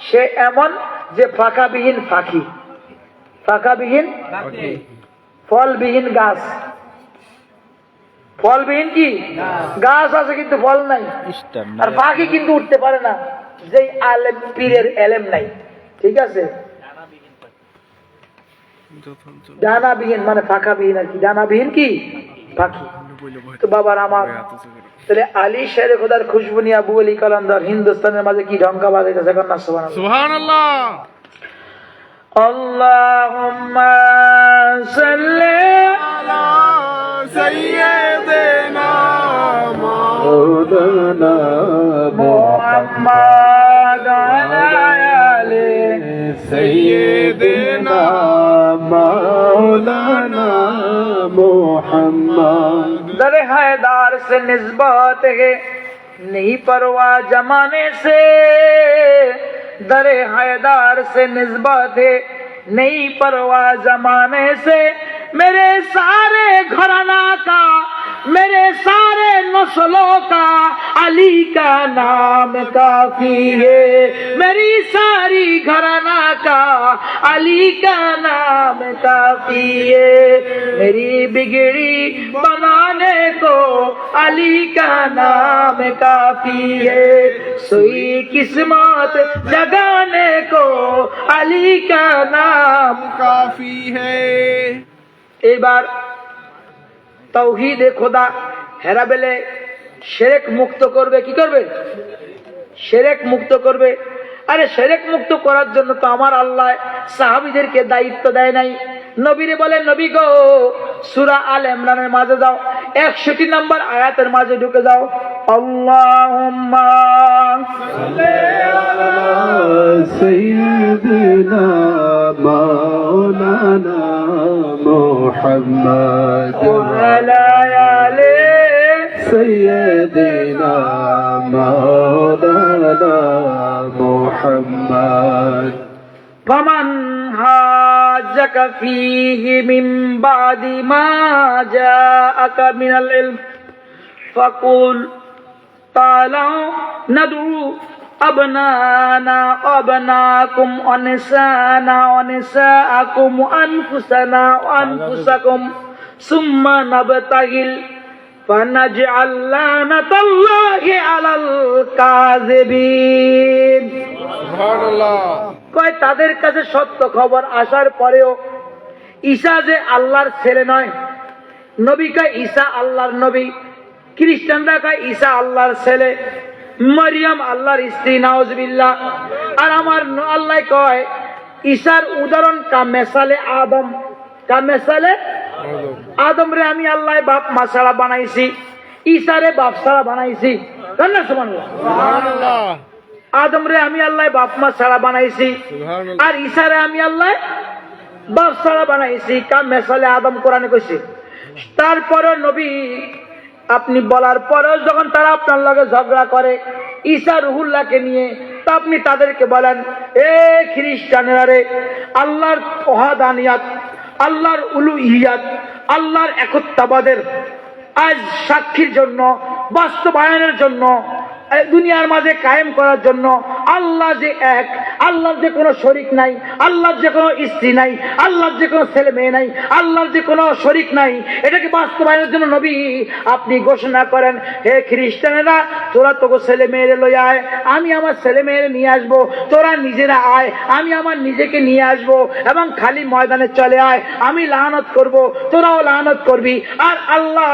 সে এমন যে ফাঁকাবিহীন পাখি, ফাঁকাবিহীন ফলবিহীন গাছ। ফলবিহীন কি গাছ আছে কিন্তু ফল নাই, আর পাখি কিন্তু উঠতে পারে না, যেই আলেম পীরের এলেম নাই। ঠিক আছে, ডানাবিহীন মানে পাখাবিহীন আর কি, ডানাবিহীন কি পাখি। তো বাবার আমার তাহলে আলী শেরে খোদার খুশবু নিয়ে আবু আলী কালান্দার হিন্দুস্তানের মাঝে কি ঢঙ্কা বাজাইতেছে কন্যা সুবহানাল্লাহ। সুবহানাল্লাহ। আল্লাহুম্মা সাল্লি আলা সাইয়্যিদিনা مولانا মুহাম্মাদ ওয়া আলি سيدنا مولانا محمد दर हैदार से निस्बत है नहीं परवाह जमाने से, दर हैदार से निस्बत है नहीं परवाह जमाने से, मेरे सारे घराना का मेरे सारे नस्लों का अली का नाम काफी है, मेरी सारी घराना का अली का नाम काफी है, मेरी बिगड़ी बनाने को अली का नाम काफी है, सोई किस्मत जगाने को अली का नाम काफी है। এবার তাওহীদে খোদা হেরাবেলে শিরক মুক্ত করবে, কি করবে? শিরক মুক্ত করবে। আরে শিরক মুক্ত করার জন্য তো আমার আল্লাহ সাহাবীদেরকে দায়িত্ব দেয় নাই। নবীরে বলে, নবী গো সূরা আল ইমরানের মাঝে যাও, 61 নম্বর আয়াতের মাঝে ঢুকে যাও। আল্লাহুম্মা সাল্লি আলা سيدنا مولانا محمد ওয়ালা আলি سيدنا مولانا محمد فمن حاجك فيه من بعد ما جاءك من العلم فقل تعالوا ندعو أبنانا وأبناكم ونساءنا ونساءكم وأنفسنا وأنفسكم ثم نبتهل فنجعل لعنة الله على الكاذبين। সুবহানাল্লাহ। কয় তাদের কাছে সত্য খবর আসার পরেও ঈসা যে আল্লাহর ছেলে নয়, নবী কয় ঈসা আল্লাহর নবী, খ্রিস্টানরা কয় ঈসা আল্লাহর ছেলে, মারিয়াম আল্লাহর স্ত্রী, নাউজুবিল্লাহ। আর আমার আল্লাহ কয় ঈসার উদাহরণ কা মেসালে আদম, কা মেসালে আদম রে আমি আল্লাহ বাপ মা ছাড়া বানাইছি, ঈসারে বাপ ছাড়া বানাইছি। সুবহানাল্লাহ। সুবহানাল্লাহ। আদম রে আমি আল্লাহ বাপ মা ছাড়া বানাইছি, সুবহানাল্লাহ। আর ঈসারে আমি আল্লাহ বাপ ছাড়া বানাইছি, কা মেসালে আদম কোরআনে কইছে। তারপরে নবী আপনি বলার পরেও যখন তারা আপনার লগে ঝগড়া করে ঈসা রুহুল্লাহকে নিয়ে, তা আপনি তাদেরকে বলেন, এ খ্রিস্টানেরা রে, আল্লাহর ওয়াহদানিয়াত, আল্লাহর উলুহিয়াত, আল্লাহর একত্ববাদের আজ সাক্ষীর জন্য, বাস্তবায়নের জন্য, দুনিয়ার মাঝে কায়েম করার জন্য আল্লাহ যে এক, আল্লাহর যে কোনো শরীক নাই, আল্লাহর যে কোনো স্ত্রী নাই, আল্লাহর যে কোনো ছেলে মেয়ে নাই, আল্লাহর যে কোনো শরীক নাই, এটাকে বাস্তবায়নের জন্য নবী আপনি ঘোষণা করেন, হে খ্রিস্টানেরা তোরা তোকে ছেলে মেয়েরে লই আয়, আমি আমার ছেলে মেয়েরে নিয়ে আসবো, তোরা নিজেরা আয়, আমি আমার নিজেকে নিয়ে আসবো, এবং খালি ময়দানে চলে আয়, আমি লানত করব, তোরাও লানত করবি, আর আল্লাহ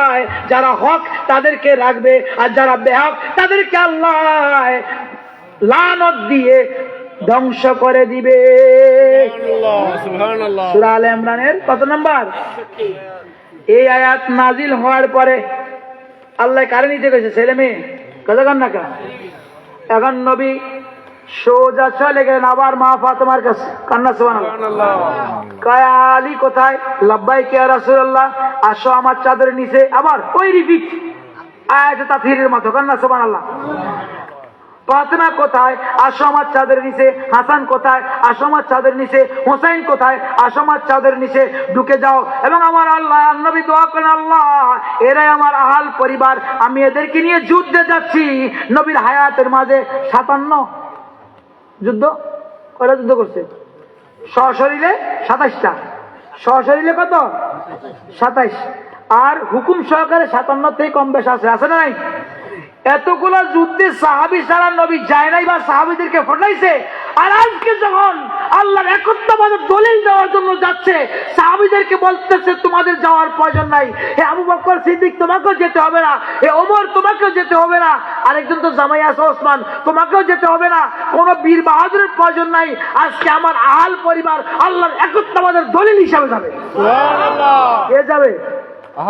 যারা হক তাদেরকে রাখবে, আর যারা বেহক তাদেরকে আল্লাহ লানত দিয়ে ধ্বংস করে দিবে। সুবহানাল্লাহ। সূরা আলে ইমরানের কত নাম্বার? এই আয়াত নাজিল হওয়ার পরে আল্লাহ কারে নিতে গেছে? ছেলে মেয়ে, কথা কন না কেন? এখন নবী সোজা চলে গেলেন আবার মা ফাতেমার কাছে, কান্না সুবহানাল্লাহ। কয় আলী কোথায়? লাব্বাইক ইয়া রাসূলুল্লাহ, আসো আমার চাদরের নিচে। আবার ওই রিপিট আয়াতে তাফসীরের মতো, কান্না সুবহানাল্লাহ। ফাতেমা কোথায়? আসো আমার চাদরের নিচে। হাসান কোথায়? আসো আমার চাদরের নিচে। হোসেন কোথায়? আসো আমার চাদরের নিচে, ঢুকে যাও। এবং আমার আল্লাহ নবী দোয়া করেন, আল্লাহ এরাই আমার আহাল পরিবার, আমি এদেরকে নিয়ে যুদ্ধে যাচ্ছি। নবীর হায়াতের মাঝে 57 যুদ্ধ, কয়টা যুদ্ধ করছে? সশরীরে 27টা, সশরীরে কত? 27। আর হুকুম সহকারে 57 থেকে কম বেশ আছে না নাই? এতগুলো যুদ্ধে সাহাবী ছাড়া নবী যায় নাই বা সাহাবীদেরকে ফটাইছে। আর আজকে যখন আল্লাহর একত্ববাদের দলিল দেওয়ার জন্য যাচ্ছে, সাহাবীদেরকে বলতেছে তোমাদের যাওয়ার প্রয়োজন নাই। হে আবু বকর সিদ্দিক তোমাকেও যেতে হবে না, হে ওমর তোমাকেও যেতে হবে না, আরেকজন তো জামাই আছে ওসমান তোমাকেও যেতে হবে না, কোনো বীর বাহাদুরের প্রয়োজন নাই। আজকে আমার আহল পরিবার আল্লাহর একত্ববাদের দলিল হিসাবে যাবে। সুবহানাল্লাহ। কে যাবে?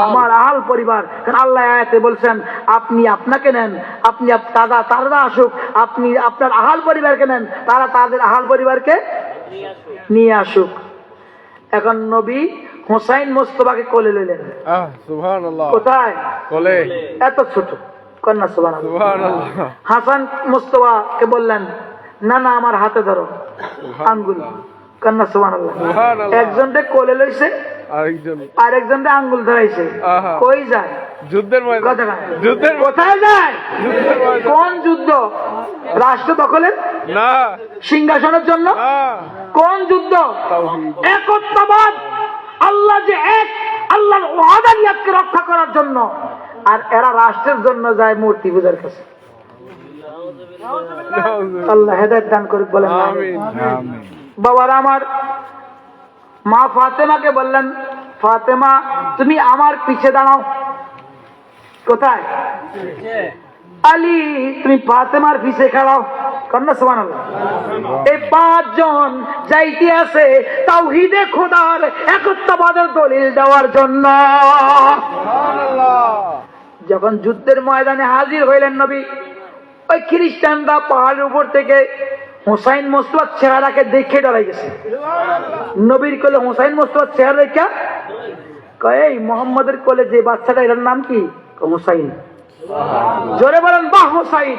আমার আহল পরিবার। কারণ আল্লাহ আয়াতে বলছেন আপনি আপনাকে নেন, আপনি তারা আসুক, আপনি আপনার আহল পরিবারকে নেন, তারা তাদের আহল পরিবারকে নিয়ে আসুক। এখন নবী হোসাইন মোস্তফাকে কোলে লইলেন। সুবহানাল্লাহ। কোথায়? কোলে। এত ছোট কন্যা। সুবহানাল্লাহ। সুবহানাল্লাহ। হাসান মোস্তফাকে বললেন না না আমার হাতে ধরো আঙ্গুল। কন্যা। সুবহানাল্লাহ। সুবহানাল্লাহ। একজনকে কোলে লইছে, আরেকজনকে আঙ্গুল ধরাইছে। আহা। কই যায়? যুদ্ধের ময়দান। যুদ্ধের কোথায় যায়? যুদ্ধের ময়দান। কোন যুদ্ধ? রাষ্ট্র দখলের না, সিংহাসনের জন্য? না, কোন যুদ্ধ? তাওহীদ। একত্ববাদ, আল্লাহ যে এক, আল্লাহর ওয়াদানিয়াতকে রক্ষা করার জন্য। আর এরা রাষ্ট্রের জন্য যায় মূর্তি পূজার কাছে। আল্লাহ হেদায়েত দান করুক বলেন আমিন। বাবারা আমার, মা ফাতেমাকে বললেন ফাতেমা তুমি আমার পিছে দাঁড়াও। কোথায়? আলী তুমি ফাতেমার পিছে খাড়াও। কন্যা। সুবহানাল্লাহ। এই 5 জন যাইতে আছে তাওহীদে খোদার একত্ববাদের দলিল দেওয়ার জন্য। যখন যুদ্ধের ময়দানে হাজির হইলেন নবী, ওই খ্রিস্টানরা পাহাড়ের উপর থেকে হোসাইন মোস্তফার চেহারাকে দেখে ডরাই গেছে। নবীর কোলে হোসাইন মোস্তফার চেহারা দেখা কয় এই মোহাম্মদের কোলে যে বাচ্চাটা, এর নাম কি? হোসাইন। জোরে বলেন বাহ হোসাইন।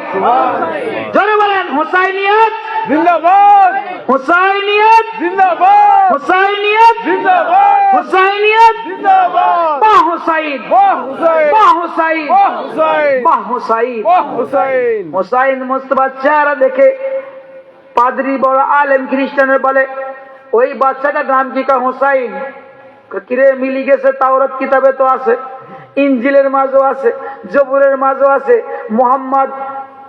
জোরে বলেন হোসাইনিয়ত জিন্দাবাদ। হোসাইনিয়ত জিন্দাবাদ। হোসাইনিয়ত জিন্দাবাদ। হোসাইনিয়ত জিন্দাবাদ। বাহ হোসাইন বাহ হুসাইন। বাহ হোসাইন বাহ হুসাইন। বাহ হোসাইন। বাহ হুসাইন। হোসাইন মোস্তফার চেহারা দেখে পাদ্রী বড় আলেম খ্রিস্টানের বলে ওই বাচ্চাটার নাম কি? হোসাইন। কিরে মিলি গেছে, তাওরাত কিতাবে তো আছে, ইনজিলের মাঝও আছে, জবুরের মাঝও আছে, মোহাম্মদ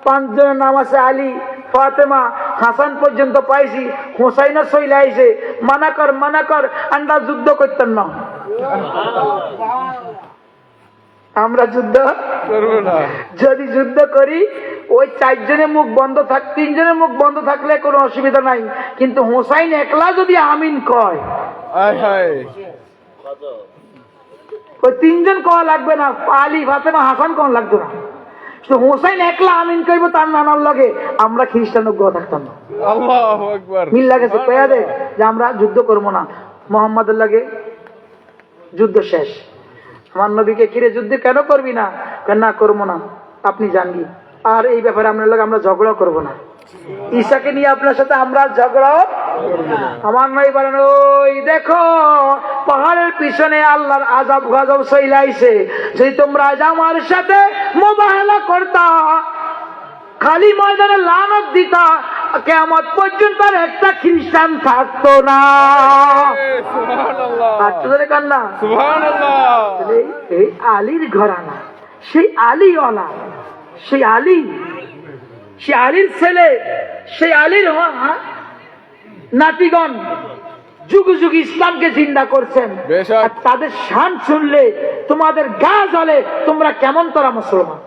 5 জনের নাম আছে, আলী, ফাতেমা, হাসান পর্যন্ত পাইছি, হোসাইনও সইলে আইছে। মানা কর আমরা যুদ্ধ করতাম না, আমরা যুদ্ধ করব না। যদি যুদ্ধ করি ওই 4 জনের মুখ বন্ধ 3 জনের মুখ বন্ধ থাকলে কোনো অসুবিধা নাই, কিন্তু হোসাইন একলা যদি আমিন কয়, আয় হায়। ওই 3 জন কওয়া লাগবে না, আলী, ফাতেমা, হাসান কোন লাগতো না, হোসাইন একলা আমিন কইব তার নানার লগে, আমরা খ্রিস্টান গ্রহ থাকতাম না। আল্লাহু আকবার। মিল লাগেছে কয়া দে যে আমরা যুদ্ধ করবো না, মোহাম্মদের লাগে যুদ্ধ শেষ। আমার নবীকে কিরে যুদ্ধ কেন করবি না? না করবো না, আপনি জানবি। আর এই ব্যাপারে আপনার লগে আমরা ঝগড়া করবো না, ঈসাকে নিয়ে আপনার সাথে আমরা ঝগড়াও। আমার নবী বলেন ওই দেখো পাহাড়ের পিছনে আল্লাহর আযাব গজব চইলাইছে, যদি তোমরা আজ আমার সাথে মুবাহালা করতা, খালি ময়দানে লানত দিতা, কিয়ামত পর্যন্ত আর একটা খ্রিস্টান থাকতো না। সুবহানাল্লাহ। আর তোদের কান্না সুবহানাল্লাহ। এই আলীর ঘরানা, সেই আলীওয়ালা, সেই আলীর ছেলে, সেই আলীর নাতিগণ যুগ যুগ ইসলামকে জিন্দা করছেন। বেশক। আর তাদের শান শুনলে তোমাদের গা জ্বলে, তোমরা কেমন তারা মুসলমান।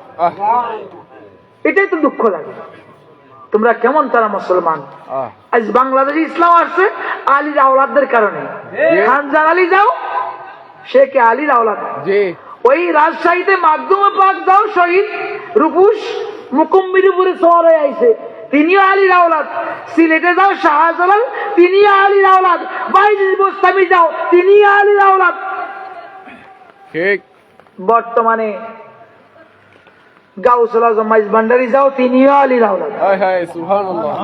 এটাই তো দুঃখ লাগে, তোমরা কেমন তারা মুসলমান। আজ বাংলাদেশে ইসলাম আসছে আলীর আওলাদদের কারণে। খানজার আলী যাও, সে কে? আলীর আওলাদ। ওই রাজশাহীতে মাকদুম পাক যাও, শহীদ রূপুস মুকুম্বিরপুরে শহর হয়ে আইছে, তিনিও আলীর আওলাদ। সিলেটে যাও শাহজালাল, তিনি আলীর আওলাদ। বাইজিদ বোস্তামি যাও, তিনি আলীর আওলাদ। ঠিক। বর্তমানে গাউসুল আজম মাইজ ভান্ডারি যাও, তিনিও আলীর আওলাদ। হায় হায় সুবহানাল্লাহ।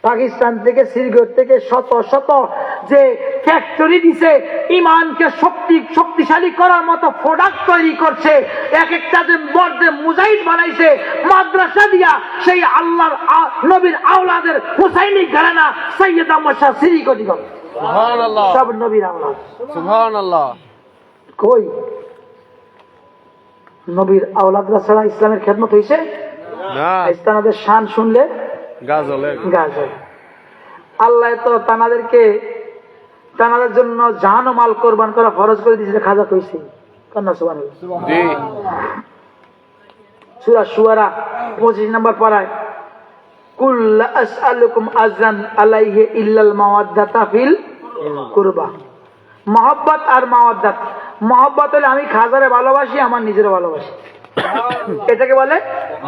পাকিস্তান থেকে, শ্রীনগর থেকে শত শত যে ফ্যাক্টরি দিছে, ইমানকে শক্তিশালী করার মতো প্রোডাক্ট তৈরি করছে, এক একটা যে মর্দে মুজাহিদ বানাইছে মাদ্রাসা দিয়া, সেই আল্লাহর নবীর আওলাদের হুসাইনি ঘরানা সৈয়দ আহমদ শাহ সিরিকদিগণ সুবহানাল্লাহ। সব নবীর আওলাদ। সুবহানাল্লাহ। কই নবীর আওলাদরা ছাড়া ইসলামের খেদমত হয়েছে? না তাদের শান শুনলে গাজলে গাছ হয়। আল্লাহ তো তানাদের জন্য জান ও মাল কোরবান করা ফরজ করে দিয়েছে, খাজা কইছে কন্যা সুবহানাল্লাহ। জি সূরা শুআরা 25 নম্বর পারায় কুল লা আসআলুকুম আজরান আলাইহি ইল্লাল মাওয়াদ্দাতা ফিল কুরবা। মহব্বত আর মাওয়াদ্দাত, মহব্বত হলে আমি খাজারে ভালোবাসি, আমার নিজের ভালোবাসি, এটাকে বলে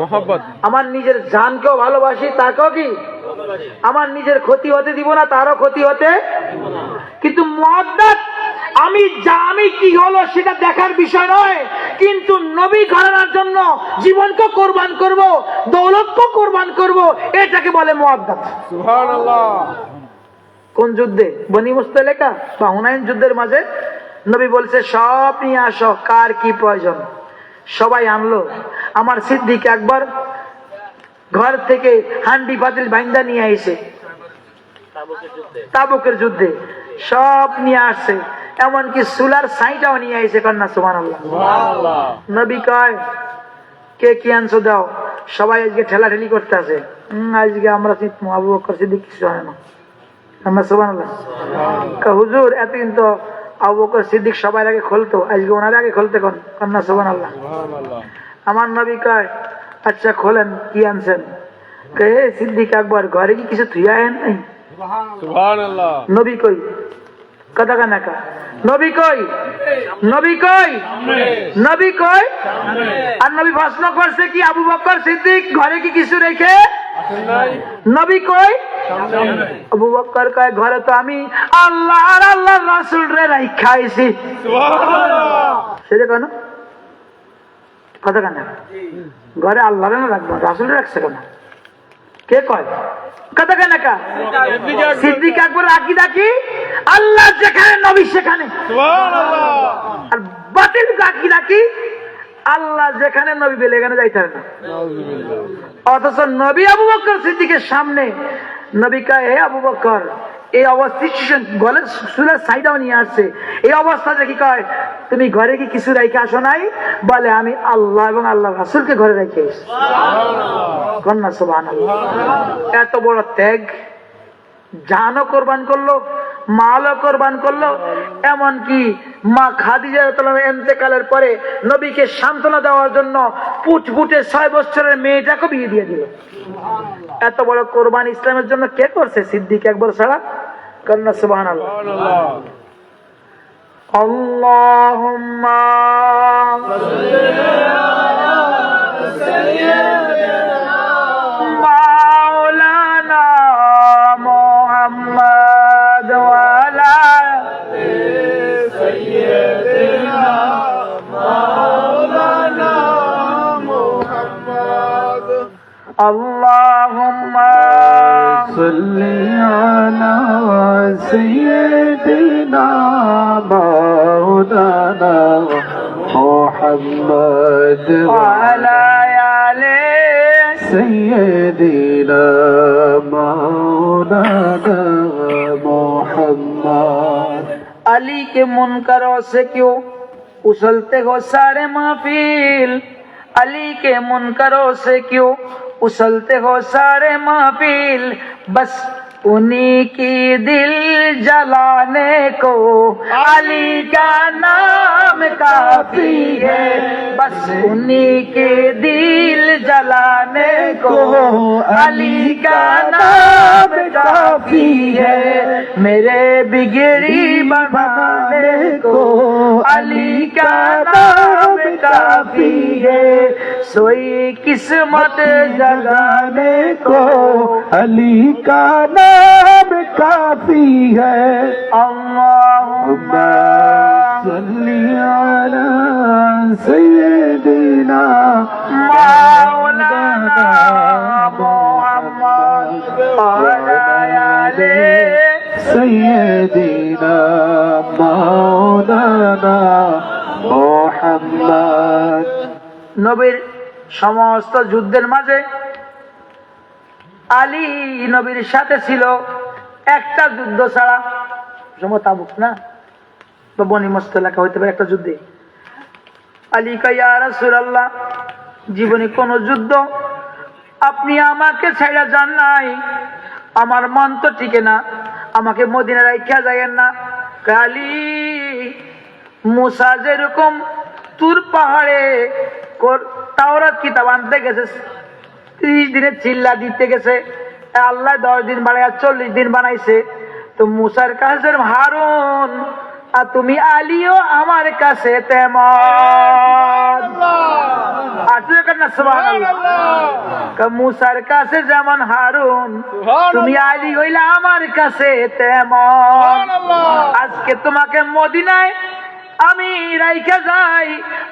মোহাম্মদ। আমার নিজের জানকেও ভালোবাসি, তাকেও কি আমার নিজের ক্ষতি হতে দিব না, তারও ক্ষতি হতে। কিন্তু মুআদ্দাত আমি কি হলো সেটা দেখার বিষয় নয়, কিন্তু নবী ঘরানার জন্য জীবনকে কোরবান করব, দৌলতকে কোরবান করব, এটাকে বলে মুআদ্দাত। সুবহানাল্লাহ। কোন যুদ্ধে? বনি মুস্তালিকা বা হুনাইন যুদ্ধের মাঝে নবী বলছে সব নিয়ে আসো, কার কি প্রয়োজন। সবাই আনলো। আমার সিদ্দিক একবার ঘর থেকে হান্ডি পাতিল বাইন্দা নিয়ে আইছে, তাবুকের যুদ্ধে সব নিয়ে আসছে, এমনকি সুলার সাইটাও নিয়ে আইছে। কন্যা সুবহানাল্লাহ। নবী কয় কে কি আনছো দাও। সবাই আজকে ঠেলাঠেলি করতে আছে, আজকে আমরা আবু বকর সিদ্দিক কিছু জানে না। কন্যা সুবহানাল্লাহ। হুজুর এতদিন তো আবু বকর সিদ্দিক সবার আগে খুলতো, আজকে ওনার আগে খুলতে কোন। কন্যা সুবহানাল্লাহ। আমার নবী কয় আচ্ছা খোলেন, কি আনছেন? কে সিদ্দিক আকবর ঘরে কি কিছু থুই আয়েন নাই? সুবহানাল্লাহ। নবী কই কথা কানাকা, নবী কই, নবী কই, নবী কই। আর নবী প্রশ্ন করছে কি আবু বকর সিদ্দিক ঘরে কি কিছু রেখে? নবী কই? আবু বকর কয় ঘরে তো আমি আল্লাহ আর আল্লাহর রাসূল রে রাইখা আইছি। সুবহানাল্লাহ। সেটা কেন কথা কেন? ঘরে আল্লাহ রাখবো, রাসূল রাখছে কেন? কে কয় কথা কেন? সিদ্দিক আকবর আকীদা কি? আল্লাহ যেখানে নবী সেখানে। সুবহানাল্লাহ। আর বাতিল আকীদা কি? আল্লাহ যেখানে নবী বলে এখানে যাইতে হবে না। অথচ নবী আবু বকর সিদ্দিকের সামনে নবী কয় হে আবু বকর, এই অবস্থা গলে সুলার সাইডাও নিয়ে আসছে, এই অবস্থাতে কি কয় তুমি ঘরে কি কিছু রেখে আসো নাই? বলে আমি আল্লাহ এবং আল্লাহ রাসূলকে ঘরে রেখে এসেছি। কন্যা সুবহানাল্লাহ। এত বড় ত্যাগ, জানও কোরবান করলো, মালও কোরবান করলো, এমনকি মা খাদিজা রাদিয়াল্লাহু আনহা ইন্তেকালের পরে নবীকে সান্ত্বনা দেওয়ার জন্য ফুটফুটে 6 বছরের মেয়েটাকে বিয়ে দিয়ে দিল। এত বড় কোরবান ইসলামের জন্য কে করছে? সিদ্দিক একবার ছাড়া। কন্যা সুবহানাল্লাহ। আল্লাহুম্মা মাওলানা মুহাম্মদ ওয়া আলা سيدنا مولانا محمد আল্লাহুম্মা صل على سيدنا مولانا محمد ওয়া আলা আলি سيدنا مولانا محمد अली के मुनकरों से क्यों उछलते हो सारे महफिल? अली के मुनकरों से क्यों उछलते हो सारे महफिल? बस उन्हीं की दिल जलाने को अली का नाम काफी है। बस उन्हीं के दिल जलाने को अली का नाम काफी है। मेरे बिगड़ी बनाने को अली का नाम काफी है। सोई किस्मत जगाने को अली का नाम काफी है। अल्लाहुम्मा सल्ली अला सय्यिदिना मौलाना मुहम्मद वअला आले सय्यिदिना मौलाना मुहम्मद। নবীর সমস্ত যুদ্ধের মাঝে আলী নবীর সাথে ছিল একটা যুদ্ধ ছাড়া, তাবুক না বা বনি মুস্তালিকা হইতে পারে একটা যুদ্ধে। আলী কয় ইয়া রাসূলুল্লাহ, জীবনে কোন যুদ্ধ আপনি আমাকে ছেড়ে যান নাই, আমার মন তো টিকে না, আমাকে মদিনা রাইখা যায়েন না। কালী, মুসা যেরকম তুর পাহাড়ে তাওরাত কিতাব আনতে গেছে, 30 দিনে চিল্লা দিতে গেছে, আল্লাহ 10 দিন বানাইয়া 40 দিন বানাইছে। তো মুসার কাছে হারুন, আর তুমি আলীও আমার কাছে তেমন। মুসার কাছে যেমন হারুন, তুমি আলী হইলে আমার কাছে তেমন। আজকে তোমাকে মদিনায় আমি রাইখা যাই,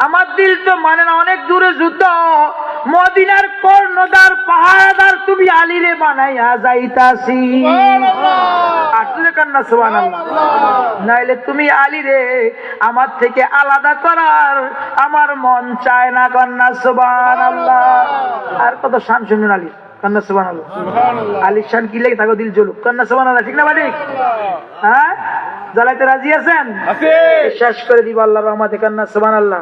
আমার দিল তো মানে না, অনেক দূরে যুদ্ধ, মদিনার কর্ণদার পাহাড়দার তুমি আলীরে বানাইয়া যাইতাছি। আসলে কান্না সুবহানাল্লাহ। নাইলে তুমি আলীরে আমার থেকে আলাদা করার আমার মন চায় না। কান্না সুবহানাল্লাহ। আর কত শান শুনুন আলী, কান্না সুবহানাল্লাহ। আলীর শান কি লেগে থাকো, দিল জ্বলুক। কান্না সুবহানাল্লাহ, ঠিক না ভাই? হ্যাঁ, জ্বালাইতে রাজি আছেন? শেষ করে দিব আল্লাহর রহমতে। কান্না সুবহানাল্লাহ।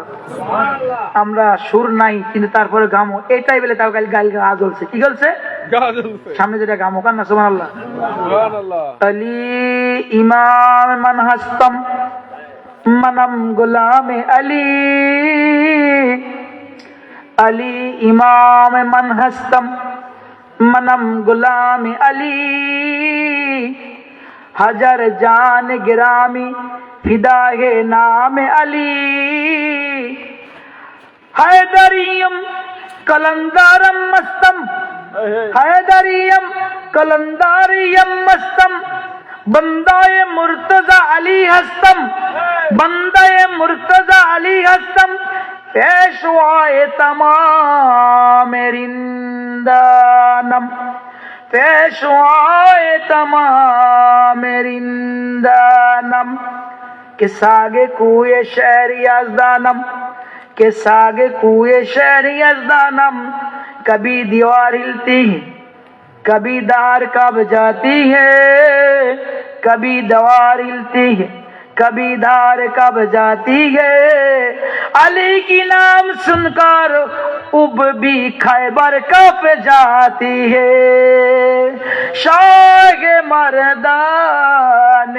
আমরা সুর নাই কিন্তু তারপরে গামো, এটাই বলে তাও গাইল গা জ্বলছে। কি জ্বলছে? সামনে যেটা গামো। কান্না সুবহানাল্লাহ। আলী ইমাম মান হাস্তম মানাম গোলামে আলী, আলী ইমাম মান হাস্তম মানাম গোলামে আলী, হাজার জান গিরামি ফিদা হে নাম আলী, हैदरियम कलंदारम मस्तम, हैदरियम कलंदारियम मस्तम, बंदाए मुर्तजा अली हस्तम, बंदाए मुर्तजा अली हस्तम, पेशवाए तमाम रिंदानम, पेशवाए तमाम रिंदानम, के सागे कुए शहरी अजदानम, के सागे कुए शहरी अजदानम, कभी दीवार हिलती है कभी दार कब जाती है, कभी दीवार हिलती है कभी धार कब जाती है, अली की नाम सुनकर उब भी खैबर कब जाती है, शाह मर्दान